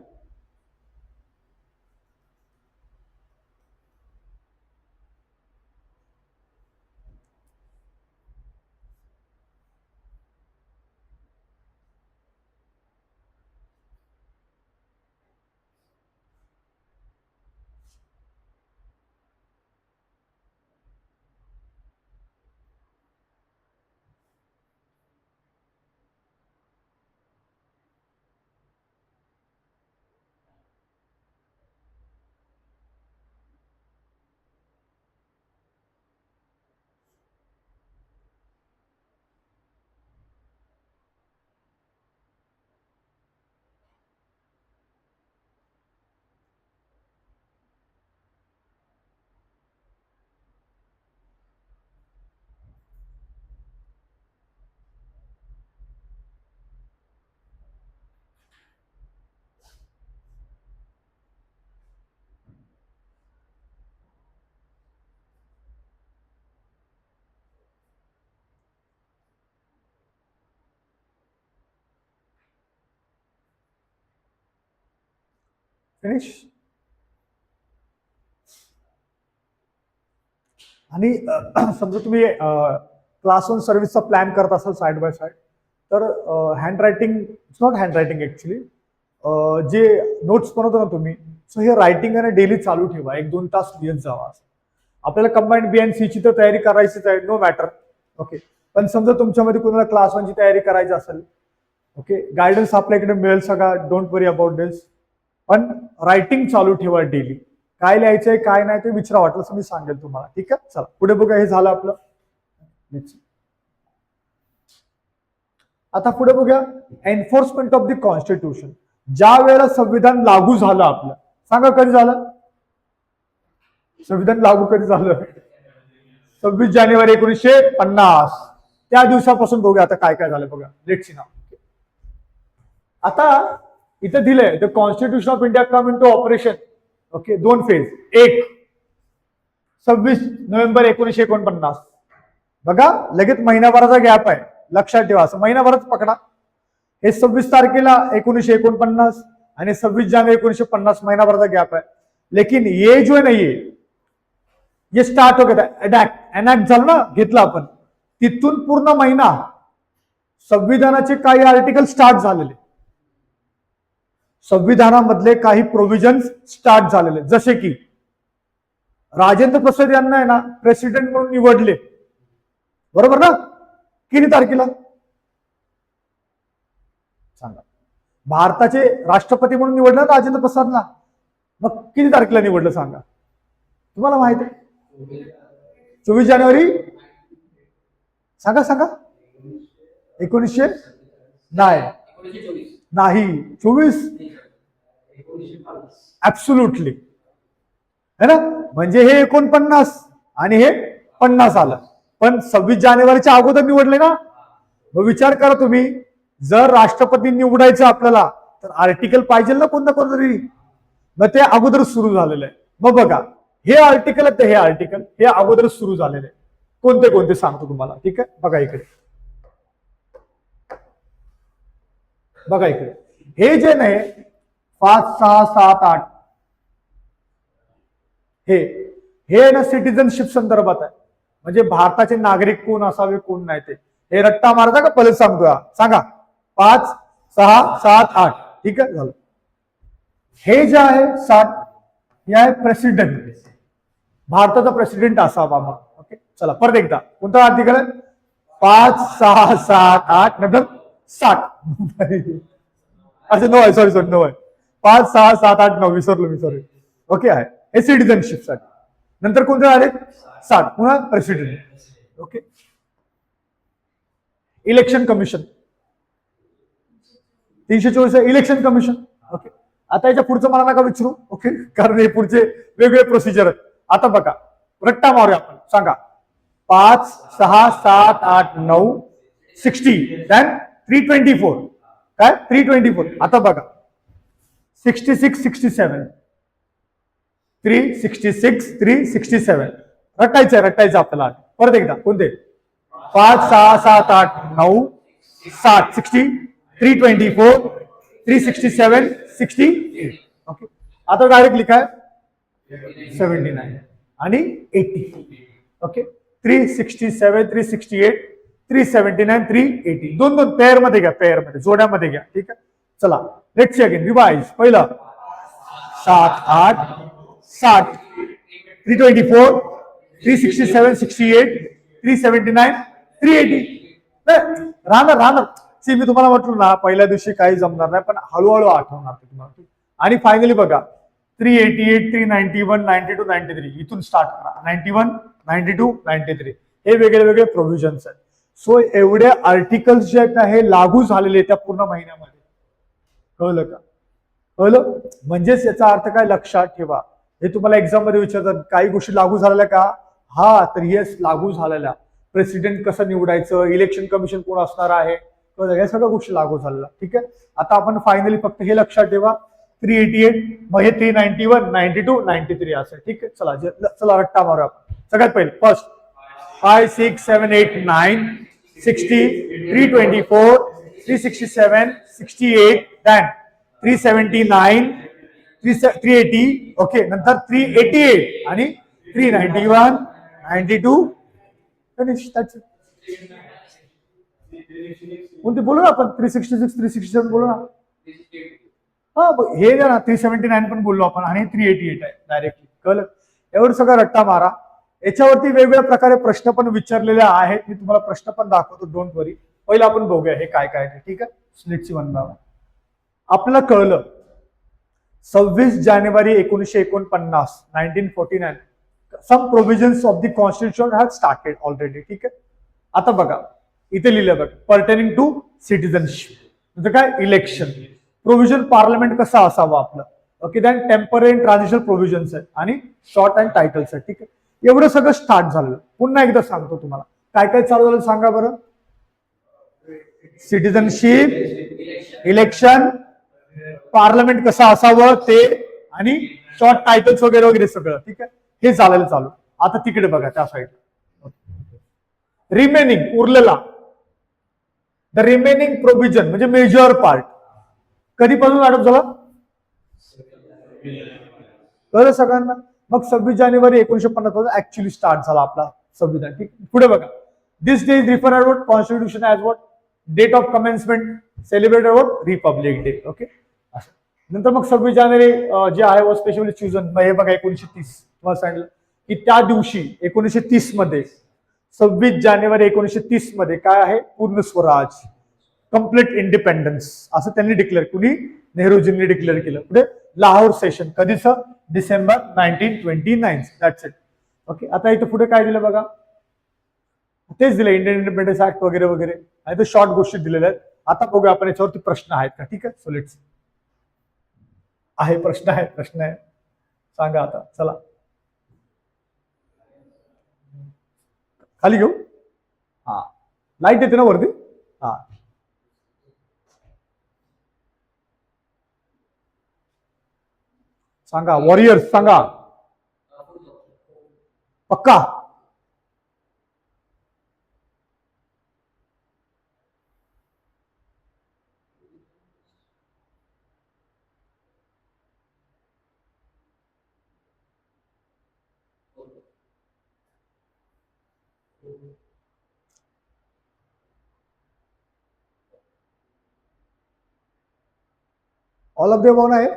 फिनिश. आणि समजा तुम्ही क्लास 1 सर्व्हिसचा प्लॅन करत असाल साइड बाय साइड, तर hand writing, it's not hand writing actually, जे नोट्स बनवतो ना तुम्ही, सो हे रायटिंग आणि डेली चालू ठेवा. 1-2 तास लिहत जावा. आपल्याला कंबाईंड बी अँड सी ची तर तयारी करायचीच आहे, नो मॅटर. ओके, पण समजा तुमच्यामध्ये कोणाला क्लास 1 ची तयारी करायची असेल, ओके, गायडन्स आपल्याकडे मिळेल सगळा, डोंट वरी अबाउट दिस. पण रायटिंग चालू ठेवा डेली. काय लिहायचंय काय नाही ते विचारा, वाटलं मी सांगेल तुम्हाला. ठीक आहे, चला पुढे बघा. हे झालं आपलं. आता पुढे बघूया एन्फोर्समेंट ऑफ द कॉन्स्टिट्यूशन. ज्या वेळेला संविधान लागू झालं आपलं, सांगा कधी झालं संविधान लागू? कधी झालं? 26 जानेवारी 1950. त्या दिवसापासून बघूया आता काय काय झालं बघा. Let's see now. आता इथे दिलंय the constitution of India come into operation. Okay, 2 phase. एक 26 नोव्हेंबर 1949. बघा लगेच महिनाभराचा गॅप आहे, लक्षात ठेवा. असं महिनाभरच पकडा. हे 26 तारखेला 1949 आणि 26 जानेवारी 1950, महिनाभराचा गॅप आहे. लेकिन ये जो नाहीये ये स्टार्ट हो गया, एनॅक्ट झालं ना, घेतलं आपण. तिथून पूर्ण महिना संविधानाचे काही आर्टिकल स्टार्ट झालेले, संविधानामधले काही प्रोव्हिजन्स स्टार्ट झालेले. जसे की राजेंद्र प्रसाद यांना आहे ना प्रेसिडेंट म्हणून निवडले, बरोबर ना? किती तारखेला सांगा? भारताचे राष्ट्रपती म्हणून निवडलं राजेंद्र प्रसादला, मग किती तारखेला निवडलं सांगा? तुम्हाला माहिती आहे? 24 जानेवारी. सांगा सांगा. 1900 नाही 24 ऍब्सोल्युटली है ना. म्हणजे हे 49 आणि हे 50 आलं, पण 26 जानेवारीच्या अगोदर निवडले ना. मग विचार करा तुम्ही, जर राष्ट्रपती निवडायचं आपल्याला तर आर्टिकल पाहिजे ना कोणतं कोणतरी, मग ते अगोदर सुरू झालेलं आहे. मग बघा हे आर्टिकल आहे, हे आर्टिकल हे अगोदर सुरू झालेले आहे. कोणते कोणते सांगतो तुम्हाला. ठीक आहे, बघा इकडे, बघा इकडे. हे जे नाही 5, 6, 7, 8 हे ना सिटिझनशिप संदर्भात आहे. म्हणजे भारताचे नागरिक कोण असावे कोण नाही ते. हे रट्टा मारायचा का पहिले सांगतो? सांगा 5, 6, 7, 8. ठीक आहे, झालं. हे जे आहे 7 हे आहे प्रेसिडेंट, भारताचा प्रेसिडेंट असावा मग. ओके, चला परत एकदा. कोणता आर्टिकल आहे? 5, 6, 7, 8 नंतर 60. अच्छा 9 आहे, सॉरी 9 आहे. 5, 6, 7, 8, 9 विसरलो मी, सॉरी. ओके आहे हे सिटिझनशिप साठी. नंतर कोणते आले? 60 पुन्हा president. Okay, election commission 324 election commission. Okay, आता याच्या पुढचं मला नका विचारू. ओके, कारण हे पुढचे वेगळे प्रोसिजर आहेत. आता बघा रट्टा मारूया आपण. सांगा 5, 6, 7, 8, 9 60 देन 324. काय 324? आता बघा 66, 67 366 367. रटायचं आपल्याला. परत एकदा कोणते? 5, 6, 7, 8, 9 7 60 324 367 68. ओके, आता डायरेक्ट लिखाय 79 आणि 80. ओके, 367 368 379 380. दोन पेअर मध्ये घ्या, पेअर मध्ये जोड्यामध्ये घ्या. ठीक आहे, चला लेट्स सी अगेन. रिवाइज. पहिलं 7, 8 60 324 367 68 379 380. राहणार. मी तुम्हाला म्हटलं ना पहिल्या दिवशी काही जमणार नाही, पण हळूहळू आठवणार तुम्हाला. आणि फायनली बघा 388 391 92 93 इथून स्टार्ट करा. 91 92 93 हे वेगळे वेगळे प्रोव्हिजन्स आहेत. सो एवढे आर्टिकल्स जे आहेत ना हे लागू झालेले त्या पूर्ण महिन्यामध्ये. कळलं का? कळलं? म्हणजेच याचा अर्थ काय लक्षात ठेवा. हे तुम्हाला एक्झाम मध्ये विचारतात काही गोष्टी लागू झालेल्या का? हा, तर येस लागू झालेल्या. प्रेसिडेंट कसं निवडायचं, इलेक्शन कमिशन कोण असणार आहे, या सगळ्या गोष्टी लागू झालेल्या. ठीक आहे, आता आपण फायनली फक्त हे लक्षात ठेवा 388 मग हे 391 92 93 असं. ठीक आहे, चला रट्टा मारू आपण. सगळ्यात पहिले फर्स्ट 5 6 7 8 9 60 324 367 68 then 379 380. ओके, नंतर 388 आणि 391 92 कोणते बोलू ना आपण? 366 367 बोलू ना. हा, हे ना 379 पण बोललो आपण आणि 388 आहे डायरेक्टली. कळलं? एवढं सगळं रट्टा मारा. याच्यावरती वेगवेगळ्या प्रकारे प्रश्न पण विचारलेले आहेत. मी तुम्हाला प्रश्न पण दाखवतो, डोंट वरी. पहिलं आपण बघूया हे काय काय. ठीक आहे, let's see one by one. आपल्याला कळलं 26 जानेवारी 1949 1949 some provisions of the constitution have started already. ठीक आहे. आता बघा इथे लिहिलं बघ पर्टेनिंग टू सिटिझनशिप म्हणजे काय इलेक्शन प्रोव्हिजन पार्लमेंट कसा असावा आपलं. ओके दॅन टेम्पररी ट्रान्झिशनल प्रोव्हिजन्स आहेत आणि शॉर्ट अँड टायटल्स आहेत. ठीक आहे. एवढं सगळं स्टार्ट झालं. पुन्हा एकदा सांगतो तुम्हाला काय काय चालू झालं सांगा बरं. सिटिझनशिप इलेक्शन पार्लमेंट कसं असावं ते आणि शॉर्ट टायटल्स वगैरे वगैरे सगळं. ठीक आहे. हे झालेलं चालू. आता तिकडे बघा त्या साईड रिमेनिंग उरलेला द रिमेनिंग प्रोव्हिजन म्हणजे मेजर पार्ट कधीपासून अडॉप्ट झाला कळलं सगळ्यांना. मग 26 जानेवारी 1950 पासून ऍक्च्युअली स्टार्ट झाला आपला संविधान. ठीक पुढे बघा this day is refer about constitution as what date of commencement celebrate about republic day. Okay नंतर मग 26 जानेवारी जे आहे व स्पेशली चूजन हे बघा 1930 तुम्हाला सांगितलं की त्या दिवशी 1930 मध्ये 26 जानेवारी 1930 मध्ये काय आहे पूर्ण स्वराज कम्प्लीट इंडिपेंडन्स असं त्यांनी डिक्लेअर कुणी नेहरूजींनी डिक्लेअर केलं. पुढे लाहोर सेशन कधीच डिसेंबर 1929 दॅट्स इट. ओके आता इथं पुढे काय दिलं बघा तेच दिलं इंडियन इंडिपेंडन्स ऍक्ट वगैरे वगैरे आणि ते शॉर्ट गोष्टी दिलेल्या आहेत. आता बघूया आपण याच्यावरती प्रश्न आहेत का. ठीक आहे. सो लेट्स आहे प्रश्न आहे सांगा आता चला खाली घेऊ. हा लाईट येते ना वरती. हा सांगा वॉरियर्स सांगा पक्का. ऑल ऑफ द अबव आहे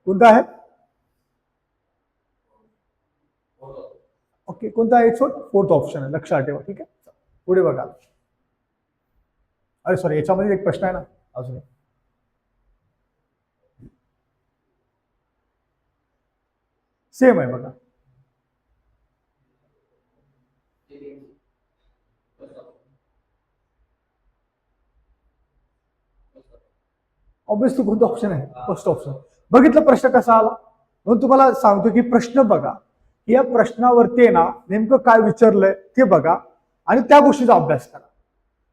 कोणता आहे ओके कोणता आहे फोर्थ ऑप्शन आहे लक्षात ठेवा. ठीक आहे. पुढे बघा अरे सॉरी याच्यामध्ये एक प्रश्न आहे ना अजून सेम आहे बघा. ऑब्विसली कोणतं ऑप्शन आहे फर्स्ट ऑप्शन. बघितलं प्रश्न कसा आला म्हणून तुम्हाला सांगतो की प्रश्न बघा या प्रश्नावरती आहे ना नेमकं काय विचारलंय ते बघा आणि त्या गोष्टीचा अभ्यास करा.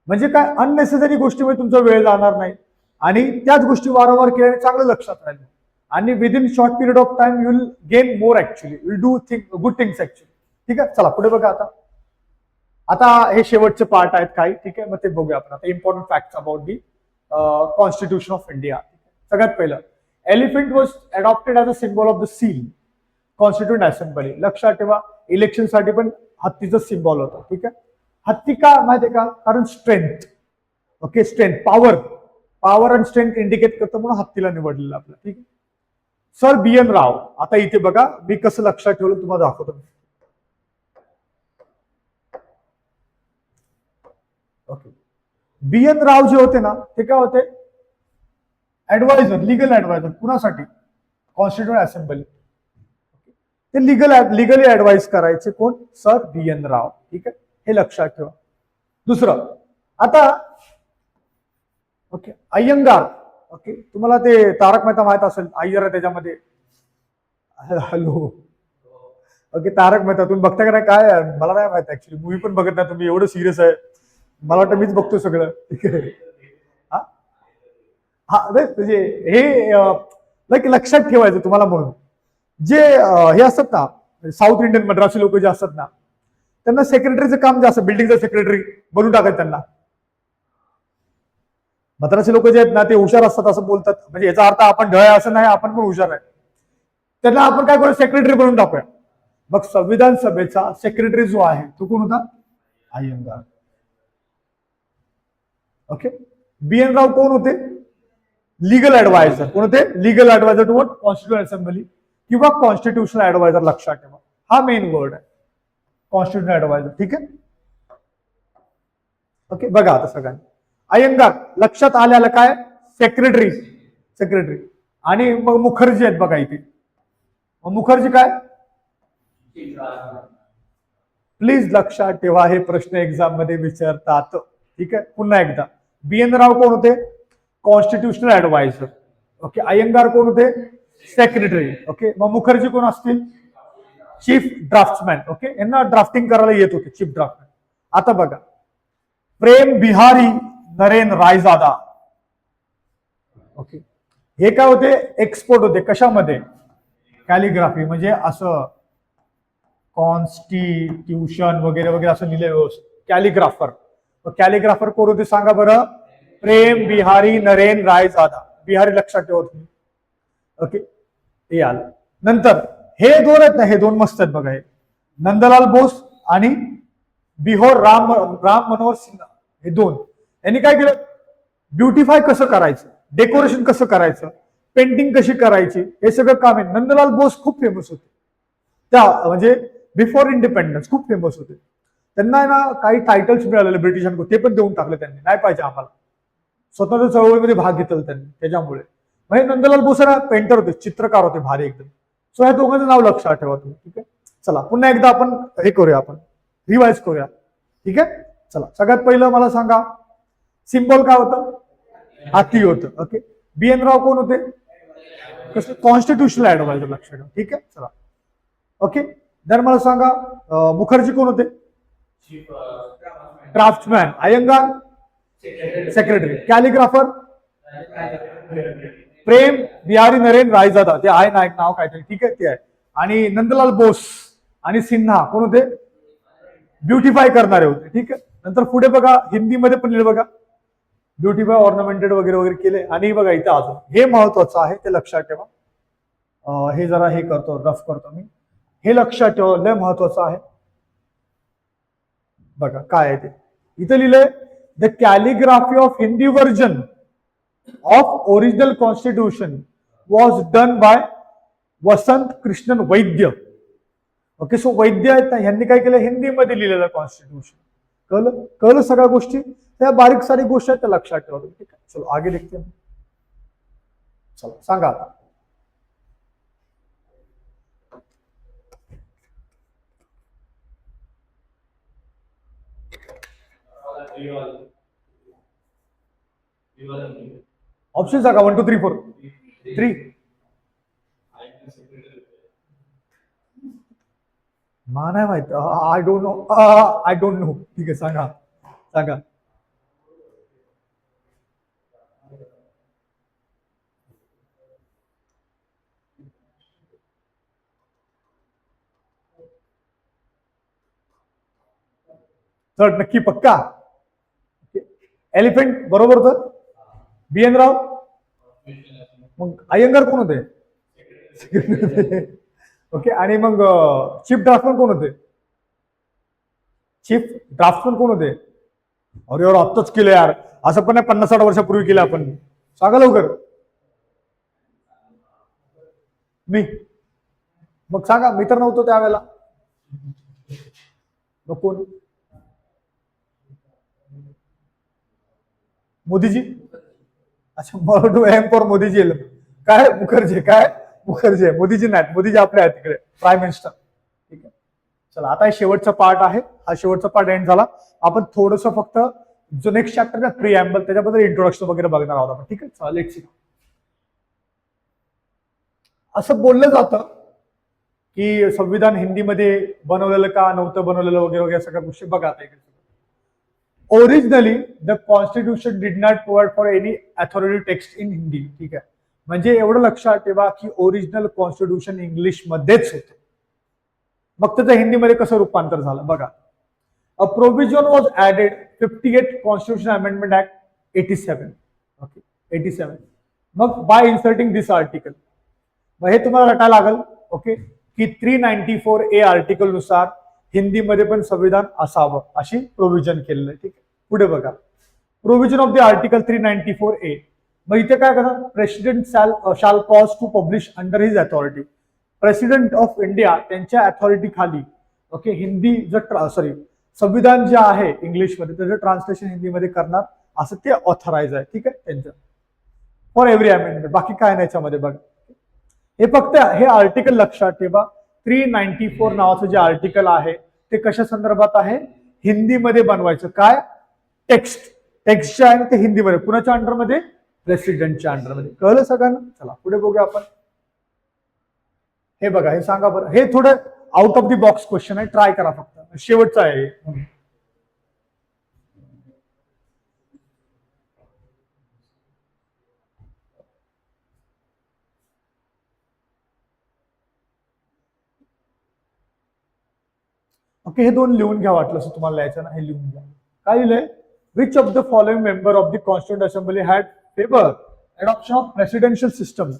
म्हणजे काय अननेसेसरी गोष्टीमध्ये तुमचा वेळ जाणार नाही आणि त्याच गोष्टी वारंवार केल्याने चांगलं लक्षात राहील आणि within short period of time you will gain more actually will do good things actually. ठीक आहे. चला पुढे बघा आता हे शेवटचे पार्ट आहेत काही. ठीक आहे. मग ते बघूया आपण आता important facts about the constitution of India. सगळ्यात पहिलं elephant was adopted as a symbol of the seal constituent assembly. लक्षात ठेवा इलेक्शनसाठी पण हत्तीचं सिम्बॉल होतं. ठीक आहे. हत्ती का माहिती आहे का कारण strength. Okay strength power and strength indicate करतं म्हणून हत्तीला निवडलेलं आपलं. ठीक आहे. सर बी एन राव आता इथे बघा मी कसं लक्षात ठेवलं तुम्हाला दाखवतो. ओके बी एन राव जे होते ना ते काय होते ऍडवायझर लीगल ऍडवायझर कुणासाठी कॉन्स्टिट्यूंट असेंब्ली. ते लिगली ऍडवाइस करायचे कोण सर बी एन राव. ठीक आहे. हे लक्षात ठेवा. दुसरं आता ओके अय्यंगार. ओके तुम्हाला ते तारक मेहता माहित असेल अय्यर आहे त्याच्यामध्ये. हॅलो ओके तारक मेहता तुम्ही बघता का नाही काय मला नाही माहित ऍक्च्युली मूवी पण बघत नाही तुम्ही एवढं सिरियस आहे मला वाटतं मीच बघतो सगळं. ठीक आहे. हा म्हणजे हे लाईक लक्षात ठेवायचं तुम्हाला म्हणून जे हे असतात ना साऊथ इंडियन मद्रासी लोक जे असतात ना त्यांना सेक्रेटरीचं काम जे असतं बिल्डिंगचं सेक्रेटरी बनून टाकायचं त्यांना. मद्रासी लोक जे आहेत ना ते हुशार असतात असं बोलतात म्हणजे याचा अर्थ आपण ढळ असं नाही आपण पण हुशार आहे. त्यांना आपण काय करू सेक्रेटरी बनवून टाकूया. मग संविधान सभेचा सेक्रेटरी जो आहे तो कोण होता Iyengar. Okay B N Rao कोण होते लीगल ऍडवायझर. कोण होते legal adviser to what constitution assembly किंवा कॉन्स्टिट्यूशनल ऍडवायझर. लक्षात ठेवा हा मेन वर्ड आहे कॉन्स्टिट्यूशनल ऍडवायझर. ठीक आहे. ओके बघा आता सगळ्यांनी अय्यंगार लक्षात आल्याला काय सेक्रेटरी आणि मग मुखर्जी आहेत बघा इथे. मुखर्जी काय, प्लीज लक्षात ठेवा, हे प्रश्न एक्झाम मध्ये विचारतात. ठीक आहे, पुन्हा एकदा. BN राव कोण होते, कॉन्स्टिट्युशनल ऍडवायझर. ओके, अय्यंगार कोण होते, सेक्रेटरी. ओके, मग मुखर्जी कोण असतील, चीफ ड्राफ्ट्समॅन. ओके, यांना ड्राफ्टिंग करायला येत होते, चीफ ड्राफ्टमॅन. आता बघा, प्रेम बिहारी नरेन रायजादा. ओके, हे काय होते, एक्सपोर्ट होते कशामध्ये, कॅलिग्राफी, म्हणजे असं कॉन्स्टिट्यूशन वगैरे वगैरे असं लिहिलंय व्यवस्थित, कॅलिग्राफर. कॅलिग्राफर कोण होते सांगा बरं, प्रेम बिहारी नरेन रायजादा. बिहारी लक्षात ठेवा तुम्ही. ओके, हे आलं. नंतर हे दोन आहेत ना, हे दोन मस्त आहेत बघा, हे नंदलाल बोस आणि बिहोर राम मनोहर सिन्हा, हे दोन. यांनी काय केलं, ब्युटिफाय कसं करायचं, डेकोरेशन कसं करायचं, पेंटिंग कशी करायची, हे सगळं काम आहे. नंदलाल बोस खूप फेमस होते त्या, म्हणजे बिफोर इंडिपेंडन्स खूप फेमस होते. त्यांना आहे ना काही टायटल्स मिळालेले ब्रिटिशांकडून, ते पण देऊन टाकले त्यांनी, नाही पाहिजे आम्हाला. स्वतंत्र चळवळीमध्ये भाग घेतला त्यांनी त्याच्यामुळे. म्हणजे नंदलाल बोस पेंटर होते, चित्रकार होते भारी एकदम. सो ह्या दोघांचं नाव लक्षात ठेवा तुम्ही. ठीक आहे, चला पुन्हा एकदा आपण हे करूया, आपण रिवाइज करूया. ठीक आहे, चला सगळ्यात पहिलं मला सांगा, सिम्बॉल काय होतं, हाती होतं. ओके, BN राव कोण होते, कसं, कॉन्स्टिट्युशनल ऍडवायझर, लक्षात ठेवा. ठीक आहे, चला. ओके, तर मला सांगा, मुखर्जी कोण होते, ड्राफ्ट्समॅन. अय्यंगार सेक्रेटरी. कॅलिग्राफर प्रेम बिहारी नरेन रायजादा, ते आहे ना एक नाव काहीतरी. ठीक आहे, ते आहे. आणि नंदलाल बोस आणि सिन्हा कोण होते, ब्युटिफाय करणारे होते. ठीक आहे, नंतर पुढे बघा, हिंदीमध्ये पण लिहिलं बघा, ब्युटिफाय ऑर्नामेंटेड वगैरे वगैरे केले. आणि बघा इथं अजून हे महत्वाचं आहे, ते लक्षात ठेवा. हे जरा हे करतो, रफ करतो मी, हे लक्षात ठेवा, लय महत्वाचं आहे. बघा काय आहे ते, इथं लिहिलंय, the calligraphy of Hindi version of original constitution was done by Vasant Krishnan Vaidya. Okay, so Vaidya आहेत ना, यांनी काय केलं, हिंदीमध्ये लिहिलेलं कॉन्स्टिट्यूशन. कळलं, कळलं सगळ्या गोष्टी, त्या बारीक सारीक गोष्टी आहेत त्या लक्षात ठेवा. ठीक आहे, चलो आगे देखते हैं. चला सांगा आता. ऑप्शन सांगा, 1 2 3 4. 3 मा नाही माहित, I don't know, I don't know. ठीक आहे, सांगा सांगा. तर नक्की पक्का, एलिफंट बरोबर होतं. BN राव, मग अय्यंगार कोण होते, ओके. आणि मग चीफ ड्राफ्टमॅन कोण होते, चीफ ड्राफ्टमॅन कोण होते. अरे यार आत्ताच केलं यार, असं पण नाही 50-60 वर्षापूर्वी केलं आपण. सांगा लवकर. मी, मग सांगा, मी तर नव्हतो त्यावेळेला. मग कोण, मोदीजी. अच्छा, टू एम फॉर मोदीजी. काय मुखर्जी, काय मुखर्जी आहे, मोदीजी नाही, मोदीजी आपले आहेत तिकडे, प्राईम मिनिस्टर. ठीक आहे, चला आता शेवटचा पार्ट आहे, हा शेवटचा पार्ट एंड झाला. आपण थोडस फक्त जो नेक्स्ट चॅप्टर आहे प्रिएम्बल, त्याच्याबद्दल इंट्रोडक्शन वगैरे बघणार आहोत आपण. ठीक आहे, चला लेट्स सी. असं बोललं जातं की संविधान हिंदीमध्ये बनवलेलं का नव्हतं बनवलेलं वगैरे वगैरे सगळ्या गोष्टी बघा. आता originally the constitution did not provide for any authority text in Hindi. ठीक आहे, म्हणजे एवढं लक्षात ठेवा की ओरिजिनल कॉन्स्टिट्यूशन इंग्लिशमध्येच होतं. मग त्याचं हिंदीमध्ये कसं रूपांतर झालं बघा. A provision was added 58 constitution amendment act 87. Okay, 87. मग बाय इन्सर्टिंग दिस आर्टिकल, मग हे तुम्हाला रटायला लागल. ओके, की 394A आर्टिकल नुसार हिंदीमध्ये पण संविधान असावं अशी प्रोव्हिजन केलेलं आहे. ठीक आहे, पुढे बघा, provision of the article 394A. मग इथे काय करणार, president shall cause to publish under his authority. President of India त्यांच्या अथॉरिटी खाली, ओके, हिंदी जर संविधान जे आहे इंग्लिशमध्ये त्याचं ट्रान्सलेशन हिंदीमध्ये करणार, असं ते ऑथराईज आहे. ठीक आहे, त्यांचं. फॉर एव्हरी अमेंडमेंट, बाकी काय नाही याच्यामध्ये बघा. हे फक्त हे आर्टिकल लक्षात ठेवा. 394 नावाचं जे आर्टिकल आहे ते कशा संदर्भात आहे? हिंदीमध्ये बनवायचं. काय? टेक्स्ट जे आहे ते हिंदीमध्ये. कुणाच्या अंडरमध्ये? प्रेसिडेंटच्या अंडरमध्ये. कळलं सगळ्यांना? चला पुढे बघूया आपण. हे बघा, हे सांगा बरं. हे थोडं out of the box question आहे, ट्राय करा फक्त. शेवटचं आहे. ओके, हे दोन लिहून घ्या, वाटलं असं तुम्हाला लिहायचं ना, हे लिहून घ्या. काय लिहिलंय? Which of the following member of the constituent assembly had favour adoption of presidential system.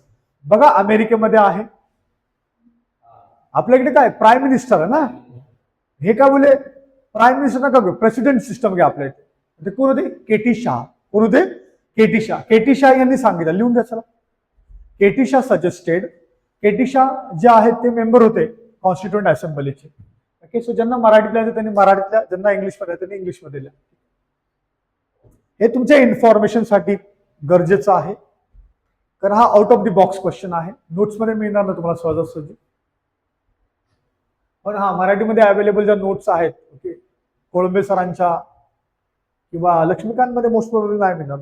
बघा, अमेरिकेमध्ये आहे. आपल्याकडे काय? प्राईम मिनिस्टर आहे ना. हे काय बोले? प्राईम मिनिस्टर नका घेऊ, प्रेसिडेंट सिस्टम घ्या आपल्या इथे. कोण होते? केटी शाह. कोण होते? केटी शाह. केटी शाह यांनी सांगितलं, लिहून घ्या चला. K T Shah suggested. K T Shah जे आहेत ते मेंबर होते कॉन्स्टिट्यूंट असेंब्लीचे. ओके, सो ज्यांना मराठीतल्या आहे त्यांनी मराठीतल्या, ज्यांना इंग्लिशमध्ये त्यांनी इंग्लिशमध्ये लिहा. हे तुमच्या इन्फॉर्मेशनसाठी गरजेचं आहे, कारण हा out of the box question आहे. नोट्समध्ये मिळणार ना तुम्हाला सहजासहजी. पण हा मराठीमध्ये अवेलेबल ज्या नोट्स आहेत, ओके, कोळंबे सरांच्या किंवा लक्ष्मीकांतमध्ये मोस्ट प्रोबेबली नाही मिळणार.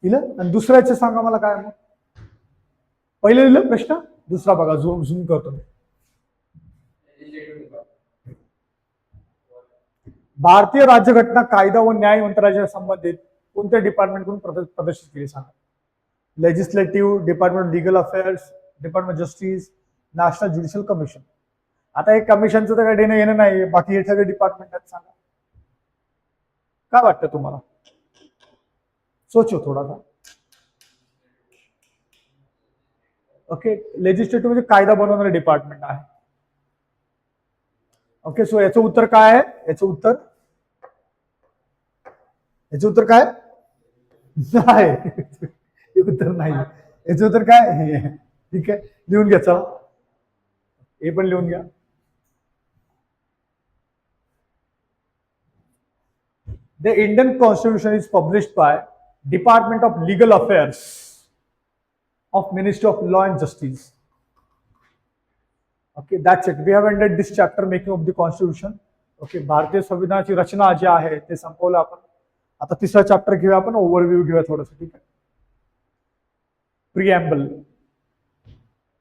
लिहिलं. आणि दुसऱ्याचे सांगा मला काय मग. पहिले लिहिलं प्रश्न, दुसरा बघा, झूम करतो मी. भारतीय राज्यघटना कायदा व न्याय मंत्रालयाच्या संबंधित कोणत्या डिपार्टमेंटकडून प्रदर्शित केली सांगा. Legislative, department of legal affairs, department of justice, national judicial commission. आता हे कमिशनचं तर काही देणं येणं नाही, बाकी हे सगळे डिपार्टमेंट आहेत. सांगा काय वाटतं तुम्हाला? सोचो थोडासा. ओके, लेजिस्लेटिव्ह म्हणजे कायदा बनवणारे डिपार्टमेंट आहे. ओके, सो याचं उत्तर काय आहे? याचं उत्तर काय नाही. हे उत्तर नाही. याचं उत्तर काय? ठीक आहे, लिहून घ्या चला. हे पण लिहून घ्या. The Indian Constitution is published by Department of Legal Affairs of Ministry of Law and Justice. Okay, that's it. We have ended this chapter making of the Constitution. Okay, भारतीय संविधानाची रचना जी आहे ते संपवलं आपण. आता तिसरा चॅप्टर घेऊया आपण, ओव्हरव्ह्यू घेऊया थोडंसं. ठीक आहे. प्रिएम्बल,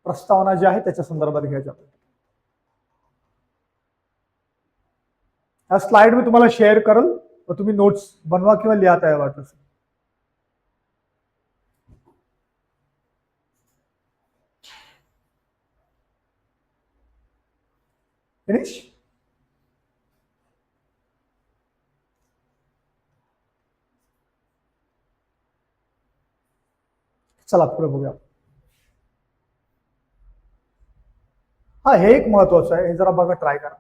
प्रस्तावना जी आहे त्याच्या संदर्भात घ्यायचं आपण. हा स्लाइड मी तुम्हाला शेअर करेल, तुम्ही नोट्स बनवा किंवा लिहा आहे वाटलं. फिनिश. चला पुढे बघूया. हा, हे एक महत्वाचं आहे, हे जरा बघा, ट्राय करा.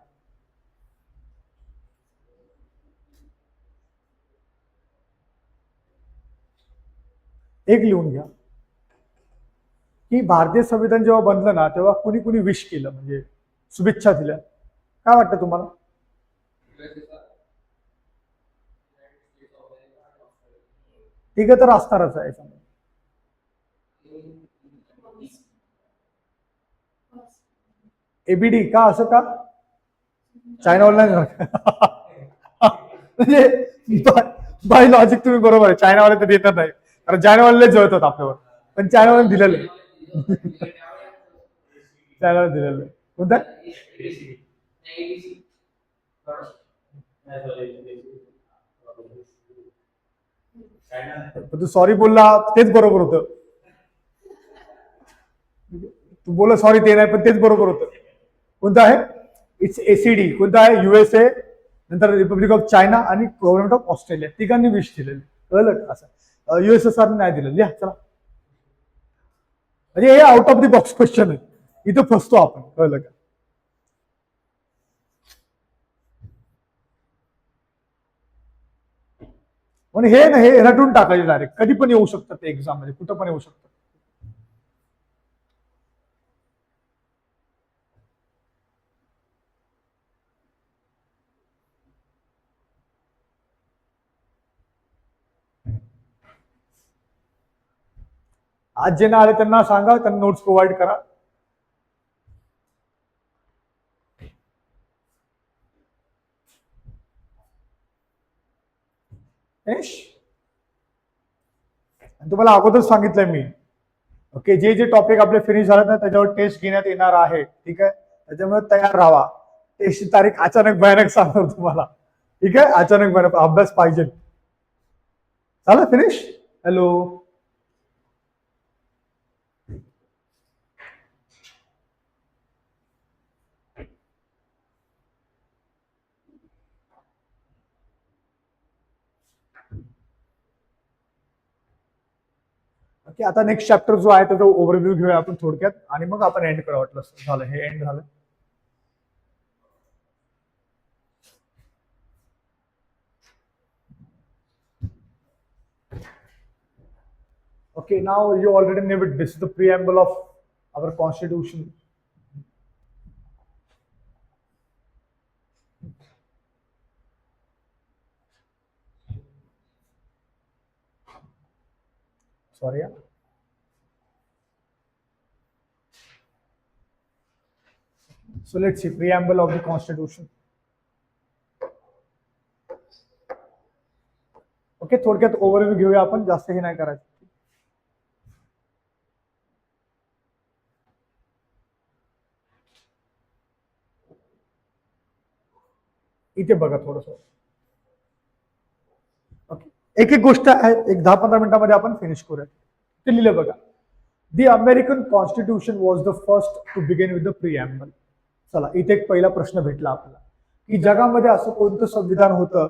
एक लिहून घ्या की भारतीय संविधान जेव्हा बनलं ना तेव्हा कुणी कुणी विश केलं, म्हणजे शुभेच्छा दिल्या. काय वाटतं तुम्हाला? ठीक आहे, तर असणारच आहे. एबीडी का? असं का? चायनावाला म्हणजे बाय लॉजिक तुम्ही बरोबर आहे, चायनावाले तर देतात नाही, कारण चायनावाले जळतात आपल्यावर, पण चायनावाले दिलेलं आहे. चायनाला दिलेलं आहे. कोणता? तू सॉरी बोलला तेच बरोबर होतं. तू बोला सॉरी ते नाही, पण तेच बरोबर होतं. कोणतं आहे? It's ACD. कोणतं आहे? USA, नंतर रिपब्लिक ऑफ चायना आणि गव्हर्नमेंट ऑफ ऑस्ट्रेलिया. तिघांनी विश दिलेले. कळलं असं? USSR नाही दिलं. लिहा चला. म्हणजे हे out of the box question आहे, इथं फसतो आपण. कळलं का? पण हे ना, हे रटून टाकायचे डायरेक्ट, कधी पण येऊ शकतात ते एक्झाम मध्ये, कुठं पण येऊ शकतात. आज जे ना आले त्यांना सांगा, त्यांना नोट्स प्रोव्हाइड करा. तुम्हाला अगोदर सांगितलंय मी, ओके, जे जे टॉपिक आपले फिनिश झाले ना त्याच्यावर टेस्ट घेण्यात येणार आहे, ठीक आहे, त्याच्यामुळे तयार राहा. टेस्टची तारीख अचानक भयानक सांगतो तुम्हाला, ठीक आहे, अचानक भयानक, अभ्यास पाहिजे. झालं फिनिश? Hello, okay. आता नेक्स्ट चॅप्टर जो आहे त्याचा ओव्हरव्ह्यू घेऊया आपण थोडक्यात, आणि मग आपण एंड करा वाटलं. झालं, हे एंड झालं. Okay, now you already know it. This is the preamble of our constitution. Sorry. So let's see, preamble of the constitution. Okay, थोडक्यात ओव्हरव्ह्यू घेऊया आपण, जास्त हे नाही करायचं. इथे बघा थोडस. ओके, एक एक गोष्ट आहे, एक 10-15 मिनिटांमध्ये आपण फिनिश करूया. ते लिहिलं बघा. The American Constitution was the first to begin with the preamble. चला, इथे एक पहिला प्रश्न भेटला आपल्याला, की जगामध्ये असं कोणतं संविधान होतं,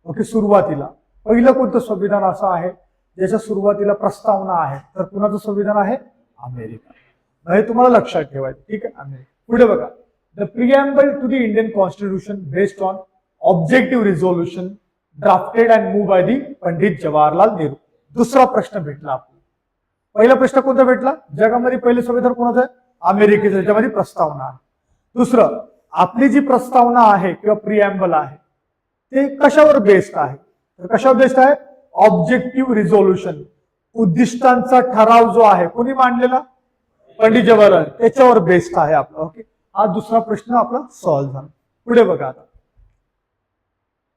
ओके, सुरुवातीला पहिलं कोणतं संविधान असं आहे ज्याच्या सुरुवातीला प्रस्तावना आहे, तर कुणाचं संविधान आहे? अमेरिका. हे तुम्हाला लक्षात ठेवायचं, ठीक आहे. अमेरिका. पुढे बघा, the preamble to the Indian constitution based on objective resolution drafted and move by the Pandit Jawaharlal Nehru. दुसरा प्रश्न भेटला आपल्याला. पहिला प्रश्न कोणता भेटला? जगामध्ये पहिले संविधान कोणाचं आहे? अमेरिकेचं, त्याच्यामध्ये प्रस्तावना आहे. दुसरं, आपली जी प्रस्तावना आहे किंवा प्रिएम्बल आहे ते कशावर बेस्ड आहे? तर कशावर बेस्ड आहे? ऑब्जेक्टिव्ह रिझोल्युशन, उद्दिष्टांचा ठराव जो आहे कोणी मांडलेला? पंडित जवाहरलाल, त्याच्यावर बेस्ड आहे आपला. ओके, हा दुसरा प्रश्न आपला सॉल्व्ह झाला. पुढे बघा आता,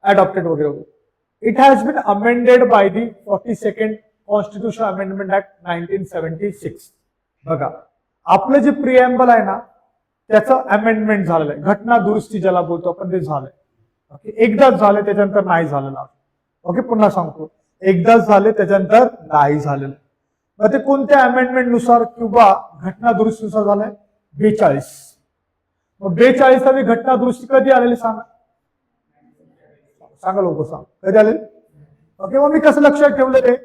अडॉप्टेड वगैरे वगैरे. It has been amended by the 42nd constitution amendment act 1976. बघा, आपलं जे प्रिएम्बल आहे ना त्याचं अमेंडमेंट झालेलं आहे, घटना दुरुस्ती ज्याला बोलतो आपण, ते झालंय. ओके, एकदाच झाले, त्याच्यानंतर नाही झालेलं. ओके, पुन्हा सांगतो, एकदाच झाले, त्याच्यानंतर नाही झालेलं. मग ते कोणत्या अमेंडमेंट नुसार किंवा घटना दुरुस्तीनुसार झालंय? 42. मग 42वी घटना दुरुस्ती कधी आलेली सांगा? सांगा लोक, सांग कधी आलेली? ओके, मग मी कसं लक्षात ठेवलं हे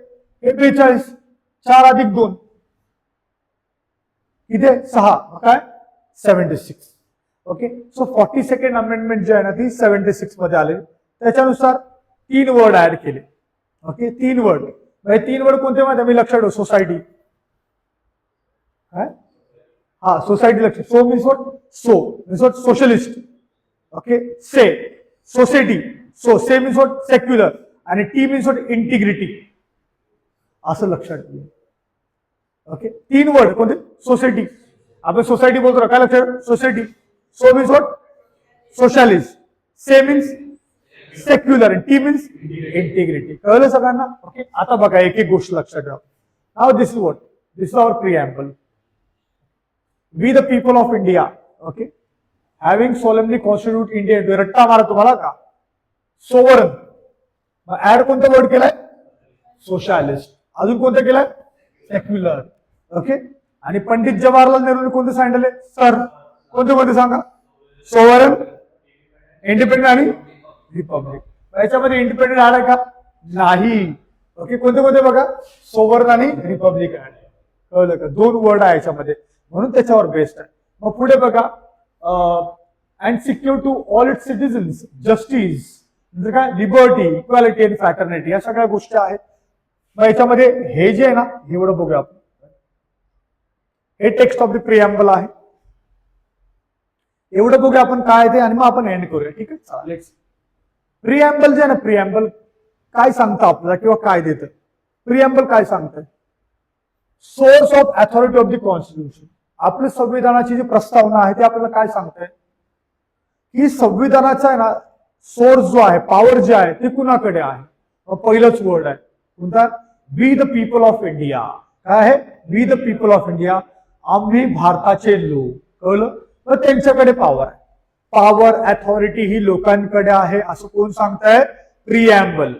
42, 4 अधिक 2 इथे 6, काय 76. ओके, सो 42nd अमेंडमेंट जे आहे ना ती 76 मध्ये आले. त्याच्यानुसार 3 वर्ड ऍड केले. Okay, 3 word. 3 वर्ड कोणते माहिती? मी लक्षात ठेव, सोसायटी, काय? हा, सोसायटी लक्षात. So means what? So means what? Socialist. Okay, say society, so say means what? Secular, आणि टी मीन्स व्हॉट? इंटिग्रिटी. असं लक्षात ठेव. ओके, 3 वर्ड कोणते? सोसायटी, आपण सोसायटी बोलतो, काय लक्षात? Society. So means what? Socialist. Say means secular, T means integrity. कळलं सगळ्यांना? ओके, आता बघा एक एक गोष्ट लक्षात ठेवा. Now this is what? This is our preamble. We the people of India, okay, having solemnly constitute India, रट्टा मारा तुम्हाला का? सोवरन. ऍड कोणता वर्ड केलाय? सोशलिस्ट. अजून कोणतं केलंय? सेक्युलर. ओके, आणि पंडित जवाहरलाल नेहरू कोणते सांगितले? सर, कोणते कोणते सांगा? सोवरन, इंडिपेंडेंट आणि रिपब्लिक. याच्यामध्ये इंडिपेंडेंट ऍड आहे का? नाही. ओके, कोणते कोणते बघा? सोवरन आणि रिपब्लिक ऍड. कळलं का? 2 वर्ड आहे याच्यामध्ये, म्हणून त्याच्यावर बेस्ड आहे. मग पुढे बघा, and secure to all its citizens justice म्हणजे काय, लिबर्टी, इक्वॅलिटी आणि फ्रॅटर्निटी या सगळ्या गोष्टी आहेत. मग याच्यामध्ये हे जे आहे ना, एवढं बघूया आपण. हे टेक्स्ट ऑफ द प्रिएम्बल आहे. एवढं बघूया आपण काय ते, आणि मग आपण एंड करूया. ठीक आहे, चालेल. प्रिएम्बल जे आहे ना, प्रिएम्बल काय सांगतं आपल्याला किंवा काय देतं? प्रिएम्बल काय सांगतंय? Source of authority of the constitution. आपल्या संविधानाची जी प्रस्तावना आहे ते आपल्याला काय सांगतंय की संविधानाचा आहे ना सोर्स जो आहे, पॉवर जे आहे ते कुणाकडे आहे? पहिलंच वर्ड आहे कोणता? We the people of India. काय आहे? We the people of India. आम्ही भारताचे लोक. कळलं? तर त्यांच्याकडे पॉवर आहे. पॉवर अथॉरिटी ही लोकांकडे आहे असं कोण सांगताय? प्रिएम्बल.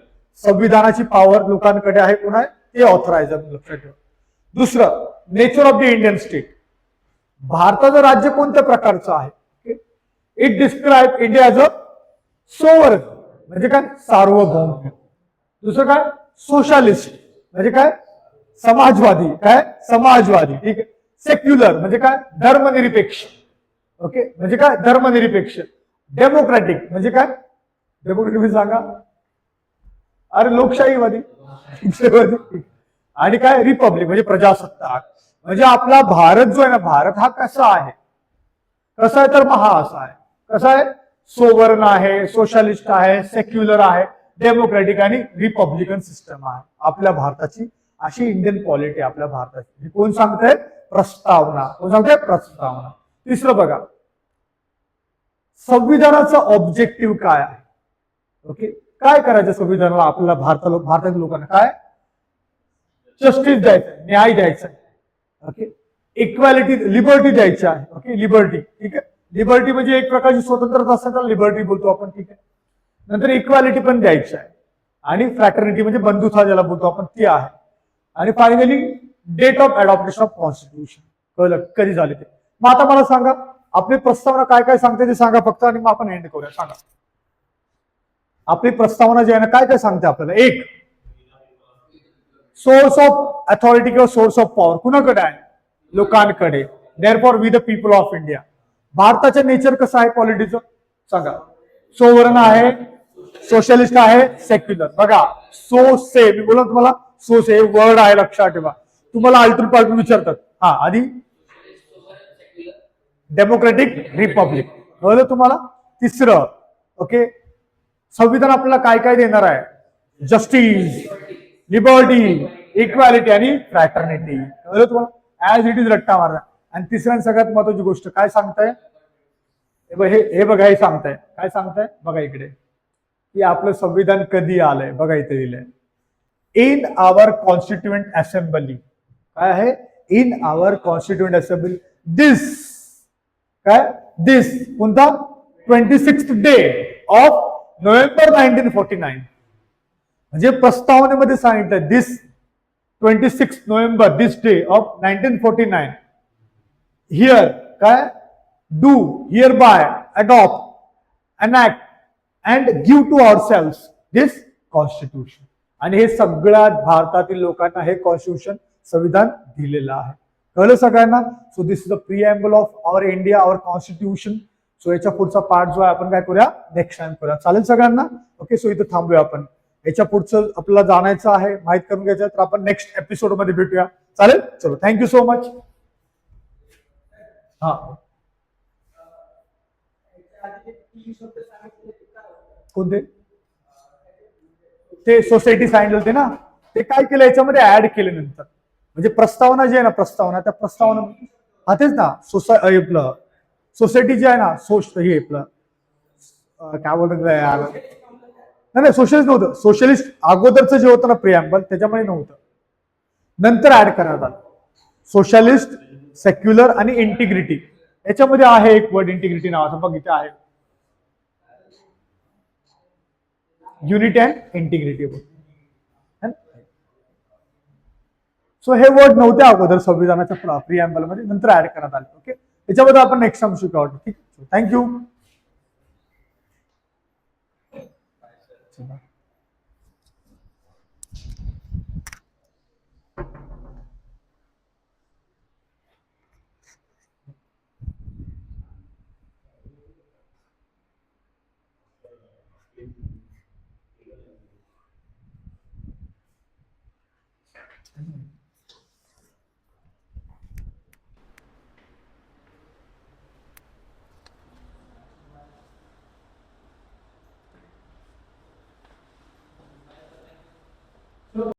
संविधानाची पॉवर लोकांकडे आहे. कोण आहे ते? ऑथरायझर. लक्षात ठेवा. दुसरं, nature of the Indian state. भारताचं राज्य कोणत्या प्रकारचं आहे? It describe India as a sovereign, म्हणजे काय? सार्वभौम. दुसरं काय? सोशलिस्ट, म्हणजे काय? समाजवादी. काय? समाजवादी. ठीक आहे. सेक्युलर म्हणजे काय? धर्मनिरपेक्ष. ओके, म्हणजे काय? धर्मनिरपेक्ष. डेमोक्रॅटिक म्हणजे काय? डेमोक्रॅटिक सांगा. अरे लोकशाहीवादी. आणि काय? रिपब्लिक म्हणजे प्रजासत्ताक. म्हणजे आपला भारत जो आहे ना, भारत हा कसा आहे? कसा आहे तर महा असा आहे. कसा आहे? सोवर्ण आहे, सोशलिस्ट आहे, सेक्युलर आहे, डेमोक्रॅटिक आणि रिपब्लिकन सिस्टम आहे आपल्या भारताची. अशी इंडियन पॉलिटी आपल्या भारताची. कोण सांगतंय? प्रस्तावना. कोण सांगतंय? प्रस्तावना. तिसरं बघा, संविधानाचा ऑब्जेक्टिव्ह काय आहे? ओके, काय करायचं संविधानाला? आपल्याला भारतातील लोकांना काय? जस्टिस द्यायचं, न्याय द्यायचा. ओके, इक्वॅलिटी, लिबर्टी द्यायची आहे. Okay, liberty. ठीक आहे. लिबर्टी म्हणजे एक प्रकारची स्वतंत्रता असते, तर लिबर्टी बोलतो आपण. ठीक आहे. नंतर इक्वॅलिटी पण द्यायची आहे. आणि फ्रॅटर्निटी म्हणजे बंधुता ज्याला बोलतो आपण, ती आहे. आणि finally date of adoption of constitution. कळलं कधी झाले ते? मग आता मला सांगा, आपली प्रस्तावना काय काय सांगते ते सांगा फक्त, आणि मग आपण एंड करूया. सांगा आपली प्रस्तावना जी आहे ना, काय काय सांगते आपल्याला? एक, सोर्स ऑफ अथॉरिटी किंवा सोर्स ऑफ पॉवर कुणाकडे आहे? लोकांकडे. Therefore we the people of India. भारताचं नेचर कसं आहे पॉलिटिक्सचं? सांगा. सोवर्ण आहे, सोशलिस्ट आहे, सेक्युलर. बघा, सो से, मी बोला तुम्हाला सो से वर्ड आहे, लक्षात ठेवा. तुम्हाला अल्टर पाल्टून विचारतात. हा, आधी डेमोक्रॅटिक, रिपब्लिक. कळलं तुम्हाला? तिसरं, ओके, संविधान आपल्याला काय काय देणार आहे? जस्टिस, लिबर्टी, इक्वॅलिटी आणि फ्रॅटर्निटी. कळलं तुम्हाला? ऍज इट इज रट्टा मारा. आणि तिसऱ्या सगळ्यात महत्वाची गोष्ट काय सांगताय? हे बघा, हे सांगताय. काय सांगताय? बघा इकडे, की आपलं संविधान कधी आलंय. बघा इथे दिलंय, इन आवर कॉन्स्टिट्युएंट असेंब्ली. काय आहे? इन आवर कॉन्स्टिट्युएंट असेंब्ली दिस. काय? दिस कोणता? 26th day of November 1949. म्हणजे प्रस्तावनेमध्ये सांगितलं this 26 November, this day of 1949. Here काय? Do, hereby, adopt, enact and give to our self this constitution. आणि हे सगळ्यात भारतातील लोकांना हे कॉन्स्टिट्यूशन, संविधान दिलेलं आहे. कळलं सगळ्यांना? So this is the preamble of our India, our constitution. So याच्या पुढचा पार्ट जो आहे आपण काय करूया? नेक्स्ट टाइम करूया. चालेल सगळ्यांना? ओके, सो इथं थांबूया आपण. याच्या पुढचं आपल्याला जाणायचं आहे, माहित करून घ्यायचं, तर आपण नेक्स्ट एपिसोड मध्ये भेटूया. चालेल? चलो, थँक्यू सो मच. हा, कोणते? ते सोसायटी सांगितले होते ना, ते काय केलं याच्यामध्ये ऍड केले नंतर. म्हणजे प्रस्तावना जी आहे ना, प्रस्तावना, त्या प्रस्तावना हा तेच ना, आपलं सोसायटी जी आहे ना, हे आपलं काय बोलतात यार, नाही सोशलिस्ट नव्हतं. सोशलिस्ट अगोदरचं जे होतं ना प्रिएम्बल, त्याच्यामध्ये नव्हतं, नंतर ऍड करण्यात आलं. सोशलिस्ट, सेक्युलर आणि इंटिग्रिटी. याच्यामध्ये आहे एक वर्ड इंटिग्रिटी नावाचा, बघ इथे आहे, युनिटी अँड इंटिग्रिटी. सो हे वर्ड नव्हते अगोदर संविधानाच्या प्रिएम्बल मध्ये, नंतर ऍड करण्यात आले. ओके, याच्याबद्दल आपण नेक्स्ट टाइम शिकू. ठीक, थँक्यू. धन्यवाद.